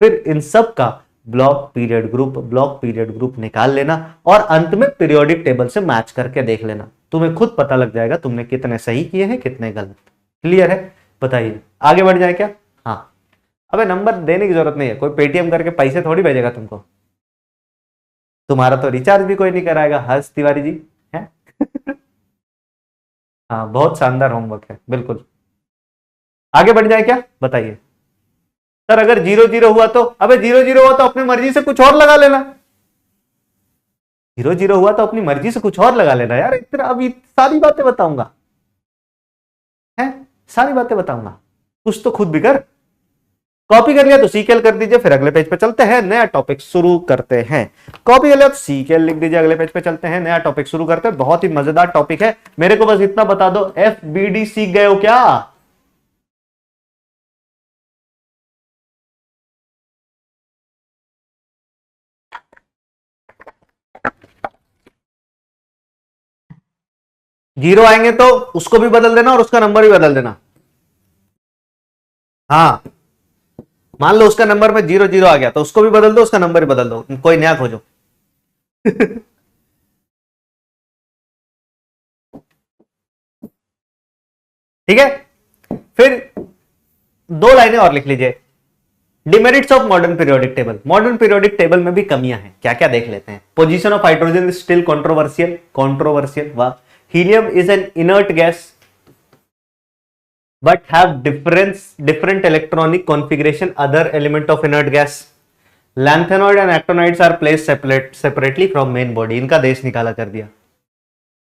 फिर इन सब का ब्लॉक पीरियड ग्रुप निकाल लेना और अंत में पीरियोडिक टेबल से मैच करके देख लेना। तुम्हें खुद पता लग जाएगा तुमने कितने सही किए हैं, कितने गलत। क्लियर है? बताइए, आगे बढ़ जाए क्या? हाँ। अबे नंबर देने की जरूरत नहीं है, कोई पेटीएम करके पैसे थोड़ी भेजेगा तुमको, तुम्हारा तो रिचार्ज भी कोई नहीं कराएगा, हर्ष तिवारी जी है। हाँ, बहुत शानदार होमवर्क है, बिल्कुल। आगे बढ़ जाए क्या? बताइए सर, अगर 0 0 हुआ तो? अबे 0 0 हुआ तो अपनी मर्जी से कुछ और लगा लेना। 0 0 हुआ तो अपनी मर्जी से कुछ और लगा लेना यार। इतना अभी सारी बातें बताऊंगा, है? सारी बातें बताऊंगा, कुछ तो खुद भी कर। कॉपी कर लिया तो सीकेल कर दीजिए, फिर अगले पेज पे चलते हैं, नया टॉपिक शुरू करते हैं। कॉपी कर लिया तो सीकेल लिख दीजिए, अगले पेज पे चलते हैं, नया टॉपिक शुरू करते हैं। बहुत ही मजेदार टॉपिक है, मेरे को बस इतना बता दो, FBD सीख गए हो क्या? जीरो आएंगे तो उसको भी बदल देना और उसका नंबर भी बदल देना। हाँ, मान लो उसका नंबर में 0 0 आ गया तो उसको भी बदल दो, उसका नंबर भी बदल दो, कोई नया खोजो। ठीक है, फिर 2 लाइनें और लिख लीजिए। Demerits of modern periodic table. Modern periodic table में भी कमियां हैं, क्या क्या देख लेते हैं। Position of hydrogen still controversial, controversial, वाह। Helium is an inert gas but have different electronic configuration other element of inert gas. Lanthanoid and actinides are placed separately from main body. इनका देश निकाला कर दिया।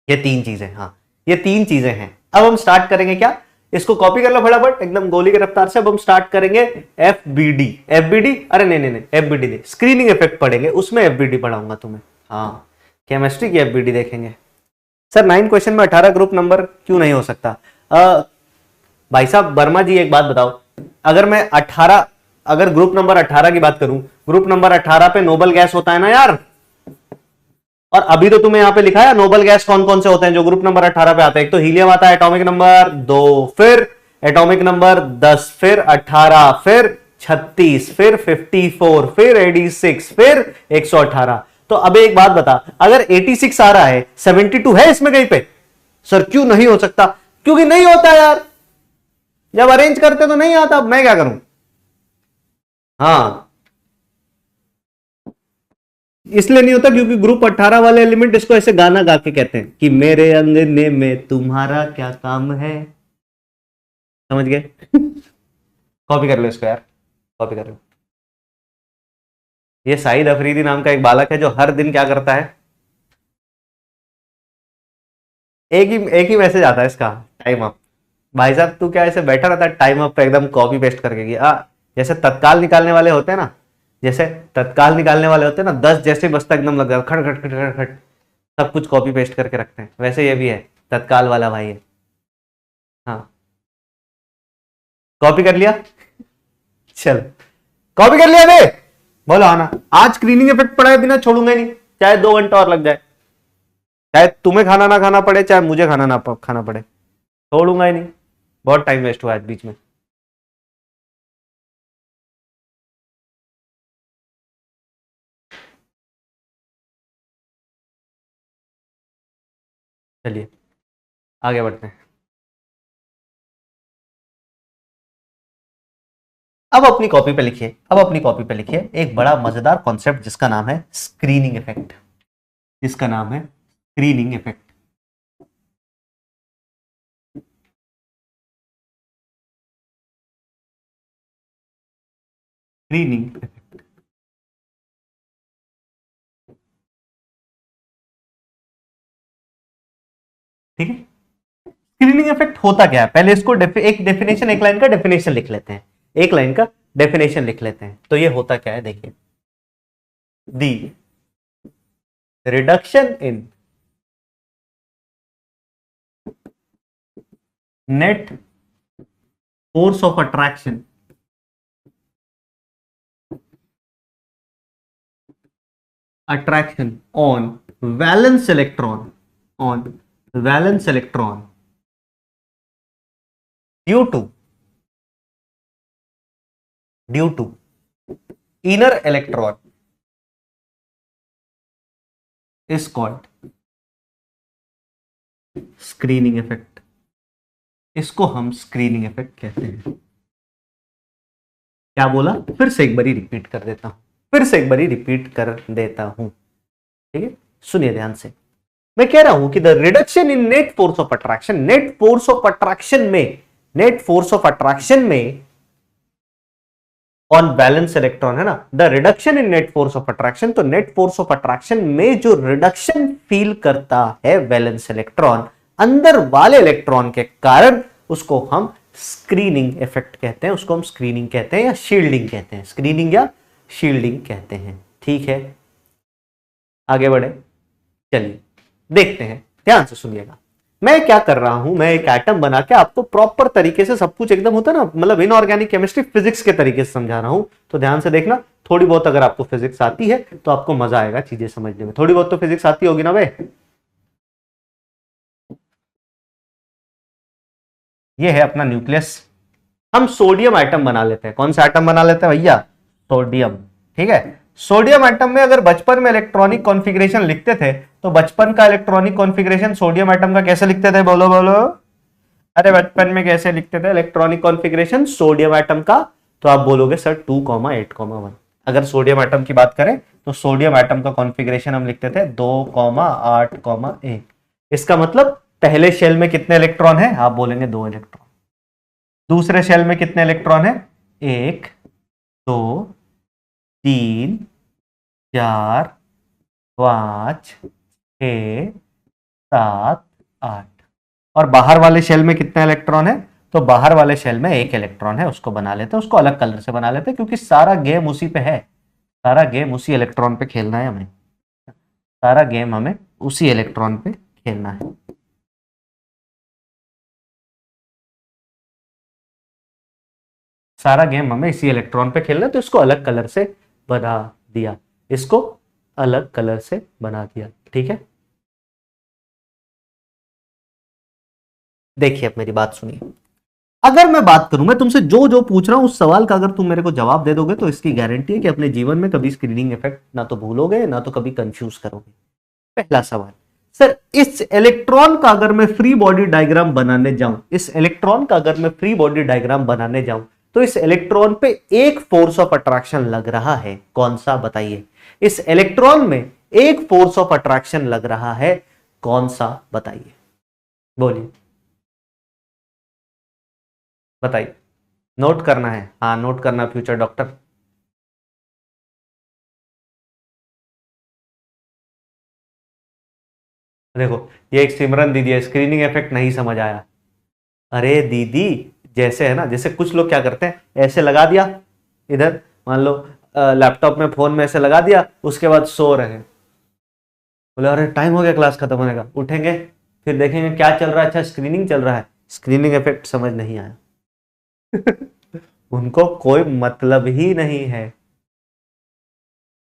ये 3 चीजें, हाँ, ये 3 चीजें हैं। अब हम स्टार्ट करेंगे क्या? इसको कॉपी कर लो फटाफट एकदम गोली की रफ्तार से। अब हम स्टार्ट करेंगे FBD। FBD, अरे नहीं नहीं नहीं, FBD नहीं, स्क्रीनिंग इफेक्ट पढ़ेंगे, उसमें FBD पढ़ाऊंगा तुम्हें। हाँ, केमिस्ट्री की FBD देखेंगे। सर 9 क्वेश्चन में 18 ग्रुप नंबर क्यों नहीं हो सकता? भाई साहब वर्मा जी, एक बात बताओ, अगर मैं 18, अगर ग्रुप नंबर 18 की बात करूं, ग्रुप नंबर 18 पे नोबल गैस होता है ना यार, और अभी तो तुम्हें यहां पे लिखा है नोबल गैस कौन कौन से होते हैं जो ग्रुप नंबर 18 पे आते हैं। एक तो हीलियम आता है एटॉमिक नंबर 2, फिर एटॉमिक नंबर 10, फिर 18, फिर 36, फिर 54, फिर 86, फिर 118। तो अब एक बात बता, अगर 86 आ रहा है, 72 है इसमें कहीं पे? सर क्यों नहीं हो सकता? क्योंकि नहीं होता यार, जब अरेंज करते तो नहीं आता, अब मैं क्या करूं? हाँ, इसलिए नहीं होता क्योंकि ग्रुप 18 वाले एलिमेंट इसको ऐसे गाना गा के कहते हैं कि मेरे अंगने में तुम्हारा क्या काम है। समझ गए? कॉपी कर लो इसको यार, कॉपी कर लो। ये शाहिद अफरीदी नाम का एक बालक है जो हर दिन क्या करता है, एक ही मैसेज आता है इसका, टाइम अप। भाई साहब तू क्या ऐसे बैठा रहता है टाइम अप पे एकदम कॉपी पेस्ट करके कि जैसे तत्काल निकालने वाले होते हैं ना, जैसे तत्काल निकालने वाले होते हैं ना, 10 जैसे बजता एकदम लग जाता खट खट खट खट खट, सब कुछ कॉपी पेस्ट करके रखते हैं, वैसे ये भी है, तत्काल वाला भाई है। हाँ, कॉपी कर लिया, चल कॉपी कर लिया बे, बोलो आना। आज स्क्रीनिंग इफेक्ट पढ़ाए बिना छोड़ूंगा ही नहीं, चाहे 2 घंटा और लग जाए, चाहे तुम्हें खाना ना खाना पड़े, चाहे मुझे खाना ना खाना पड़े, छोड़ूंगा ही नहीं। बहुत टाइम वेस्ट हुआ है बीच में। चलिए आगे बढ़ते हैं। अब अपनी कॉपी पे लिखिए, अब अपनी कॉपी पे लिखिए एक बड़ा मजेदार कॉन्सेप्ट जिसका नाम है स्क्रीनिंग इफेक्ट, जिसका नाम है स्क्रीनिंग इफेक्ट। स्क्रीनिंग इफेक्ट, ठीक है। स्क्रीनिंग इफेक्ट होता क्या है, पहले इसको एक डेफिनेशन, एक लाइन का डेफिनेशन लिख लेते हैं, एक लाइन का डेफिनेशन लिख लेते हैं। तो ये होता क्या है, देखिए, the reduction in net force of attraction on valence electron due to inner electron is called screening effect. इसको हम स्क्रीनिंग इफेक्ट कहते हैं। क्या बोला, फिर से एक बारी रिपीट कर देता हूं, ठीक है, सुनिए ध्यान से। मैं कह रहा हूं कि the reduction in net force of attraction, net force of attraction में ऑन बैलेंस इलेक्ट्रॉन, है ना, the reduction in net force of attraction, तो नेट फोर्स ऑफ अट्रैक्शन में जो रिडक्शन फील करता है वैलेंस इलेक्ट्रॉन अंदर वाले इलेक्ट्रॉन के कारण, उसको हम स्क्रीनिंग इफेक्ट कहते हैं, उसको हम स्क्रीनिंग कहते हैं या शील्डिंग कहते हैं, स्क्रीनिंग या शील्डिंग कहते हैं। ठीक है, आगे बढ़े, चलिए देखते हैं, ध्यान से सुनिएगा। मैं क्या कर रहा हूं, मैं एक एटम बना के आपको प्रॉपर तरीके से सब कुछ एकदम होता है ना, मतलब इनऑर्गेनिक केमिस्ट्री फिजिक्स के तरीके से समझा रहा हूं, तो ध्यान से देखना। थोड़ी बहुत अगर आपको फिजिक्स आती है तो आपको मजा आएगा चीजें समझने में। थोड़ी बहुत तो फिजिक्स आती होगी ना वे। ये है अपना न्यूक्लियस, हम सोडियम आइटम बना लेते हैं। कौन सा आइटम बना लेते हैं भैया, सोडियम। ठीक है, सोडियम आइटम में अगर बचपन में इलेक्ट्रॉनिक कॉन्फ़िगरेशन लिखते थे तो बचपन का इलेक्ट्रॉनिक कॉन्फ़िगरेशन सोडियम आइटम का कैसे लिखते थे, बोलो बोलो। अरे बचपन में कैसे लिखते थे इलेक्ट्रॉनिक कॉन्फ़िगरेशन सोडियम आइटम का, तो आप बोलोगे सर 2,8,1। अगर सोडियम आइटम की बात करें तो सोडियम आइटम का कॉन्फ़िगरेशन हम लिखते थे 2,8,1। इसका मतलब पहले शेल में कितने इलेक्ट्रॉन है, आप बोलेंगे 2 इलेक्ट्रॉन। दूसरे शेल में कितने इलेक्ट्रॉन है, 1 2 3 4 5 6 7 8। और बाहर वाले शेल में कितने इलेक्ट्रॉन है, तो बाहर वाले शेल में 1 इलेक्ट्रॉन है, उसको बना लेते हैं, उसको अलग कलर से बना लेते हैं, क्योंकि सारा गेम उसी पे है, सारा गेम उसी इलेक्ट्रॉन पे खेलना है हमें, सारा गेम हमें उसी इलेक्ट्रॉन पे खेलना है। सारा गेम हमें इसी इलेक्ट्रॉन पे खेलना है, तो इसको अलग कलर से बना दिया, इसको अलग कलर से बना दिया। ठीक है, देखिए अब मेरी बात सुनिए। अगर मैं बात करूं, मैं तुमसे जो जो पूछ रहा हूं उस सवाल का अगर तुम मेरे को जवाब दे दोगे तो इसकी गारंटी है कि अपने जीवन में कभी स्क्रीनिंग इफेक्ट ना तो भूलोगे ना तो कभी कंफ्यूज करोगे। पहला सवाल, सर इस इलेक्ट्रॉन का अगर मैं फ्री बॉडी डायग्राम बनाने जाऊं, इस इलेक्ट्रॉन का अगर मैं फ्री बॉडी डायग्राम बनाने जाऊं तो इस इलेक्ट्रॉन पे एक फोर्स ऑफ अट्रैक्शन लग रहा है, कौन सा बताइए। इस इलेक्ट्रॉन में एक फोर्स ऑफ अट्रैक्शन लग रहा है, कौन सा बताइए, बोलिए बताइए। नोट करना है, हाँ नोट करना फ्यूचर डॉक्टर। देखो ये एक सिमरन दीदी है, स्क्रीनिंग इफेक्ट नहीं समझ आया। अरे दीदी जैसे है ना, जैसे कुछ लोग क्या करते हैं, ऐसे लगा दिया इधर, मान लो लैपटॉप में फोन में ऐसे लगा दिया, उसके बाद सो रहे हैं, बोले अरे टाइम हो गया क्लास खत्म होने का, उठेंगे फिर देखेंगे क्या चल रहा है, अच्छा स्क्रीनिंग चल रहा है, स्क्रीनिंग इफेक्ट समझ नहीं आया। उनको कोई मतलब ही नहीं है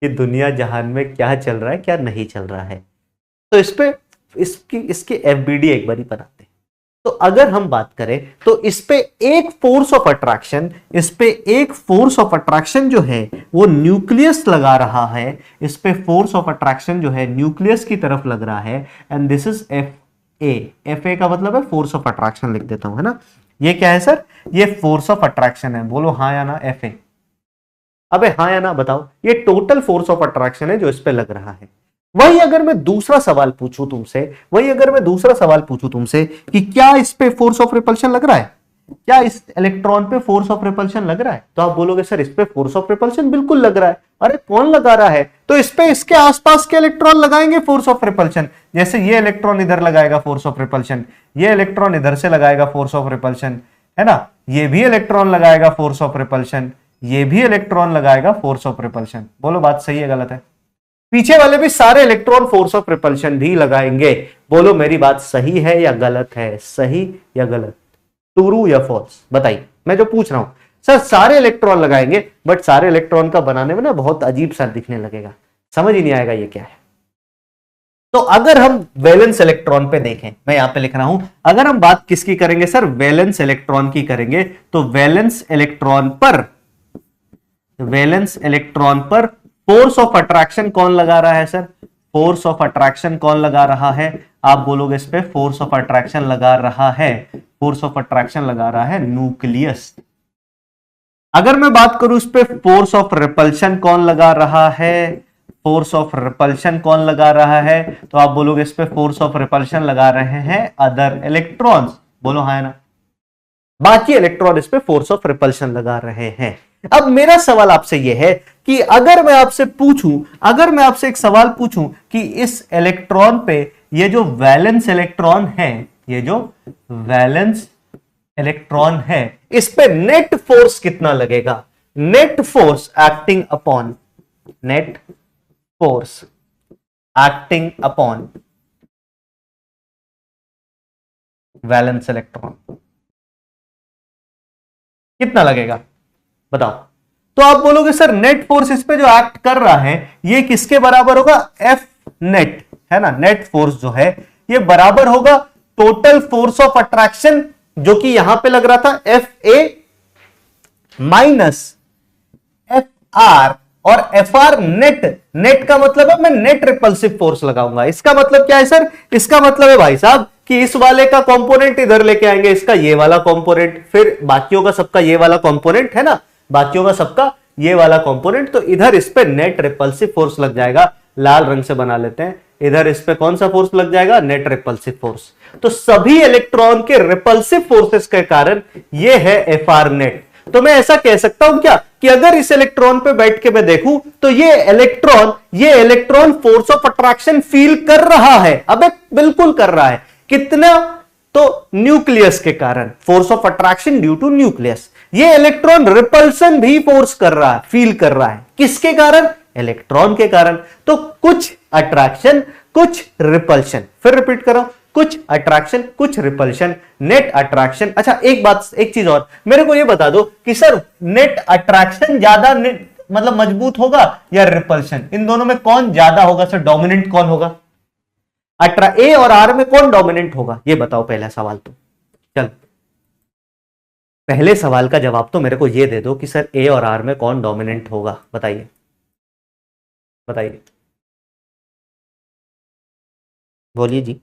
कि दुनिया जहान में क्या चल रहा है क्या नहीं चल रहा है। तो इस पे इसकी एफबीडी एक बार ही बनाते हैं। तो अगर हम बात करें तो इस पे एक फोर्स ऑफ अट्रैक्शन, इस पे एक फोर्स ऑफ अट्रैक्शन जो है वो न्यूक्लियस लगा रहा है, इस पे फोर्स ऑफ अट्रैक्शन जो है न्यूक्लियस की तरफ लग रहा है, and this is F A. F A का मतलब है फोर्स ऑफ अट्रैक्शन, लिख देता हूं है ना, ये क्या है सर? ये फोर्स ऑफ अट्रैक्शन है। बोलो हाँ या ना, Fa। अबे हाँ या ना बताओ, ये टोटल फोर्स ऑफ अट्रैक्शन है जो इस पे लग रहा है। वही अगर मैं दूसरा सवाल पूछूं तुमसे कि क्या इस पे फोर्स ऑफ रिपल्शन लग रहा है, क्या इस इलेक्ट्रॉन पे फोर्स ऑफ रिपल्शन लग रहा है, तो आप बोलोगे सर इस पे फोर्स ऑफ रिपल्शन बिल्कुल लग रहा है। अरे कौन लगा रहा है? तो इस पे इसके आसपास के इलेक्ट्रॉन लगाएंगे फोर्स ऑफ रिपल्शन। जैसे ये इलेक्ट्रॉन इधर लगाएगा फोर्स ऑफ रिपल्शन, ये इलेक्ट्रॉन इधर से लगाएगा फोर्स ऑफ रिपल्शन, है ना, ये भी इलेक्ट्रॉन लगाएगा फोर्स ऑफ रिपल्शन, ये भी इलेक्ट्रॉन लगाएगा फोर्स ऑफ रिपल्शन। बोलो बात सही है गलत है? पीछे वाले भी सारे इलेक्ट्रॉन फोर्स ऑफ रिपल्शन भी लगाएंगे। बोलो मेरी बात सही है या गलत है? सही या गलत? ट्रू या फॉल्स बताइए। मैं जो पूछ रहा हूं सर, सारे इलेक्ट्रॉन लगाएंगे, बट सारे इलेक्ट्रॉन का बनाने में ना बहुत अजीब सा दिखने लगेगा, समझ ही नहीं आएगा ये क्या है। तो अगर हम वैलेंस इलेक्ट्रॉन पे देखें, मैं यहां पे लिख रहा हूं, अगर हम बात किसकी करेंगे सर? वैलेंस इलेक्ट्रॉन की करेंगे। तो वैलेंस इलेक्ट्रॉन पर फोर्स ऑफ अट्रैक्शन कौन लगा रहा है सर? फोर्स ऑफ अट्रैक्शन कौन लगा रहा है? आप बोलोगे इस पे फोर्स ऑफ अट्रैक्शन लगा रहा है, फोर्स ऑफ अट्रैक्शन लगा रहा है न्यूक्लियस। अगर मैं बात करूं इस पे फोर्स ऑफ रिपल्शन कौन लगा रहा है? फोर्स ऑफ रिपल्शन कौन लगा रहा है? तो आप बोलोगे इस पे फोर्स ऑफ रिपल्शन लगा रहे हैं अदर इलेक्ट्रॉन्स। बोलो हाँ ना, बाकी इलेक्ट्रॉन इस पे फोर्स ऑफ रिपल्शन लगा रहे हैं। अब मेरा सवाल आपसे यह है कि अगर मैं आपसे एक सवाल पूछूं कि इस इलेक्ट्रॉन पे ये जो वैलेंस इलेक्ट्रॉन है, इस पे नेट फोर्स कितना लगेगा? Net force acting upon valence electron कितना लगेगा बताओ। तो आप बोलोगे सर नेट फोर्स इस पे जो एक्ट कर रहा है ये किसके बराबर होगा? एफ नेट, है ना। नेट फोर्स जो है ये बराबर होगा टोटल फोर्स ऑफ अट्रैक्शन जो कि यहां पे लग रहा था F A minus F R, और एफ आर नेट का मतलब है मैं नेट रिपल्सिव फोर्स लगाऊंगा। इसका मतलब क्या है सर? इसका मतलब है भाई साहब कि इस वाले का कंपोनेंट इधर लेके आएंगे, इसका ये वाला कंपोनेंट, फिर बाकियों का सबका ये वाला कंपोनेंट, है ना, बाकियों का सबका ये वाला कंपोनेंट, तो इधर इस पे नेट रिपल्सिव फोर्स लग जाएगा। लाल रंग से बना लेते हैं, इधर इस पे कौन सा फोर्स लग जाएगा? Net repulsive force. तो सभी इलेक्ट्रॉन के रिपल्सिव फोर्सेस के कारण ये है एफ आर नेट। तो मैं ऐसा कह सकता हूं क्या कि अगर इस इलेक्ट्रॉन पे बैठ के मैं देखूं तो ये electron force of attraction feel कर रहा है। अबे बिल्कुल कर रहा है। कितना? तो न्यूक्लियस के कारण, force of attraction due to nucleus. ये इलेक्ट्रॉन रिपल्सन भी फोर्स कर रहा है, फील कर रहा है। किसके कारण? इलेक्ट्रॉन के कारण। तो कुछ अट्रैक्शन कुछ रिपल्शन, फिर रिपीट कर रहा हूं, कुछ अट्रैक्शन कुछ रिपल्शन, नेट अट्रैक्शन। अच्छा एक चीज और मेरे को ये बता दो कि सर नेट अट्रैक्शन ज्यादा मतलब मजबूत होगा या रिपल्शन? इन दोनों में कौन ज्यादा होगा सर? डोमिनेंट कौन होगा? ए और आर में कौन डोमिनेंट होगा ये बताओ। पहला सवाल तो चल, पहले सवाल का जवाब तो मेरे को ये दे दो कि सर ए और आर में कौन डोमिनेंट होगा। बताइए बोलिए जी।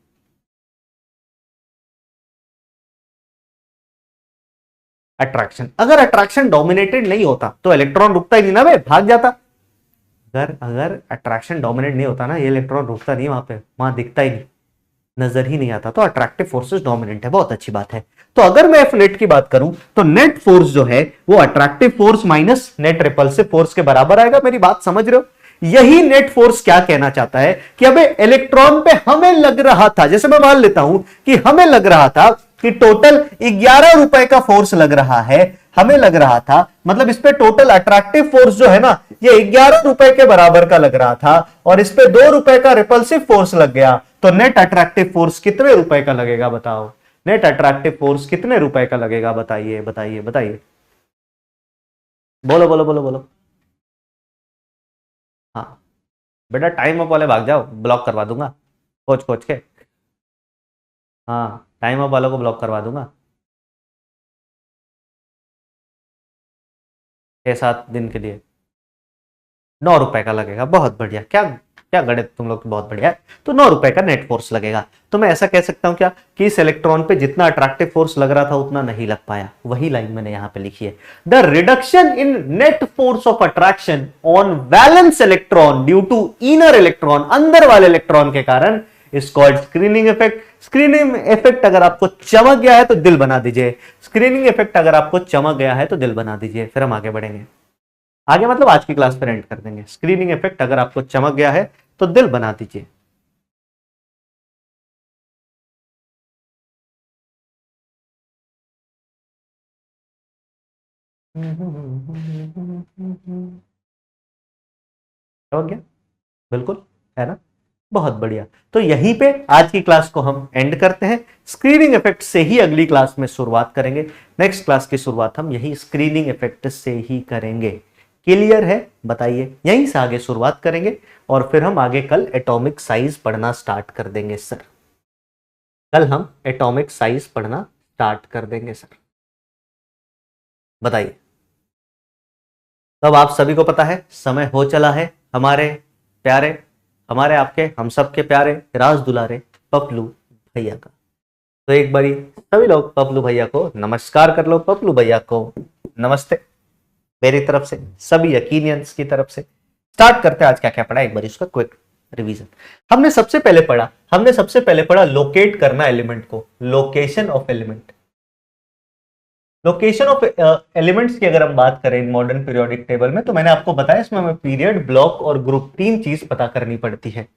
अट्रैक्शन, अगर अट्रैक्शन डोमिनेटेड नहीं होता तो इलेक्ट्रॉन रुकता ही नहीं ना, भाग जाता। अगर अट्रैक्शन डोमिनेट नहीं होता ना, ये इलेक्ट्रॉन रुकता नहीं वहां पे, वहां दिखता ही नहीं, नजर ही नहीं आता। तो अट्रैक्टिव फोर्सेस डोमिनेंट है, बहुत अच्छी बात है। तो अगर मैं एफ नेट की बात करूं तो नेट फोर्स जो है वो attractive force minus net repulsive force के बराबर आएगा। मेरी बात समझ रहे हो? यही नेट फोर्स क्या कहना चाहता है कि अबे इलेक्ट्रॉन पे हमें लग रहा था, जैसे मैं मान लेता हूं कि हमें लग रहा था कि टोटल 11 रुपए का फोर्स लग रहा है, हमें लग रहा था, मतलब इस पे टोटल अट्रैक्टिव फोर्स जो है ना ये 11 रुपए के बराबर का लग रहा था, और इस पे 2 रुपए का रिपल्सिव फोर्स लग गया, तो नेट अट्रैक्टिव फोर्स कितने रुपए का लगेगा बताओ? नेट अट्रैक्टिव फोर्स कितने रुपए का लगेगा? बताइए बताइए बताइए, बोलो बोलो बोलो बोलो। हाँ बेटा टाइम अप वाले भाग जाओ, ब्लॉक करवा दूंगा कोच के। हाँ टाइम अप वालों को ब्लॉक करवा दूंगा 6-7 दिन के लिए। 9 रुपए का लगेगा, बहुत बढ़िया। क्या क्या गणित तुम लोग बहुत बढ़िया है। तो 9 रुपए का नेट फोर्स लगेगा। तो मैं ऐसा कह सकता हूं क्या कि इस इलेक्ट्रॉन पे जितना अट्रैक्टिव फोर्स लग रहा था उतना नहीं लग पाया। वही लाइन मैंने यहां पे लिखी है, the reduction in net force of attraction on valence electron due to inner electron, अंदर वाले इलेक्ट्रॉन के कारण, is called screening effect. Screening effect अगर आपको चमक गया है तो दिल बना दीजिए। स्क्रीनिंग इफेक्ट अगर आपको चमक गया है तो दिल बना दीजिए, फिर हम आगे बढ़ेंगे। आगे मतलब आज की क्लास पर एंड कर देंगे। स्क्रीनिंग इफेक्ट अगर आपको चमक गया है तो दिल बना दीजिए। हो गया, बिल्कुल, है ना, बहुत बढ़िया। तो यहीं पे आज की क्लास को हम एंड करते हैं। स्क्रीनिंग इफेक्ट से ही अगली क्लास में शुरुआत करेंगे। नेक्स्ट क्लास की शुरुआत हम यही स्क्रीनिंग इफेक्ट से ही करेंगे। क्लियर है? बताइए, यहीं से आगे शुरुआत करेंगे और फिर हम आगे कल एटॉमिक साइज पढ़ना स्टार्ट कर देंगे सर। कल हम एटॉमिक साइज पढ़ना स्टार्ट कर देंगे सर। बताइए। तब आप सभी को पता है समय हो चला है हमारे प्यारे, हमारे आपके, हम सबके प्यारे राज दुलारे पपलू भैया का। तो एक बारी सभी लोग पपलू भैया को नमस्कार कर लो। पपलू भैया को नमस्ते मेरी तरफ से, सभी यकीनियंस की तरफ से। स्टार्ट करते हैं आज क्या क्या पढ़ा, एक बार इसका क्विक रिवीजन। हमने सबसे पहले पढ़ा लोकेट करना एलिमेंट को, location of element. Location of elements की अगर हम बात करें मॉडर्न पीरियोडिक टेबल में, तो मैंने आपको बताया इसमें हमें पीरियड, ब्लॉक और ग्रुप, 3 चीज पता करनी पड़ती है।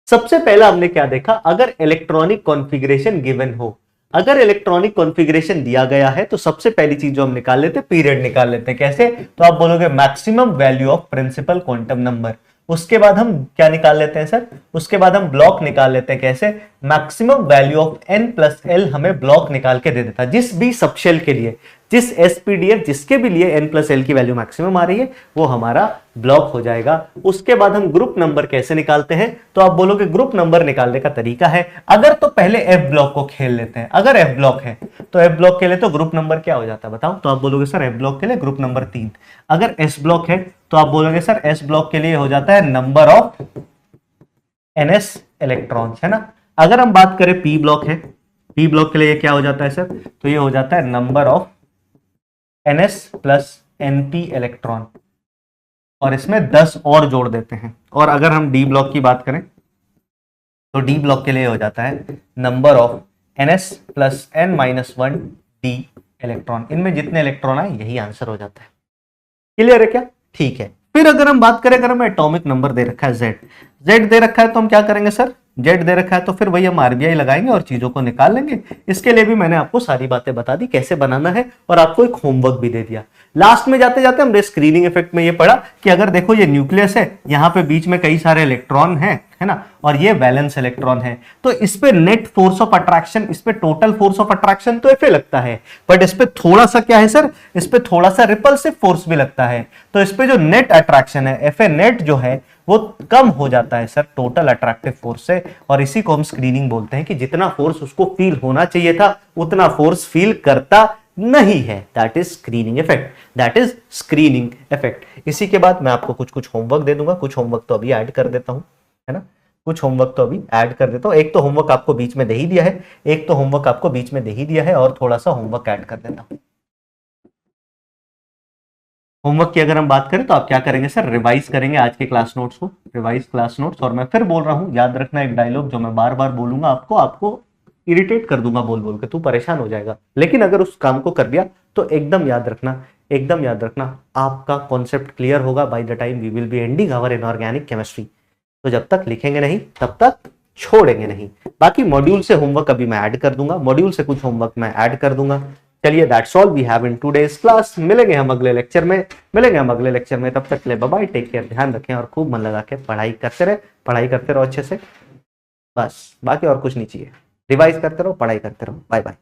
सबसे पहला हमने क्या देखा, अगर इलेक्ट्रॉनिक कॉन्फ़िगरेशन गिवन हो, अगर इलेक्ट्रॉनिक कॉन्फ़िगरेशन दिया गया है तो सबसे पहली चीज जो हम निकाल लेते हैं, पीरियड निकाल लेते हैं। कैसे? तो आप बोलोगे maximum value of principal quantum number. उसके बाद हम क्या निकाल लेते हैं सर? उसके बाद हम ब्लॉक निकाल लेते हैं। कैसे? Maximum value of n plus L हमें ब्लॉक निकाल के दे देता है। जिस भी सबशेल के लिए, जिस एसपीडीएफ जिसके भी लिए n प्लस एल की वैल्यू मैक्सिमम आ रही है वो हमारा ब्लॉक हो जाएगा। उसके बाद हम ग्रुप नंबर कैसे निकालते हैं? तो आप बोलोगे ग्रुप नंबर निकालने का तरीका है, अगर तो पहले एफ ब्लॉक को खेल लेते हैं। अगर एफ ब्लॉक है तो एफ ब्लॉक के लिए तो ग्रुप नंबर क्या हो जाता है बताओ? तो आप बोलोगे सर एफ ब्लॉक के लिए ग्रुप नंबर 3। अगर एस ब्लॉक है तो आप बोलोगे सर एस ब्लॉक के लिए हो जाता है नंबर ऑफ एनएस इलेक्ट्रॉन्स, है ना। अगर हम बात करें पी ब्लॉक है, पी ब्लॉक के लिए क्या हो जाता है सर? तो ये हो जाता है number of NS plus NP electron, और इसमें 10 और जोड़ देते हैं। और अगर हम डी ब्लॉक की बात करें तो डी ब्लॉक के लिए हो जाता है number of NS plus N minus 1 D electron. इनमें जितने इलेक्ट्रॉन आए यही आंसर हो जाता है। क्लियर है क्या? ठीक है। फिर अगर हम बात करें, अगर हमें एटॉमिक नंबर दे रखा है Z दे रखा है तो हम क्या करेंगे सर? Z दे रखा है तो फिर वही हम आरबीआई लगाएंगे और चीजों को निकाल लेंगे। इसके लिए भी मैंने आपको सारी बातें बता दी कैसे बनाना है, और आपको एक होमवर्क भी दे दिया। लास्ट में जाते जाते हमने स्क्रीनिंग इफेक्ट में ये पढ़ा कि अगर देखो ये न्यूक्लियस है, यहाँ पे बीच में कई सारे इलेक्ट्रॉन हैं, है ना, और ये वैलेंस इलेक्ट्रॉन है, तो इस पे नेट फोर्स ऑफ अट्रैक्शन, इस पे टोटल फोर्स ऑफ अट्रैक्शन तो एफ लगता है, बट इस पे थोड़ा सा क्या है सर? इस पे थोड़ा सा रिपल्सिव फोर्स भी लगता है। तो इस पे जो नेट अट्रैक्शन है, एफ नेट जो है वो कम हो जाता है सर टोटल अट्रैक्टिव फोर्स से, और इसी को हम स्क्रीनिंग बोलते हैं कि जितना फोर्स उसको फील होना चाहिए था उतना फोर्स फील करता नहीं है। That is screening effect, that is screening effect. इसी के बाद मैं आपको कुछ होमवर्क दे दूंगा, कुछ होमवर्क तो अभी ऐड कर देता हूं, है ना, कुछ होमवर्क तो अभी ऐड कर देता हूं। एक तो होमवर्क आपको बीच में दे ही दिया है, एक तो होमवर्क आपको बीच में दे ही दिया है, और थोड़ा सा होमवर्क ऐड कर देता हूं। होमवर्क की अगर हम बात करें तो आप क्या करेंगे सर? रिवाइज करेंगे आज के क्लास नोट्स को, रिवाइज क्लास नोट्स। और मैं फिर बोल रहा हूं, याद रखना एक डायलॉग जो मैं बार बार बोलूंगा, आपको इरिटेट कर दूंगा बोल बोल के, तू परेशान हो जाएगा, लेकिन अगर उस काम को कर दिया तो एकदम याद रखना, एकदम याद रखना, आपका कॉन्सेप्ट क्लियर होगा by the time we will be ending our inorganic chemistry. तो जब तक लिखेंगे नहीं तब तक छोड़ेंगे नहीं। बाकी मॉड्यूल से होमवर्क अभी मैं ऐड कर दूंगा, मॉड्यूल से कुछ होमवर्क मैं ऐड कर दूंगा। चलिए, that's all we have in today's class. मिलेंगे हम अगले लेक्चर में, तब तक के लिए बाय बाय, टेक केयर, ध्यान रखें और खूब मन लगा के पढ़ाई करते रहो अच्छे से, बस बाकी और कुछ नहीं चाहिए। रिवाइज करते रहो, पढ़ाई करते रहो, बाय बाय।